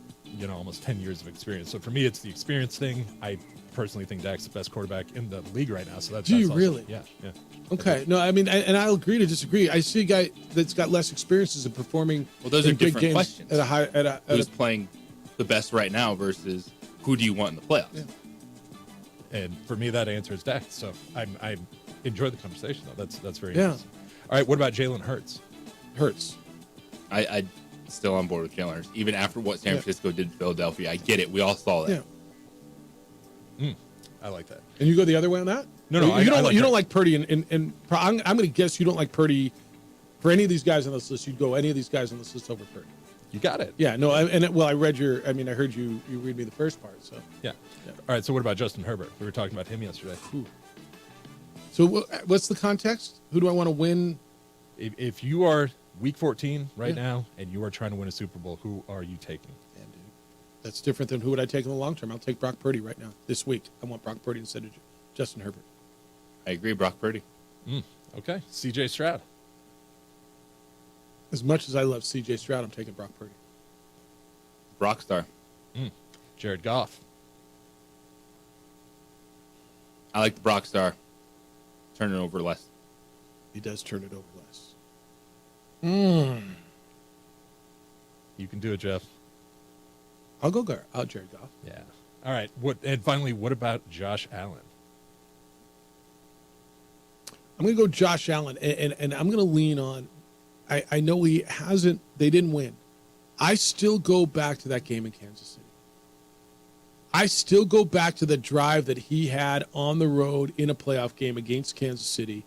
almost 10 years of experience. So for me, it's the experience thing. I personally think Dak's the best quarterback in the league right now. So that's do you awesome. really? Yeah. Okay. No, I mean, and I'll agree to disagree. I see a guy that's got less experiences in performing. Well, those in are big different games questions. Who's playing the best right now versus who do you want in the playoffs? Yeah. And for me, that answer is Dak. So I enjoy the conversation though. That's very Yeah. interesting. All right. What about Jalen Hurts? I still on board with Jalen Hurts. Even after what San Francisco did in Philadelphia, I get it. We all saw that. Yeah. I like that. And you go the other way on that? No, you don't like Purdy, and I'm going to guess you don't like Purdy for any of these guys on this list. You'd go any of these guys on this list over Purdy. You got it. Yeah. No. I read I heard you read me the first part. So yeah. All right. So what about Justin Herbert? We were talking about him yesterday. Ooh. So what's the context? Who do I want to win? If you are Week 14 right now and you are trying to win a Super Bowl, who are you taking? That's different than who would I take in the long term. I'll take Brock Purdy right now. This week, I want Brock Purdy instead of Justin Herbert. I agree, Brock Purdy. Okay. CJ Stroud. As much as I love C.J. Stroud, I'm taking Brock Purdy. Brock star. Jared Goff. I like the Brock star. Turn it over less. He does turn it over less. You can do it, Jeff. I'll go Jared Goff. Yeah. All right. And finally, what about Josh Allen? I'm going to go Josh Allen, and I'm going to lean on. I know they didn't win. I still go back to that game in Kansas City. I still go back to the drive that he had on the road in a playoff game against Kansas City,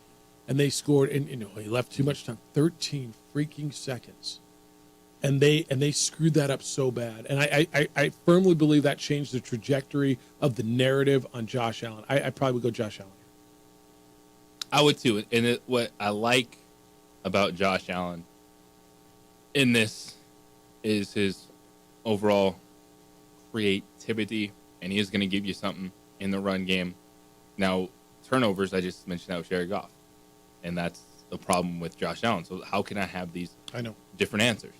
and they scored, and he left too much time, 13 freaking seconds. And they screwed that up so bad. And I firmly believe that changed the trajectory of the narrative on Josh Allen. I probably would go Josh Allen. I would too. And what I like about Josh Allen in this is his overall creativity, and he is going to give you something in the run game. Now, turnovers, I just mentioned that with Jared Goff, and that's the problem with Josh Allen. So how can I have these different answers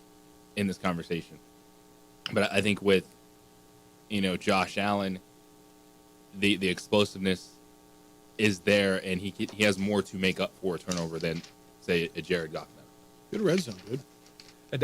in this conversation? But I think with, Josh Allen, the explosiveness is there, and he has more to make up for a turnover than, say, a Jared Goff. Good red zone, dude.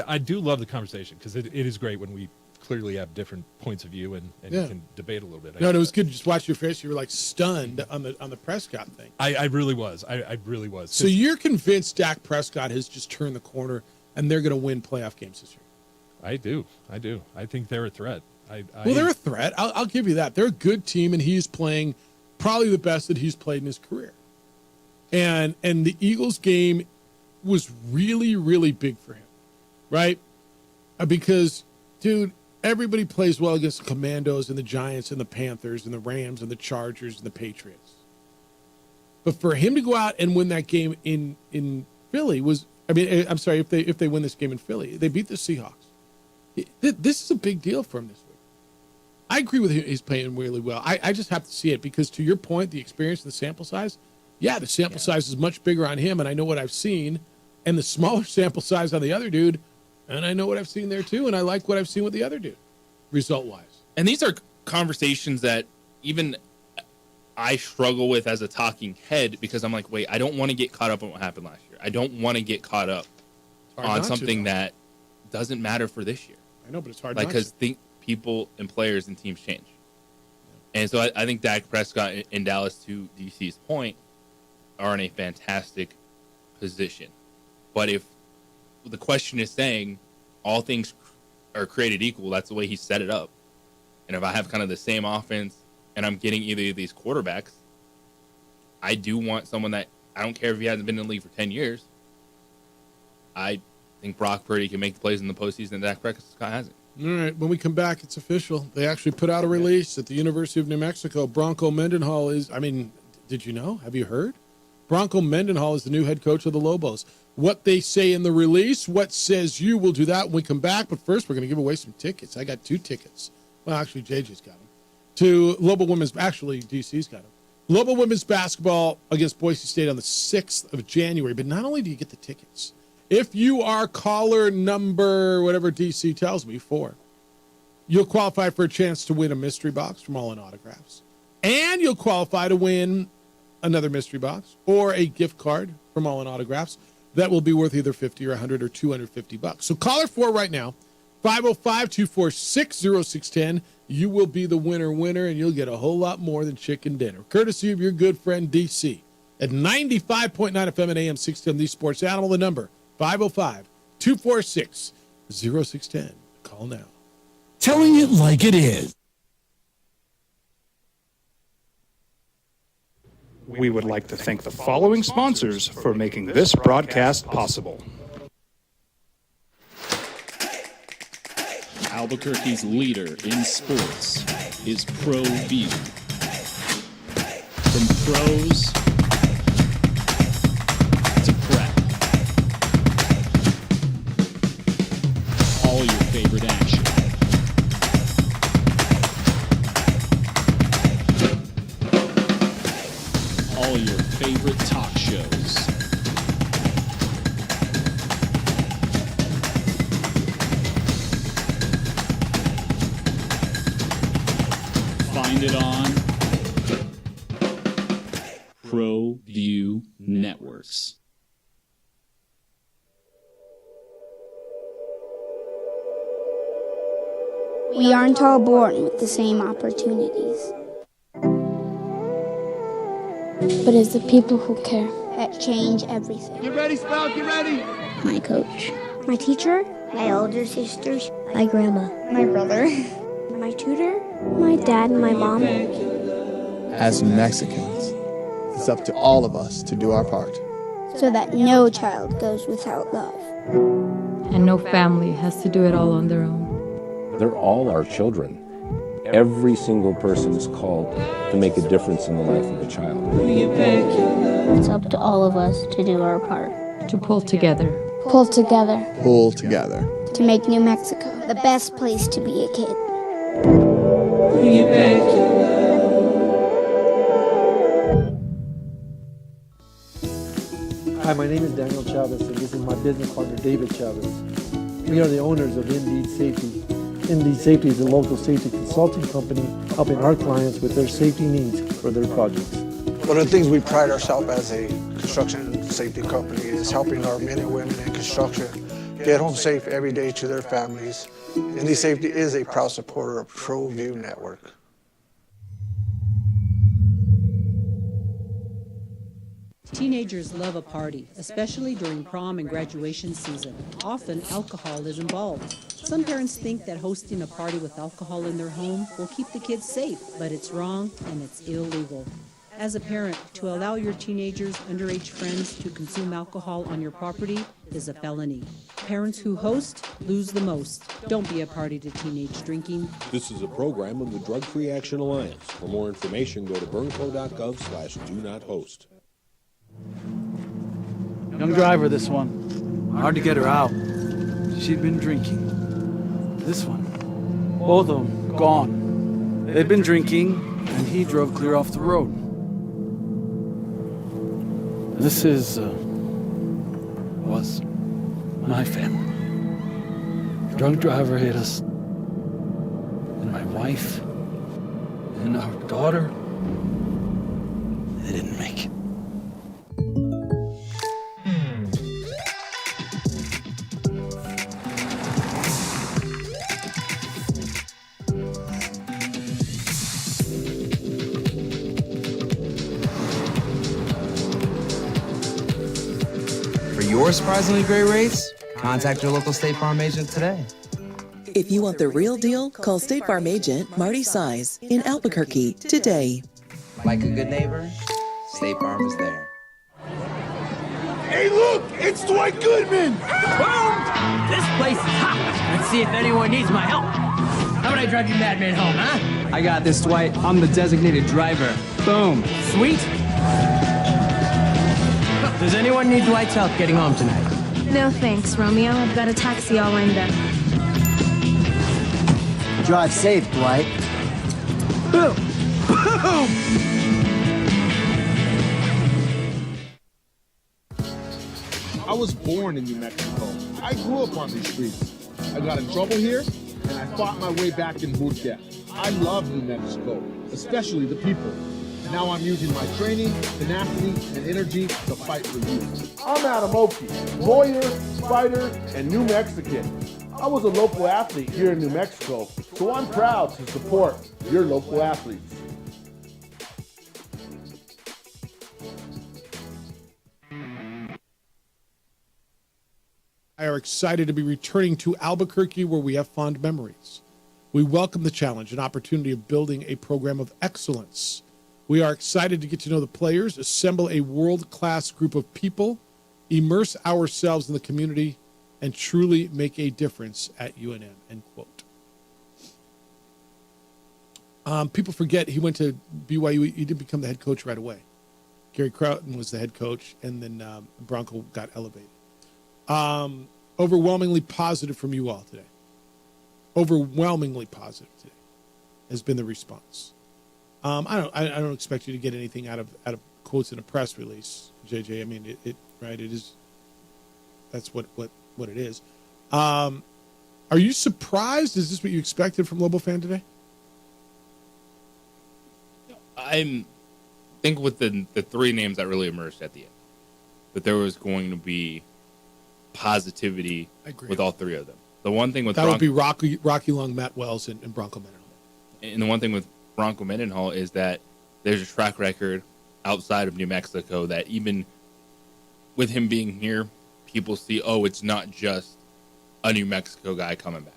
I do love the conversation because it is great when we clearly have different points of view and you can debate a little bit. No, it was good to just watch your face. You were like stunned on the Prescott thing. I really was. I really was. So you're convinced Dak Prescott has just turned the corner and they're going to win playoff games this year? I do. I think they're a threat. Well, they're a threat. I'll give you that. They're a good team, and he's playing probably the best that he's played in his career. And the Eagles game was really, really big for him, right? Because, dude, everybody plays well against the Commandos and the Giants and the Panthers and the Rams and the Chargers and the Patriots. But for him to go out and win that game in Philly if they win this game in Philly, they beat the Seahawks. This is a big deal for him this week. I agree with him. He's playing really well. I just have to see it because, to your point, the experience and the sample size, the sample size is much bigger on him, and I know what I've seen, and the smaller sample size on the other dude, and I know what I've seen there too, and I like what I've seen with the other dude, result-wise. And these are conversations that even I struggle with as a talking head because I'm like, wait, I don't want to get caught up on what happened last year. I don't want to get caught up on something that doesn't matter for this year. I know, but it's hard because people and players and teams change. And so I think Dak Prescott in Dallas, to DC's point, are in a fantastic position. But if the question is saying all things are created equal, that's the way he set it up. And if I have kind of the same offense and I'm getting either of these quarterbacks, I do want someone that, I don't care if he hasn't been in the league for 10 years. I think Brock Purdy can make the plays in the postseason and Dak Prescott hasn't. All right, when we come back, it's official. They actually put out a release at the University of New Mexico. Bronco Mendenhall did you know? Have you heard? Bronco Mendenhall is the new head coach of the Lobos. What they say in the release, what says you, will do that when we come back. But first, we're going to give away some tickets. I got 2 tickets. Well, actually, JJ's got them. To Lobo Women's, actually, DC's got them. Lobo Women's basketball against Boise State on the 6th of January. But not only do you get the tickets, if you are caller number, whatever DC tells me, 4, you'll qualify for a chance to win a mystery box from All In Autographs. And you'll qualify to win another mystery box or a gift card from All In Autographs that will be worth either $50 or $100 or $250. So caller 4 right now, 505-246-0610. You will be the winner, and you'll get a whole lot more than chicken dinner, courtesy of your good friend DC at 95.9 FM and AM 610, the Sports Animal. The number 505-246-0610. Call now. Telling it like it is. We would like to thank the following sponsors for making this broadcast possible. Albuquerque's leader in sports is ProView. From pros to prep, all your favorite action. All your favorite talk shows. Find it on ProView Networks. We aren't all born with the same opportunities. But it's the people who care that change everything. Get ready, Sprout, get ready. My coach, my teacher, my older sisters, my grandma, my brother, my tutor, my dad, and my mom. As Mexicans, it's up to all of us to do our part. So that no child goes without love. And no family has to do it all on their own. They're all our children. Every single person is called to make a difference in the life of a child. It's up to all of us to do our part. To pull together. Pull together. Pull together. To make New Mexico the best place to be a kid. Hi, my name is Daniel Chavez, and this is my business partner, David Chavez. We are the owners of Indeed Safety. Indeed Safety is a local safety consulting company helping our clients with their safety needs for their projects. One of the things we pride ourselves as a construction safety company is helping our men and women in construction get home safe every day to their families. Indeed Safety is a proud supporter of ProView Network. Teenagers love a party, especially during prom and graduation season. Often, alcohol is involved. Some parents think that hosting a party with alcohol in their home will keep the kids safe, but it's wrong and it's illegal. As a parent, to allow your teenagers' underage friends to consume alcohol on your property is a felony. Parents who host lose the most. Don't be a party to teenage drinking. This is a program of the Drug Free Action Alliance. For more information, go to burnco.gov/do-not-host. Young driver, this one. Hard to get her out. She'd been drinking. This one. Both of them gone. They'd been drinking, and he drove clear off the road. This was my family. The drunk driver hit us. And my wife and our daughter, they didn't make it. Your surprisingly great rates? Contact your local State Farm agent today. If you want the real deal, call State Farm agent Marty Size in Albuquerque today. Like a good neighbor, State Farm is there. Hey, look! It's Dwight Goodman! Boom! This place is hot. Let's see if anyone needs my help. How about I drive you madman home, huh? I got this, Dwight. I'm the designated driver. Boom. Sweet. Does anyone need Dwight's help getting home tonight? No thanks, Romeo. I've got a taxi all lined up. Drive safe, Dwight. Boom! Boom! I was born in New Mexico. I grew up on these streets. I got in trouble here, and I fought my way back in Murcia. I love New Mexico, especially the people. Now I'm using my training, tenacity, and energy to fight for you. I'm Adam Oki, lawyer, fighter, and New Mexican. I was a local athlete here in New Mexico, so I'm proud to support your local athletes. I are excited to be returning to Albuquerque, where we have fond memories. We welcome the challenge and opportunity of building a program of excellence. We are excited to get to know the players, assemble a world-class group of people, immerse ourselves in the community, and truly make a difference at UNM, end quote. People forget he went to BYU. He didn't become the head coach right away. Gary Crowton was the head coach, and then Bronco got elevated. Overwhelmingly positive from you all today. Overwhelmingly positive today has been the response. I don't expect you to get anything out of quotes in a press release, JJ. I mean, it is. That's what it is. Are you surprised? Is this what you expected from Lobo Fan today? I think with the three names that really emerged at the end, that there was going to be positivity with all three of them. The one thing with that would be Rocky Long, Matt Wells, and Bronco Mendenhall. And the one thing with Bronco Mendenhall is that there's a track record outside of New Mexico that even with him being here, people see, oh, it's not just a New Mexico guy coming back.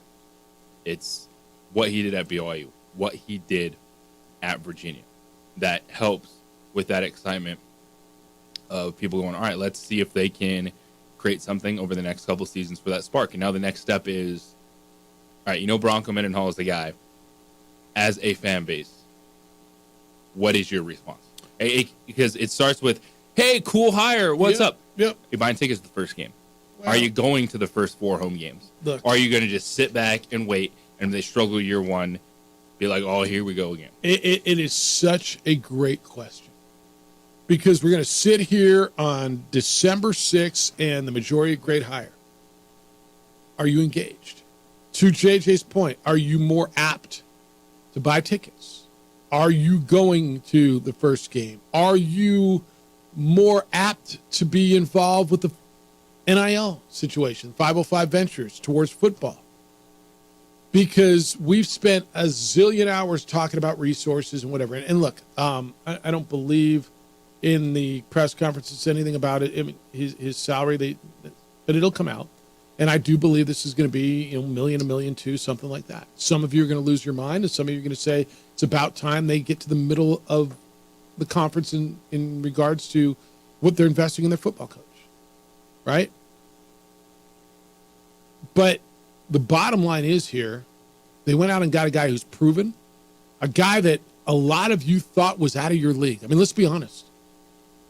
It's what he did at BYU, what he did at Virginia. That helps with that excitement of people going, all right, let's see if they can create something over the next couple seasons for that spark. And now the next step is, all right, Bronco Mendenhall is the guy. As a fan base, what is your response? Because it starts with, hey, cool hire, what's up? Yep. You're buying tickets to the first game. Well, are you going to the first 4 home games? Look, or are you going to just sit back and wait, and if they struggle year one, be like, oh, here we go again? It is such a great question. Because we're going to sit here on December 6th and the majority grade hire. Are you engaged? To JJ's point, are you more apt to buy tickets? Are you going to the first game? Are you more apt to be involved with the NIL situation, 505 Ventures towards football? Because we've spent a zillion hours talking about resources and whatever. And look, I don't believe in the press conferences anything about it. I mean, his salary, but it'll come out. And I do believe this is going to be $1 million, $1.2 million, something like that. Some of you are going to lose your mind, and some of you are going to say it's about time they get to the middle of the conference in regards to what they're investing in their football coach, right? But the bottom line is here, they went out and got a guy who's proven, a guy that a lot of you thought was out of your league. I mean, let's be honest.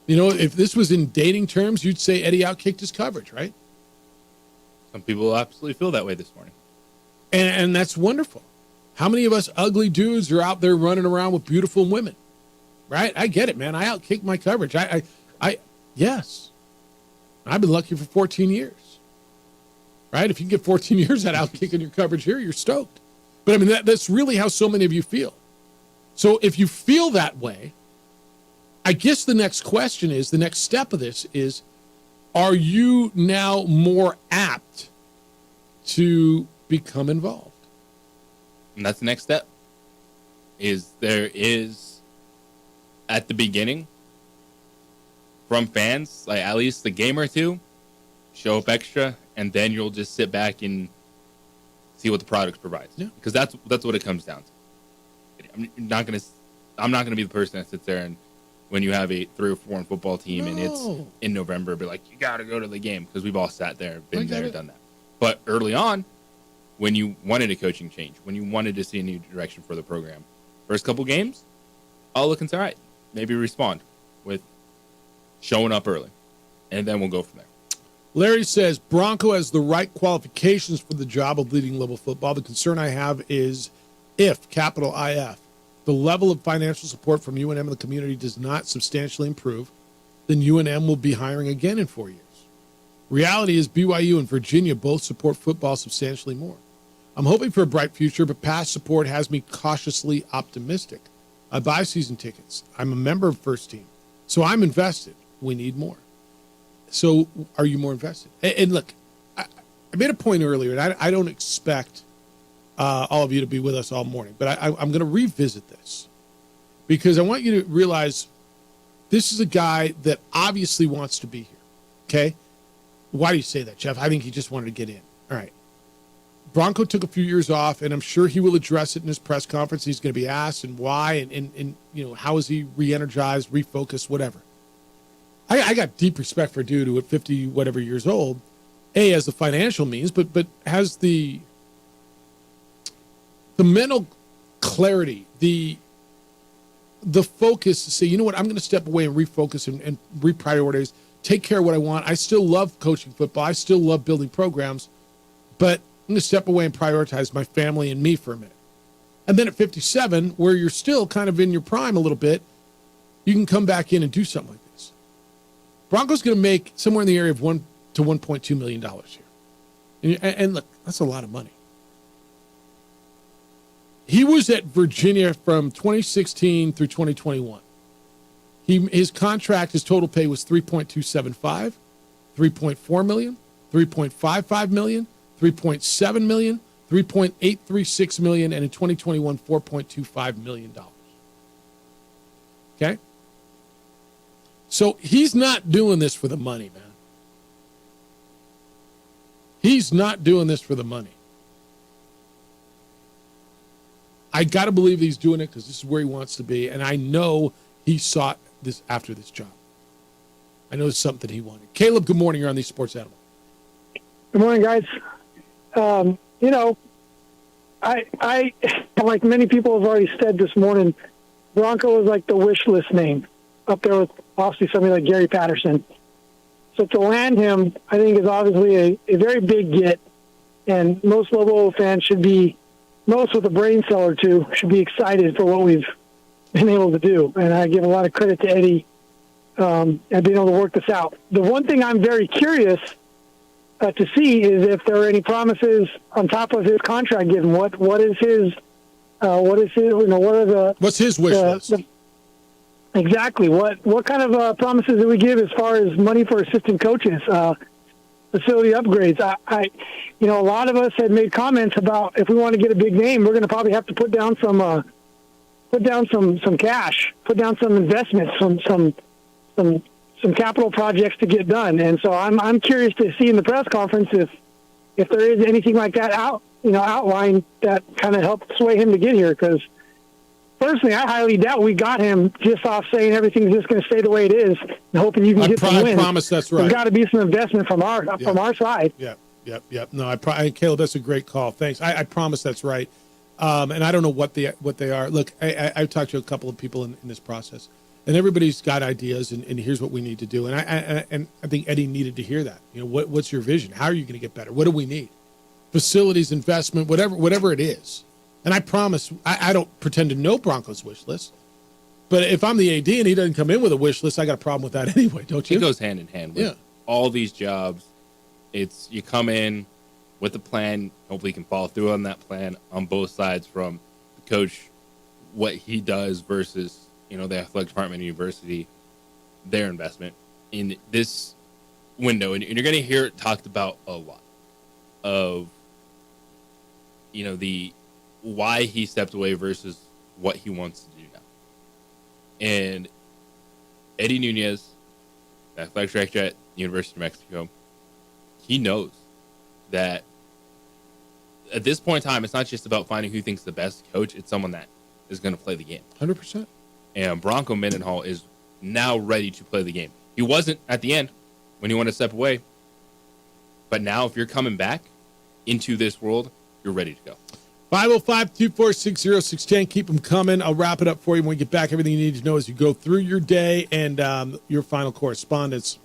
If this was in dating terms, you'd say Eddie outkicked his coverage, right? Some people absolutely feel that way this morning. And that's wonderful. How many of us ugly dudes are out there running around with beautiful women? Right? I get it, man. I outkicked my coverage. Yes. I've been lucky for 14 years. Right? If you can get 14 years at outkicking your coverage here, you're stoked. But I mean, that's really how so many of you feel. So if you feel that way, I guess the next question is, the next step of this is, are you now more apt to become involved? And that's the next step. There is, at the beginning, from fans, like at least the game or two, show up extra, and then you'll just sit back and see what the product provides. Yeah. Because that's what it comes down to. I'm not gonna be the person that sits there and when you have a 3 or 4 football team and it's in November, be like, you got to go to the game, because we've all sat there, been there, done that. But early on, when you wanted a coaching change, when you wanted to see a new direction for the program, first couple games, I'll look and say, all right, maybe respond with showing up early, and then we'll go from there. Larry says, Bronco has the right qualifications for the job of leading level football. The concern I have is if, capital IF, the level of financial support from UNM and the community does not substantially improve, then UNM will be hiring again in 4 years. Reality is BYU and Virginia both support football substantially more. I'm hoping for a bright future, but past support has me cautiously optimistic. I buy season tickets. I'm a member of First Team, so I'm invested. We need more. So are you more invested? And look, I made a point earlier, and I don't expect all of you to be with us all morning, but I'm going to revisit this because I want you to realize this is a guy that obviously wants to be here. Okay. Why do you say that, Jeff? I think he just wanted to get in. All right. Bronco took a few years off, and I'm sure he will address it in his press conference. He's going to be asked and why, and how is he re-energized, refocused, whatever. I got deep respect for a dude who at 50 whatever years old, has the financial means, but has the mental clarity, the focus to say, you know what, I'm going to step away and refocus and reprioritize, take care of what I want. I still love coaching football. I still love building programs, but I'm going to step away and prioritize my family and me for a minute. And then at 57, where you're still kind of in your prime a little bit, you can come back in and do something like this. Bronco's going to make somewhere in the area of $1 to $1.2 million here. And look, that's a lot of money. He was at Virginia from 2016 through 2021. His contract, his total pay was $3.275, $3.4 million, $3.55 million, $3.7 million, $3.836 million, and in 2021, $4.25 million. Okay? So he's not doing this for the money, man. He's not doing this for the money. I got to believe he's doing it because this is where he wants to be, and I know he sought this after this job. I know it's something he wanted. Caleb, good morning. You're on the Sports Animal. Good morning, guys. You know, I like many people have already said this morning, Bronco is like the wish list name up there with obviously somebody like Gary Patterson. So to land him, I think is obviously a very big get, and most Lobo fans should be, most with a brain cell or two, should be excited for what we've been able to do. And I give a lot of credit to Eddie and being able to work this out. The one thing I'm very curious to see is if there are any promises on top of his contract given. What is his what are the what's his wish list? Exactly. What kind of promises do we give as far as money for assistant coaches, facility upgrades? I a lot of us had made comments about if we want to get a big name, we're going to probably have to put down some cash, put down some investments, some capital projects to get done. And so I'm curious to see in the press conference if there is anything like that outlined that kind of helped sway him to get here. Because personally, I highly doubt we got him just off saying everything's just going to stay the way it is and hoping you can get some wins. I promise that's right. There's got to be some investment from our side. Yep. No, Caleb, that's a great call. Thanks. I promise that's right. And I don't know what they are. Look, I've talked to a couple of people in this process, and everybody's got ideas, and here's what we need to do. And I think Eddie needed to hear that. What's your vision? How are you going to get better? What do we need? Facilities, investment, whatever it is. And I promise, I don't pretend to know Broncos' wish list. But if I'm the AD and he doesn't come in with a wish list, I got a problem with that anyway, don't you? It goes hand in hand with all these jobs. It's you come in with a plan. Hopefully you can follow through on that plan on both sides, from the coach, what he does versus, the athletic department, university, their investment in this window. And you're going to hear it talked about a lot of, the why he stepped away versus what he wants to do now. And Eddie Nunez, the athletic director at the University of Mexico, he knows that at this point in time, it's not just about finding who thinks the best coach. It's someone that is going to play the game. 100%. And Bronco Mendenhall is now ready to play the game. He wasn't at the end when he wanted to step away. But now if you're coming back into this world, you're ready to go. 505-246-0610. Keep them coming. I'll wrap it up for you when we get back. Everything you need to know as you go through your day and your final correspondence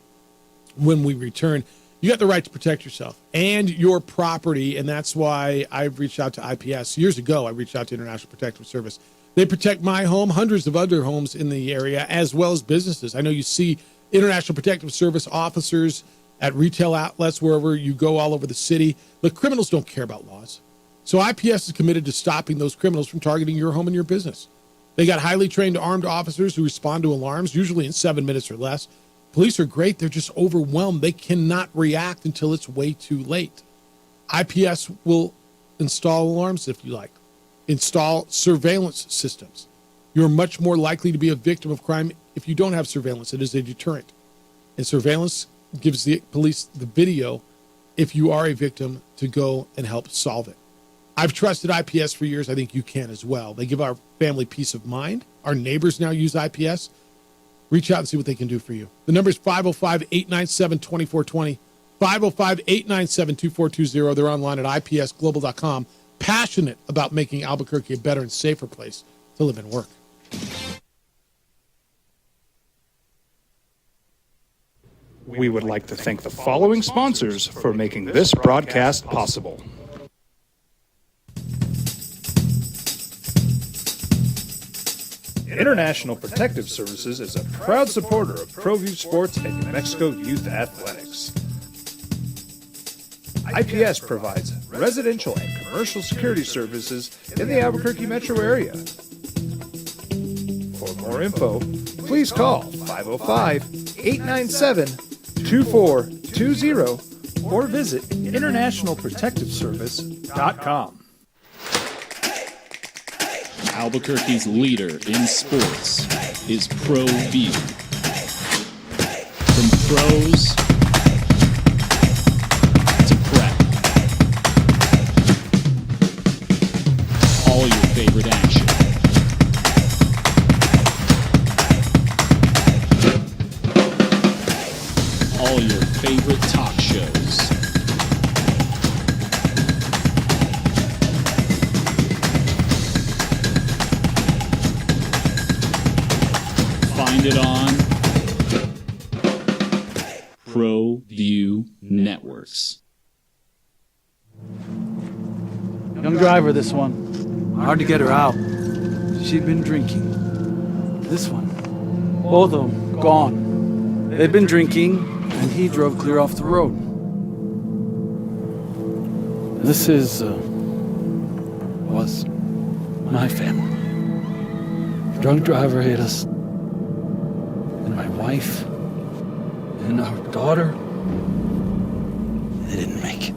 when we return. You got the right to protect yourself and your property, and that's why I've reached out to IPS. Years ago, I reached out to International Protective Service. They protect my home, hundreds of other homes in the area, as well as businesses. I know you see International Protective Service officers at retail outlets, wherever you go all over the city. Look, criminals don't care about laws. So IPS is committed to stopping those criminals from targeting your home and your business. They got highly trained armed officers who respond to alarms, usually in 7 minutes or less. Police are great. They're just overwhelmed. They cannot react until it's way too late. IPS will install alarms if you like. Install surveillance systems. You're much more likely to be a victim of crime if you don't have surveillance. It is a deterrent. And surveillance gives the police the video if you are a victim to go and help solve it. I've trusted IPS for years. I think you can as well. They give our family peace of mind. Our neighbors now use IPS. Reach out and see what they can do for you. The number is 505-897-2420, 505-897-2420. They're online at ipsglobal.com, passionate about making Albuquerque a better and safer place to live and work. We would like to thank the following sponsors for making this broadcast possible. International Protective Services is a proud supporter of ProView Sports and New Mexico Youth Athletics. IPS provides residential and commercial security services in the Albuquerque metro area. For more info, please call 505-897-2420 or visit internationalprotectiveservice.com. Albuquerque's leader in sports is ProView. From pros to prep, all your favorite action. All your favorite talk shows. Find it on ProView Networks. Young driver, this one. Hard to get her out. She'd been drinking. This one. Both of them gone. They'd been drinking, and he drove clear off the road. This was my family. Drunk driver hit us. And my wife and our daughter, they didn't make it.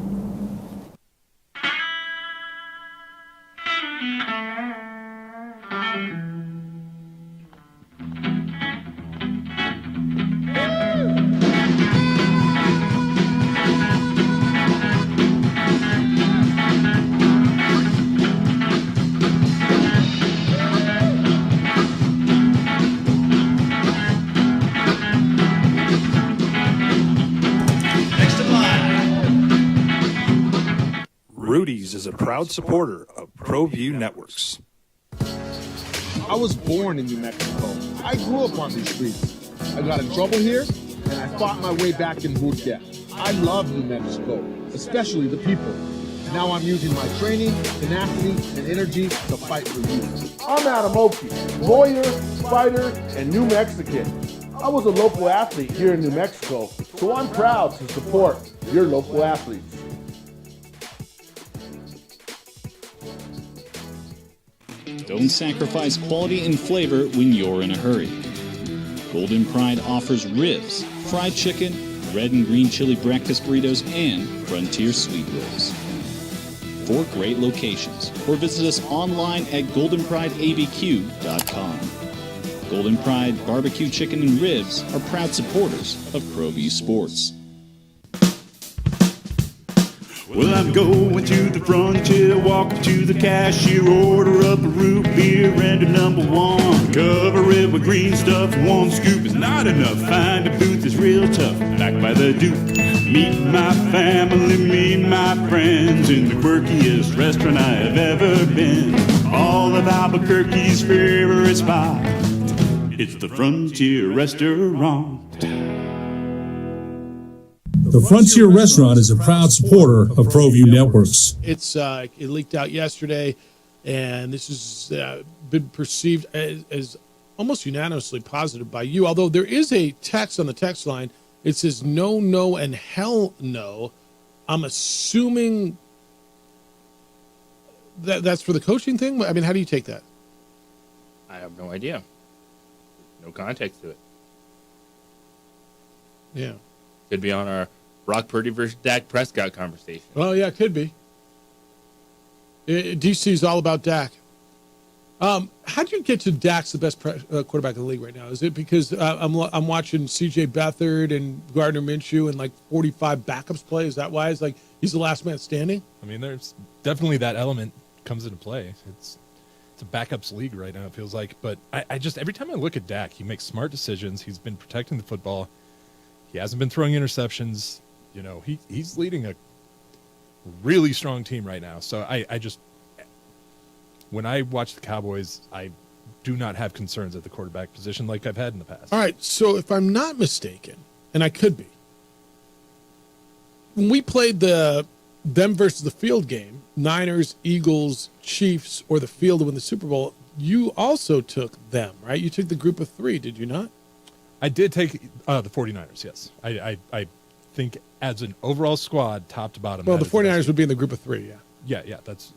Rudy's is a proud supporter of ProView Networks. I was born in New Mexico. I grew up on these streets. I got in trouble here, and I fought my way back in boot camp. I love New Mexico, especially the people. Now I'm using my training, tenacity, and energy to fight for you. I'm Adam Oki, lawyer, fighter, and New Mexican. I was a local athlete here in New Mexico, so I'm proud to support your local athletes. Don't sacrifice quality and flavor when you're in a hurry. Golden Pride offers ribs, fried chicken, red and green chili breakfast burritos, and Frontier sweet rolls. 4 great locations, or visit us online at goldenprideabq.com. Golden Pride Barbecue Chicken and Ribs are proud supporters of ProView Sports. Well, I'm going to the frontier, walking to the cashier, order up a root beer and a #1. Cover it with green stuff, 1 scoop is not enough. Find a booth that's real tough, back by the Duke. Meet my family, meet my friends in the quirkiest restaurant I have ever been. All of Albuquerque's favorite spot, it's the Frontier Restaurant. The Frontier Restaurant is a proud supporter of ProView Networks. It's it leaked out yesterday, and this has been perceived as almost unanimously positive by you. Although there is a text on the text line, it says no, no, and hell no. I'm assuming that's for the coaching thing. I mean, how do you take that? I have no idea. No context to it. Yeah. Could be on our Brock Purdy versus Dak Prescott conversation. Well, yeah, it could be. DC is all about Dak. How'd you get to Dak's the best quarterback in the league right now? Is it because I'm watching C.J. Beathard and Gardner Minshew and like 45 backups play? Is that why it's like he's the last man standing? I mean, there's definitely that element comes into play. It's a backups league right now, it feels like. But I just, every time I look at Dak, he makes smart decisions. He's been protecting the football. He hasn't been throwing interceptions. You know, he's leading a really strong team right now. So I just, when I watch the Cowboys, I do not have concerns at the quarterback position like I've had in the past. All right, so if I'm not mistaken, and I could be, when we played the them versus the field game, Niners, Eagles, Chiefs, or the field to win the Super Bowl, you also took them, right? You took the group of 3, did you not? I did take the 49ers, yes. I think as an overall squad, top to bottom. Well, that the is best 49ers team. would be in the group of 3, yeah. Yeah, that's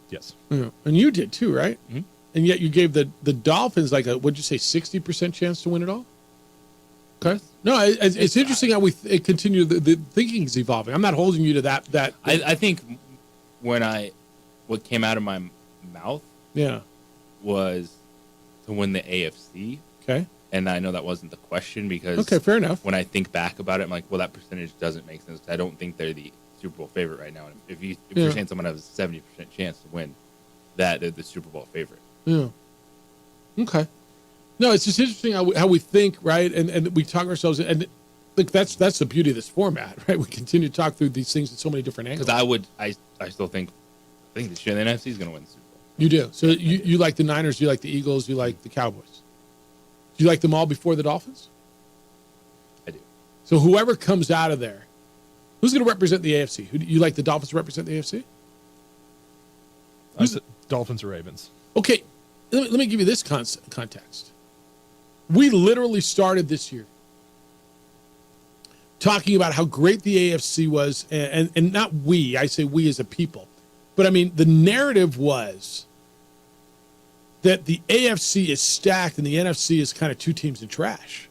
yes. Yeah. And you did too, right? Mhm. And yet you gave the Dolphins like a, what'd you say, 60% chance to win it all? Okay. No, it's interesting how it continue. The thinking is evolving. I'm not holding you to that. I think what came out of my mouth Yeah. was to win the AFC. Okay. And I know that wasn't the question because Okay, fair enough. when I think back about it, I'm like, well, that percentage doesn't make sense. I don't think they're the Super Bowl favorite right now. And if Yeah. you're saying someone has a 70% chance to win, that they're the Super Bowl favorite. Yeah. Okay. No, it's just interesting how we think, right? And we talk ourselves, and look, that's the beauty of this format, right? We continue to talk through these things in so many different angles. Because I still think this year the NFC is going to win the Super Bowl. You do. So you like the Niners, you like the Eagles, you like the Cowboys. Do you like them all before the Dolphins? I do. So whoever comes out of there, who's going to represent the AFC? Who do you like the Dolphins to represent the AFC? Dolphins or Ravens? Okay, let me give you this context. We literally started this year talking about how great the AFC was, and not we, I say we as a people, but I mean, the narrative was that the AFC is stacked and the NFC is kind of two teams in trash.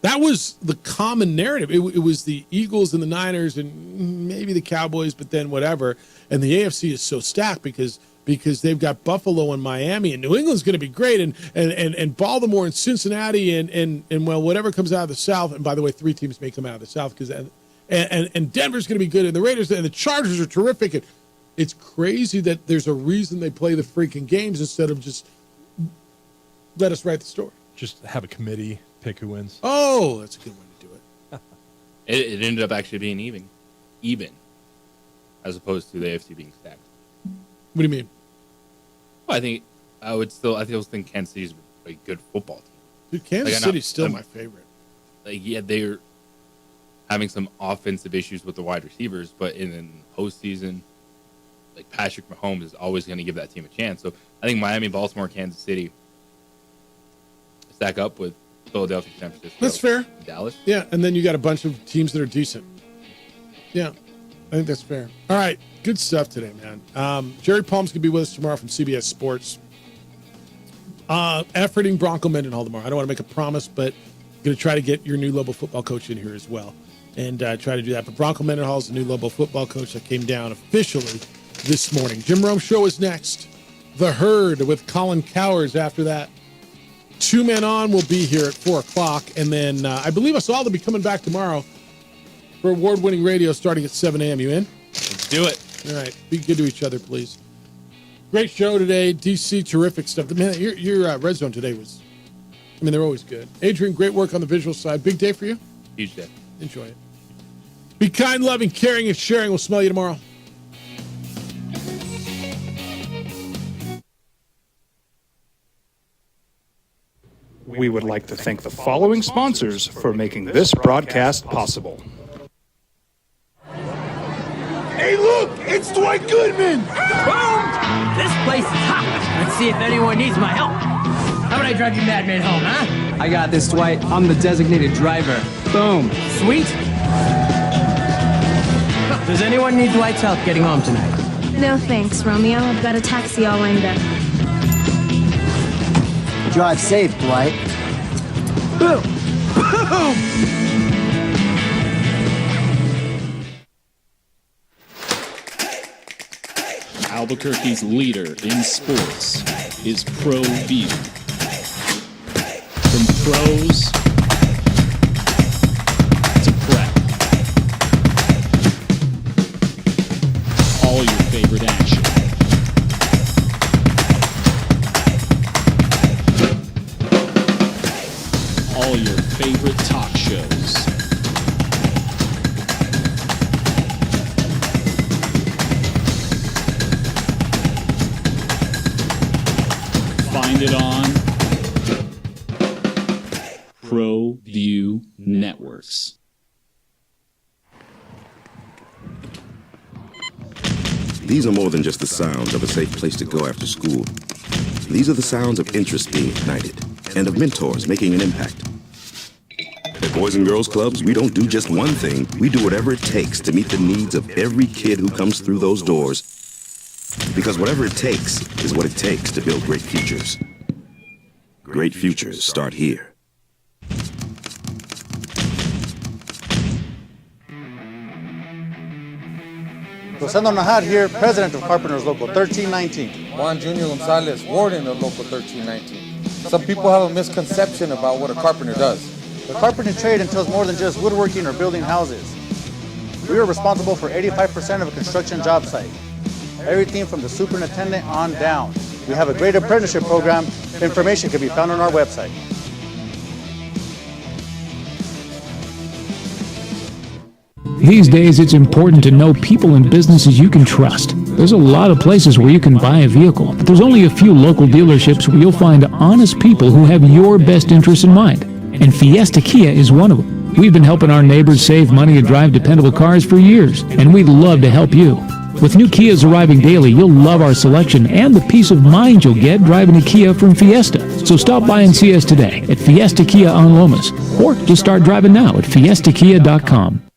That was the common narrative. It was the Eagles and the Niners and maybe the Cowboys, but then whatever. And the AFC is so stacked because they've got Buffalo and Miami, and New England's going to be great, and Baltimore and Cincinnati and well, whatever comes out of the South. And by the way, 3 teams may come out of the South because and Denver's going to be good, and the Raiders and the Chargers are terrific. And it's crazy that there's a reason they play the freaking games instead of just let us write the story. Just have a committee pick who wins. Oh, that's a good way to do it. It ended up actually being even, as opposed to the AFC being stacked. What do you mean? Well, I still think Kansas City's a good football team. Dude, Kansas City's still my favorite. Like, yeah, they're having some offensive issues with the wide receivers, but in postseason, like Patrick Mahomes is always going to give that team a chance. So I think Miami, Baltimore, Kansas City stack up with Philadelphia, San Francisco. That's fair. Dallas. Yeah, and then you got a bunch of teams that are decent. Yeah, I think that's fair. All right, good stuff today, man. Jerry Palm's going to be with us tomorrow from CBS Sports. Efforting Bronco Mendenhall tomorrow. I don't want to make a promise, but I'm going to try to get your new Lobo football coach in here as well and try to do that. But Bronco Mendenhall is the new Lobo football coach that came down officially this morning. Jim Rome Show is next. The Herd with Colin Cowers after that. 2 Men On will be here at 4 o'clock. And then I believe us all to be coming back tomorrow for award-winning radio starting at 7 a.m. You in? Let's do it. All right. Be good to each other, please. Great show today. DC, terrific stuff. Man, your Red Zone today was, I mean, they're always good. Adrian, great work on the visual side. Big day for you? Huge day. Enjoy it. Be kind, loving, caring, and sharing. We'll smell you tomorrow. We would like to thank the following sponsors for making this broadcast possible. Hey, look! It's Dwight Goodman! Boom! This place is hot. Let's see if anyone needs my help. How about I drive you madman home, huh? I got this, Dwight. I'm the designated driver. Boom. Sweet. Does anyone need Dwight's help getting home tonight? No thanks, Romeo. I've got a taxi all lined up. Drive safe, Dwight. Boom! Boom! Albuquerque's leader in sports is ProView. From pros to prep. All your favorite action. All your favorite talk shows. Find it on ProView Networks. These are more than just the sounds of a safe place to go after school. These are the sounds of interest being ignited and of mentors making an impact. At Boys and Girls Clubs, we don't do just one thing. We do whatever it takes to meet the needs of every kid who comes through those doors. Because whatever it takes is what it takes to build great futures. Great futures start here. Rosendo Najar here, president of Carpenters Local 1319. Juan Junior Gonzalez, warden of Local 1319. Some people have a misconception about what a carpenter does. The carpentry trade entails more than just woodworking or building houses. We are responsible for 85% of a construction job site. Everything from the superintendent on down. We have a great apprenticeship program. Information can be found on our website. These days, it's important to know people and businesses you can trust. There's a lot of places where you can buy a vehicle, but there's only a few local dealerships where you'll find honest people who have your best interests in mind. And Fiesta Kia is one of them. We've been helping our neighbors save money and drive dependable cars for years, and we'd love to help you. With new Kias arriving daily, you'll love our selection and the peace of mind you'll get driving a Kia from Fiesta. So stop by and see us today at Fiesta Kia on Lomas, or just start driving now at fiestakia.com.